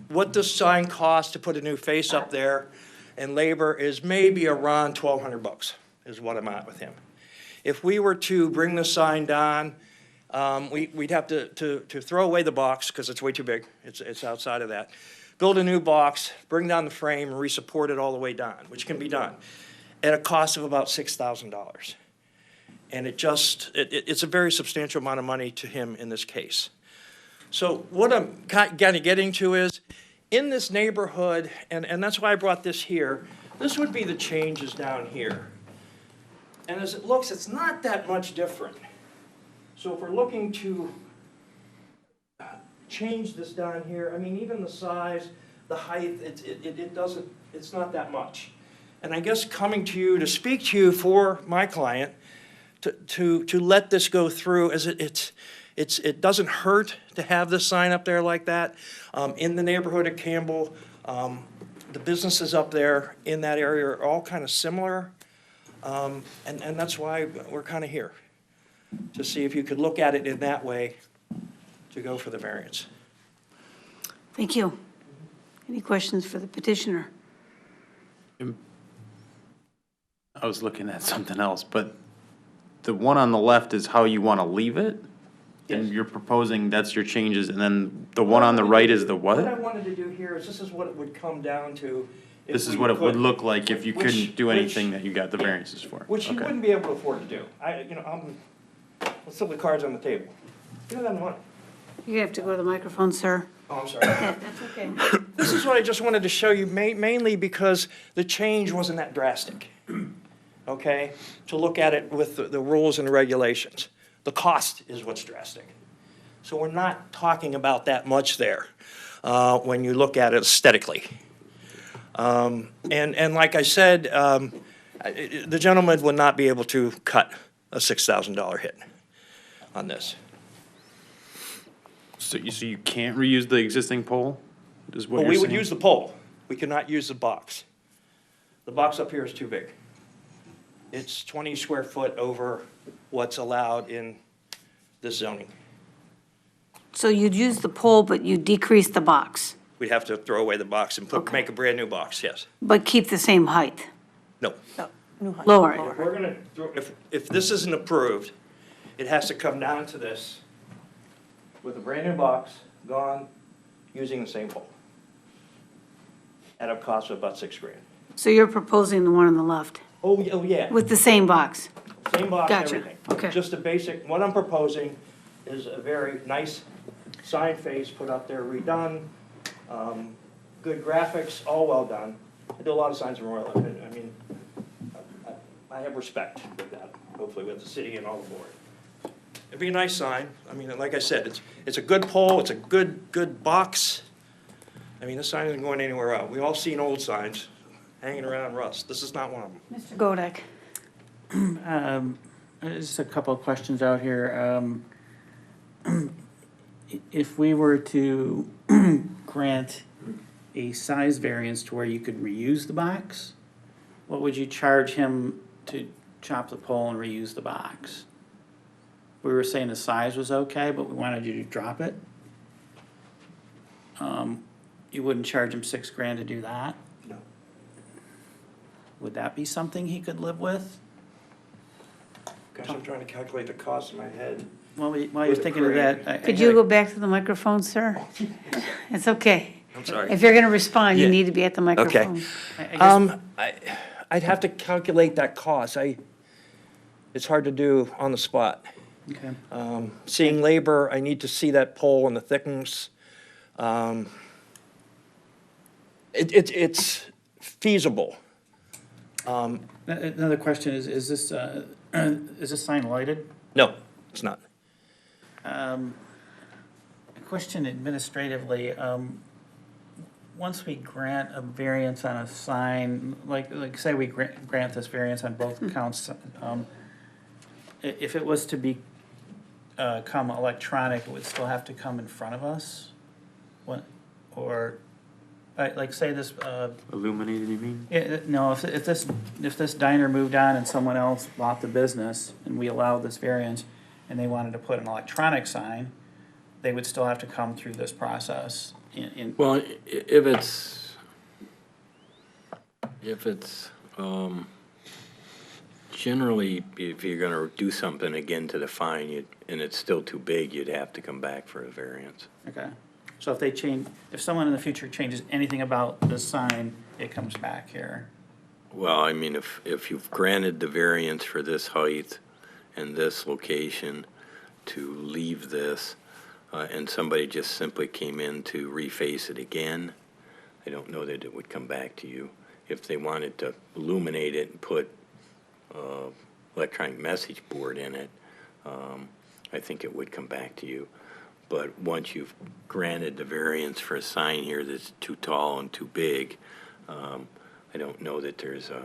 What this sign costs to put a new face up there and labor is maybe around $1,200 is what I'm at with him. If we were to bring the sign down, we'd have to throw away the box because it's way too big. It's outside of that. Build a new box, bring down the frame, and re-support it all the way down, which can be done at a cost of about $6,000. And it's a very substantial amount of money to him in this case. So what I'm kind of getting to is, in this neighborhood, and that's why I brought this here, this would be the changes down here. And as it looks, it's not that much different. So if we're looking to change this down here, I mean, even the size, the height, it's not that much. And I guess coming to you to speak to you for my client, to let this go through, as it doesn't hurt to have this sign up there like that. In the neighborhood of Campbell, the businesses up there in that area are all kind of similar. And that's why we're kind of here, to see if you could look at it in that way to go for the variance. Thank you. Any questions for the petitioner? I was looking at something else, but the one on the left is how you want to leave it? And you're proposing that's your changes, and then the one on the right is the what? What I wanted to do here is, this is what it would come down to. This is what it would look like if you couldn't do anything that you got the variances for. Which you wouldn't be able to afford to do. Let's put the cards on the table. You don't have the money. You have to go to the microphone, sir. Oh, I'm sorry. Yeah, that's okay. This is what I just wanted to show you, mainly because the change wasn't that drastic, okay? To look at it with the rules and regulations. The cost is what's drastic. So we're not talking about that much there when you look at it aesthetically. And like I said, the gentleman would not be able to cut a $6,000 hit on this. So you can't reuse the existing pole? Is what Well, you're we would saying? use the pole. We cannot use the box. The box up here is too big. It's 20 square foot over what's allowed in this zoning. So you'd use the pole, but you decrease the box, We'd have to throw away the box and make a brand new box, yes. but keep the same height? No. Lower it. If we're gonna, if this isn't approved, it has to come down to this with a brand new box, gone, using the same pole. At a cost of about $6,000. So you're proposing the one on the left? Oh, yeah. With the same box? Same box, Gotcha. everything. Okay. Just a basic, what I'm proposing is a very nice sign face put up there, redone, good graphics, all well done. I do a lot of signs in Royal Oak. I mean, I have respect with that, hopefully with the city and all the board. It'd be a nice sign. I mean, like I said, it's a good pole, it's a good box. I mean, this sign isn't going anywhere else. We've all seen old signs hanging around rust. This is not one of them. Mr. Godek. Just a couple of questions out here. If we were to grant a size variance to where you could reuse the box, what would you charge him to chop the pole and reuse the box? We were saying the size was okay, but we wanted you to drop it. You wouldn't charge him $6,000 to do that? No. Would that be something he could live with? Gosh, I'm trying to calculate the cost in my head. While you're thinking of that, I Could you go back to the microphone, sir? It's okay. I'm sorry. If you're gonna respond, you Yeah. need to be at the microphone. I'd have to calculate that cost. It's hard to do on the spot. Okay. Seeing labor, I need to see that pole and the thickness. It's feasible. Another question is this sign lighted? No, it's not. A question administratively, once we grant a variance on a sign, like say we grant this variance on both counts, if it was to be, come electronic, it would still have to come in front of us? What, or, like say this, Illuminated, you mean? no, if this diner moved on and someone else bought the business and we allowed this variance and they wanted to put an electronic sign, they would still have to come through this process Well, if it's, generally, if you're gonna do something again to the fine, and it's still too big, you'd have to come back for a variance. Okay, so if someone in the future changes anything about this sign, it comes back here. Well, I mean, if you've granted the variance for this height and this location to leave this, and somebody just simply came in to reface it again, I don't know that it would come back to you. If they wanted to illuminate it and put electronic message board in it, I think it would come back to you. But once you've granted the variance for a sign here that's too tall and too big, I don't know that there's a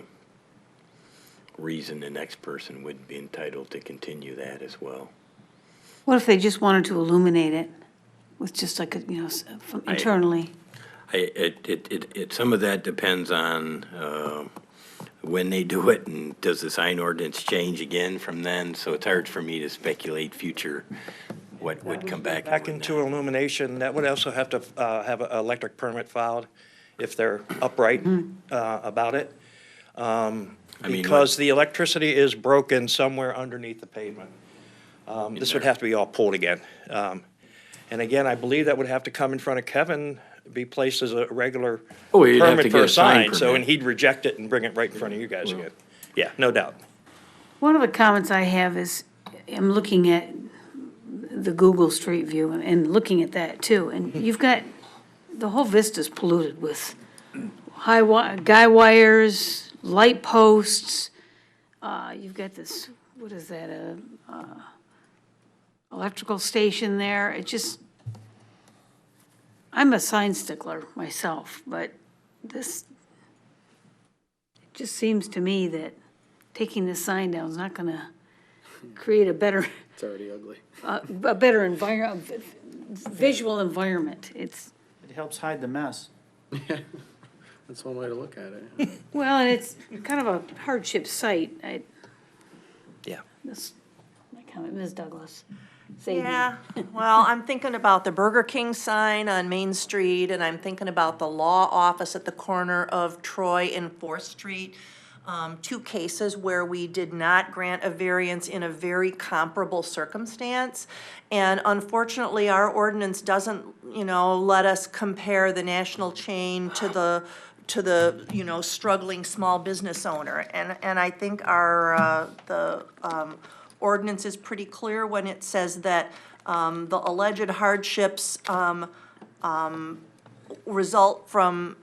reason the next person would be entitled to continue that as well. What if they just wanted to illuminate it with just like, from internally? Some of that depends on when they do it, and does the sign ordinance change again from then? So it's hard for me to speculate future what would come back. Back into illumination, that would also have to have an electric permit filed if they're upright about it. Because the electricity is broken somewhere underneath the pavement. This would have to be all pulled again. And again, I believe that would have to come in front of Kevin, be placed as a regular you'd have to permit get for a a sign sign, so, permit. and he'd reject it and bring it right in front of you guys again. Yeah, no doubt. One of the comments I have is, I'm looking at the Google Street View and looking at that too, and you've got, the whole vista's polluted with guy wires, light posts, you've got this, what is that, electrical station there. It just, I'm a sign stickler myself, but this, it just seems to me that taking this sign down is not gonna create a better, It's already ugly. a better environment, visual environment. It helps hide the mess. That's one way to look at it. Well, and it's kind of a hardship site. Yeah. This, my comment, Ms. Douglas. Save me. Yeah, well, I'm thinking about the Burger King sign on Main Street, and I'm thinking about the law office at the corner of Troy and 4th Street. Two cases where we did not grant a variance in a very comparable circumstance. And unfortunately, our ordinance doesn't, let us compare the national chain to the struggling small business owner. And I think our, ordinance is pretty clear when it says that the alleged hardships result from,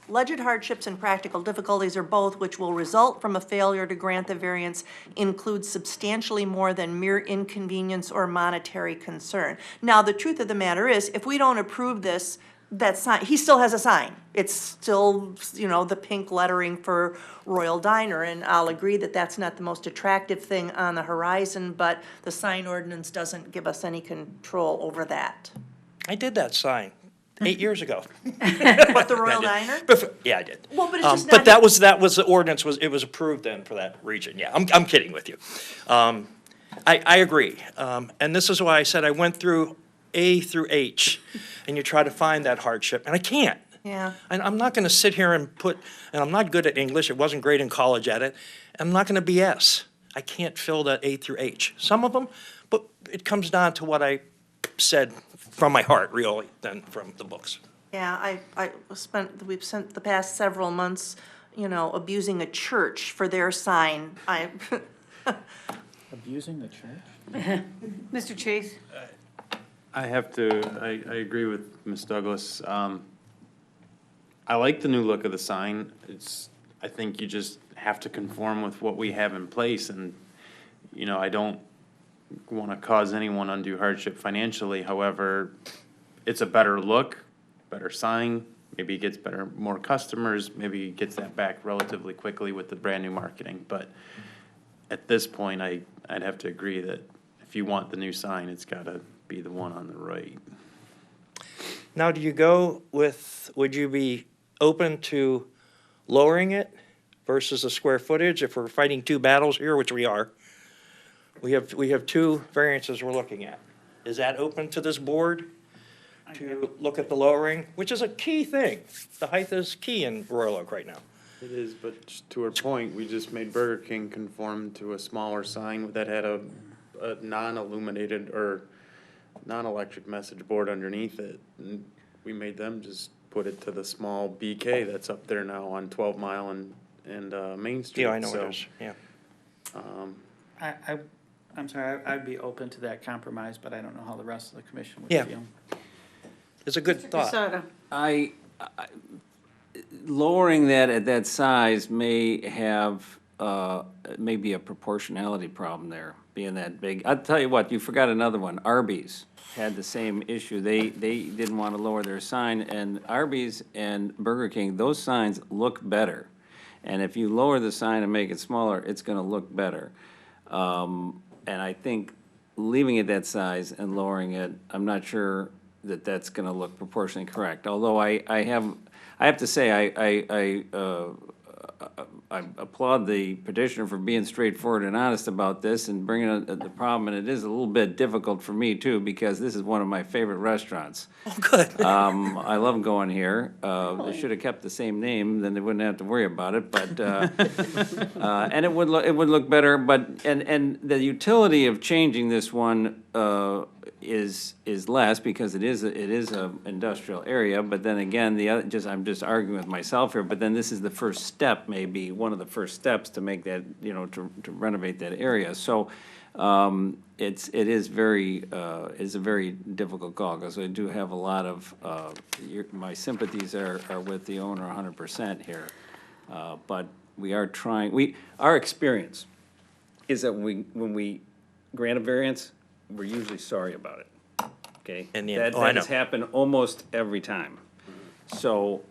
alleged hardships and practical difficulties are both which will result from a failure to grant the variance include substantially more than mere inconvenience or monetary concern. Now, the truth of the matter is, if we don't approve this, that sign, he still has a sign. It's still, the pink lettering for Royal Diner, and I'll agree that that's not the most attractive thing on the horizon, but the sign ordinance doesn't give us any control over that. I did that sign 8 years ago. What, the Royal Diner? Yeah, I did. Well, but it's just But not- that was the ordinance, it was approved then for that region, yeah, I'm kidding with you. I agree, and this is why I said I went through A through H, and you try to find that hardship, and I can't. Yeah. And I'm not gonna sit here and and I'm not good at English, it wasn't great in college at it, I'm not gonna BS. I can't fill that A through H. Some of them, but it comes down to what I said from my heart, really, than from the books. Yeah, we've spent the past several months, abusing a church for their sign. Abusing the church? Mr. Chase? I have to, I agree with Ms. Douglas. I like the new look of the sign. I think you just have to conform with what we have in place, and, I don't want to cause anyone undue hardship financially. However, it's a better look, better sign, maybe it gets more customers, maybe it gets that back relatively quickly with the brand-new marketing. But at this point, I'd have to agree that if you want the new sign, it's got to be the one on the right. Now, would you be open to lowering it versus the square footage if we're fighting two battles here, which we are? We have two variances we're looking at. Is that open to this board to look at the lowering, which is a key thing? The height is key in Royal Oak right now. It is, but to our point, we just made Burger King conform to a smaller sign that had a non-illuminated or non-electric message board underneath it. And we made them just put it to the small BK that's up there now on 12 Mile and Main Street. Yeah, I know it is, yeah. I'm sorry, I'd be open to that compromise, but I don't know how the rest of the commission would Yeah. feel. It's a good thought. Casada? Lowering that at that size may have, maybe a proportionality problem there, being that big. I'll tell you what, you forgot another one. Arby's had the same issue. They didn't want to lower their sign, and Arby's and Burger King, those signs look better. And if you lower the sign and make it smaller, it's gonna look better. And I think leaving it that size and lowering it, I'm not sure that that's gonna look proportionally correct. Although I have to say, I applaud the petitioner for being straightforward and honest about this and bringing up the problem, and it is a little bit difficult for me too, because this is one of my favorite restaurants. Oh, good. I love going here. They should have kept the same name, then they wouldn't have to worry about it, but, and it would look better, but, and the utility of changing this one, is less, because it is a industrial area, but then again, I'm just arguing with myself here, but then this is the first step, maybe, one of the first steps to make that, to renovate that area. So, it's a very difficult call, because I do have a lot of, my sympathies are with the owner 100% here. But we are trying, our experience is that when we grant a variance, we're usually sorry about it, okay? And That has happened almost every time. So,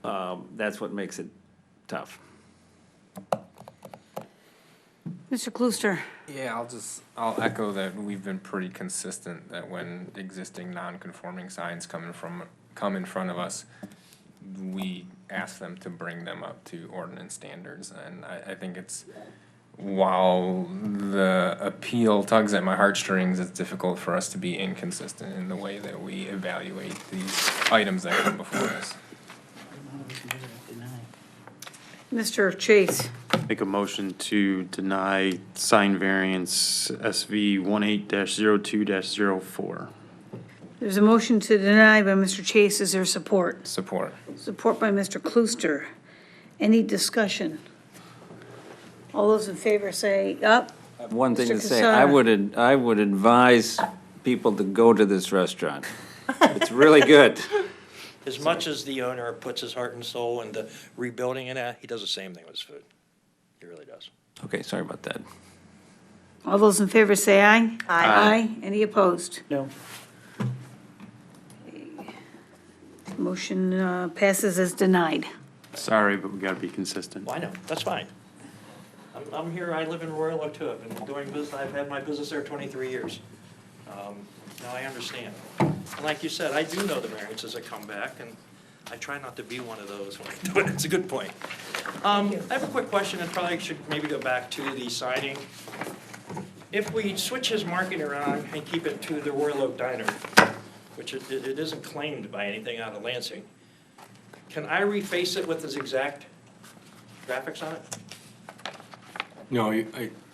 that's what makes it tough. Mr. Klooster? Yeah, I'll echo that we've been pretty consistent that when existing non-conforming signs come in front of us, we ask them to bring them up to ordinance standards. And I think while the appeal tugs at my heartstrings, it's difficult for us to be inconsistent in the way that we evaluate these items that come before us. Mr. Chase? Make a motion to deny sign variance SV 18-02-04. There's a motion to deny by Mr. Chase. Is there support? Support. Support by Mr. Klooster. Any discussion? All those in favor say up. One thing Mr. to say, Casada. I would advise people to go to this restaurant. It's really good. As much as the owner puts his heart and soul into rebuilding it, he does the same thing with his food. He really does. Okay, sorry about that. All those in favor say aye. Aye. Aye. Any opposed? No. Motion passes as denied. Sorry, but we gotta be consistent. Well, I know, that's fine. I'm here, I live in Royal Oak too. I've been doing business, I've had my business there 23 years. Now I understand. And like you said, I do know the variances that come back, and I try not to be one of those when I do it. It's a good point. I have a quick question, and probably should maybe go back to the siding. If we switch his marking around and keep it to the Royal Oak Diner, which it isn't claimed by anything out of Lansing, can I reface it with his exact graphics on it? No,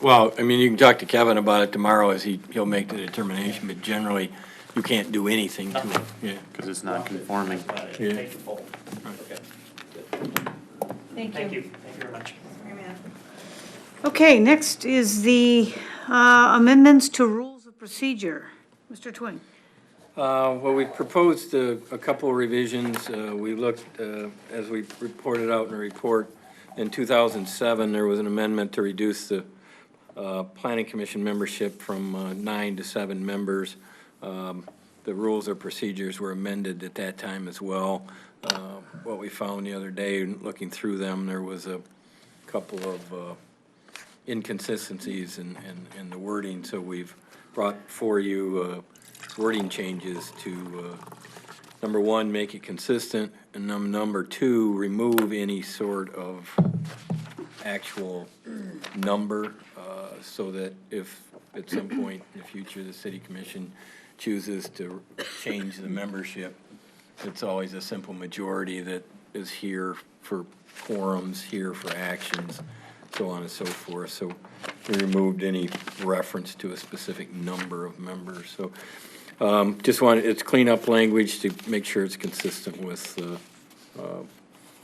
well, I mean, you can talk to Kevin about it tomorrow as he'll make the determination, but generally, you can't do anything to it, yeah. Because it's not conforming. Yeah. Take the poll. Okay. Thank Thank you. you. Thank you very much. Okay, next is the amendments to rules of procedure. Mr. Twing. Well, we proposed a couple of revisions. We looked, as we reported out in the report, in 2007, there was an amendment to reduce the Planning Commission membership from 9 to 7 members. The rules or procedures were amended at that time as well. What we found the other day, looking through them, there was a couple of inconsistencies in the wording, so we've brought for you wording changes to, number one, make it consistent, and number two, remove any sort of actual number, so that if at some point in the future the city commission chooses to change the membership, it's always a simple majority that is here for quorums, here for actions, so on and so forth. So we removed any reference to a specific number of members. So just wanted, it's cleanup language to make sure it's consistent with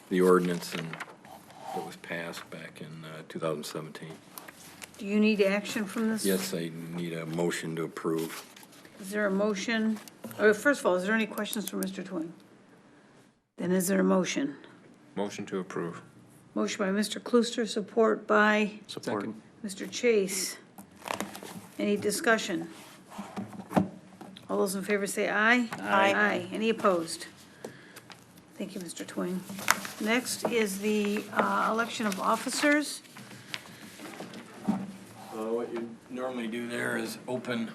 the ordinance and that was passed back in 2017. Do you need action from this? Yes, I need a motion to approve. Is there a motion? Or first of all, is there any questions for Mr. Twing? Then is there a motion? Motion to approve. Motion by Mr. Klooster, support by Support. Mr. Chase. Any discussion? All those in favor say aye. Aye. Aye. Any opposed? Thank you, Mr. Twing. Next is the election of officers. What you normally do there is open.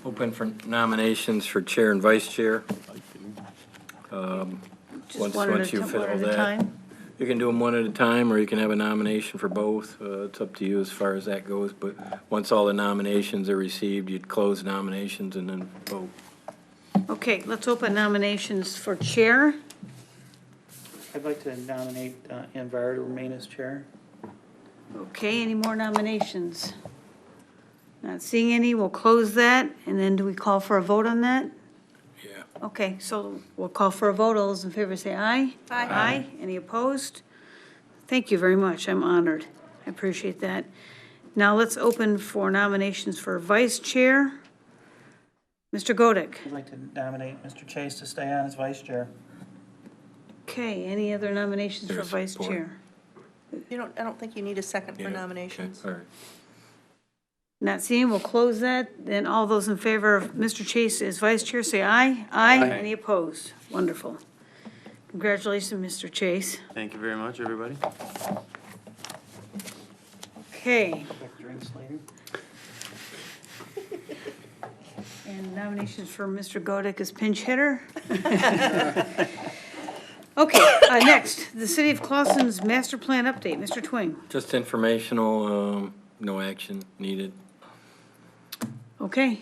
Open for nominations for chair and vice chair. Just one at a you time- fill one at a that. time? You can do them one at a time, or you can have a nomination for both. It's up to you as far as that goes, but once all the nominations are received, you'd close nominations and then vote. Okay, let's open nominations for chair. I'd like to nominate Ann Vara to remain as chair. Okay, any more nominations? Not seeing any, we'll close that, and then do we call for a vote on that? Yeah. Okay, so we'll call for a vote. All those in favor say aye. Aye. Aye. Any opposed? Thank you very much. I'm honored. I appreciate that. Now let's open for nominations for vice chair. Mr. Godek. I'd like to nominate Mr. Chase to stay on as vice chair. Okay, any other nominations for There's vice support. chair? I don't think you need a second Yeah, for okay, nominations. all right. Not seeing, we'll close that. Then all those in favor of Mr. Chase as vice chair, say aye. Aye. Any opposed? Wonderful. Congratulations, Mr. Chase. Thank you very much, everybody. Okay, Quick drinks later. and nominations for Mr. Godek as pinch hitter. Okay, next, the City of Clausen's master plan update. Mr. Twing. Just informational, no action needed. Okay.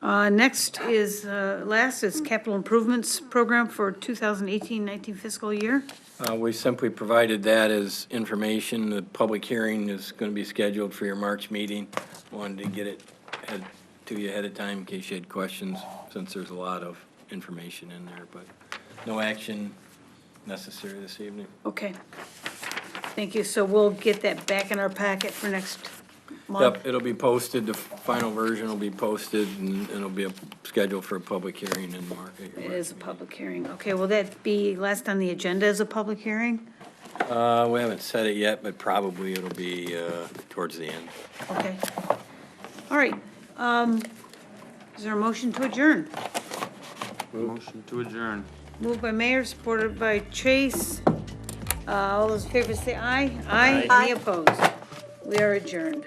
Next is, last is capital improvements program for 2018-19 fiscal year. We simply provided that as information. The public hearing is going to be scheduled for your March meeting. Wanted to get it to you ahead of time in case you had questions, since there's a lot of information in there, but no action necessary this evening. Okay. Thank you. So we'll get that back in our packet for next month. Yep, it'll be posted, the final version will be posted, and it'll be scheduled for a public hearing in March. It is a public hearing. Okay, will that be last on the agenda as a public hearing? We haven't said it yet, but probably it'll be towards the end. Okay. All right. Is there a motion to adjourn? Motion to adjourn. Moved by Mayor, supported by Chase. All those in favor say aye. Aye. Any opposed? We are adjourned.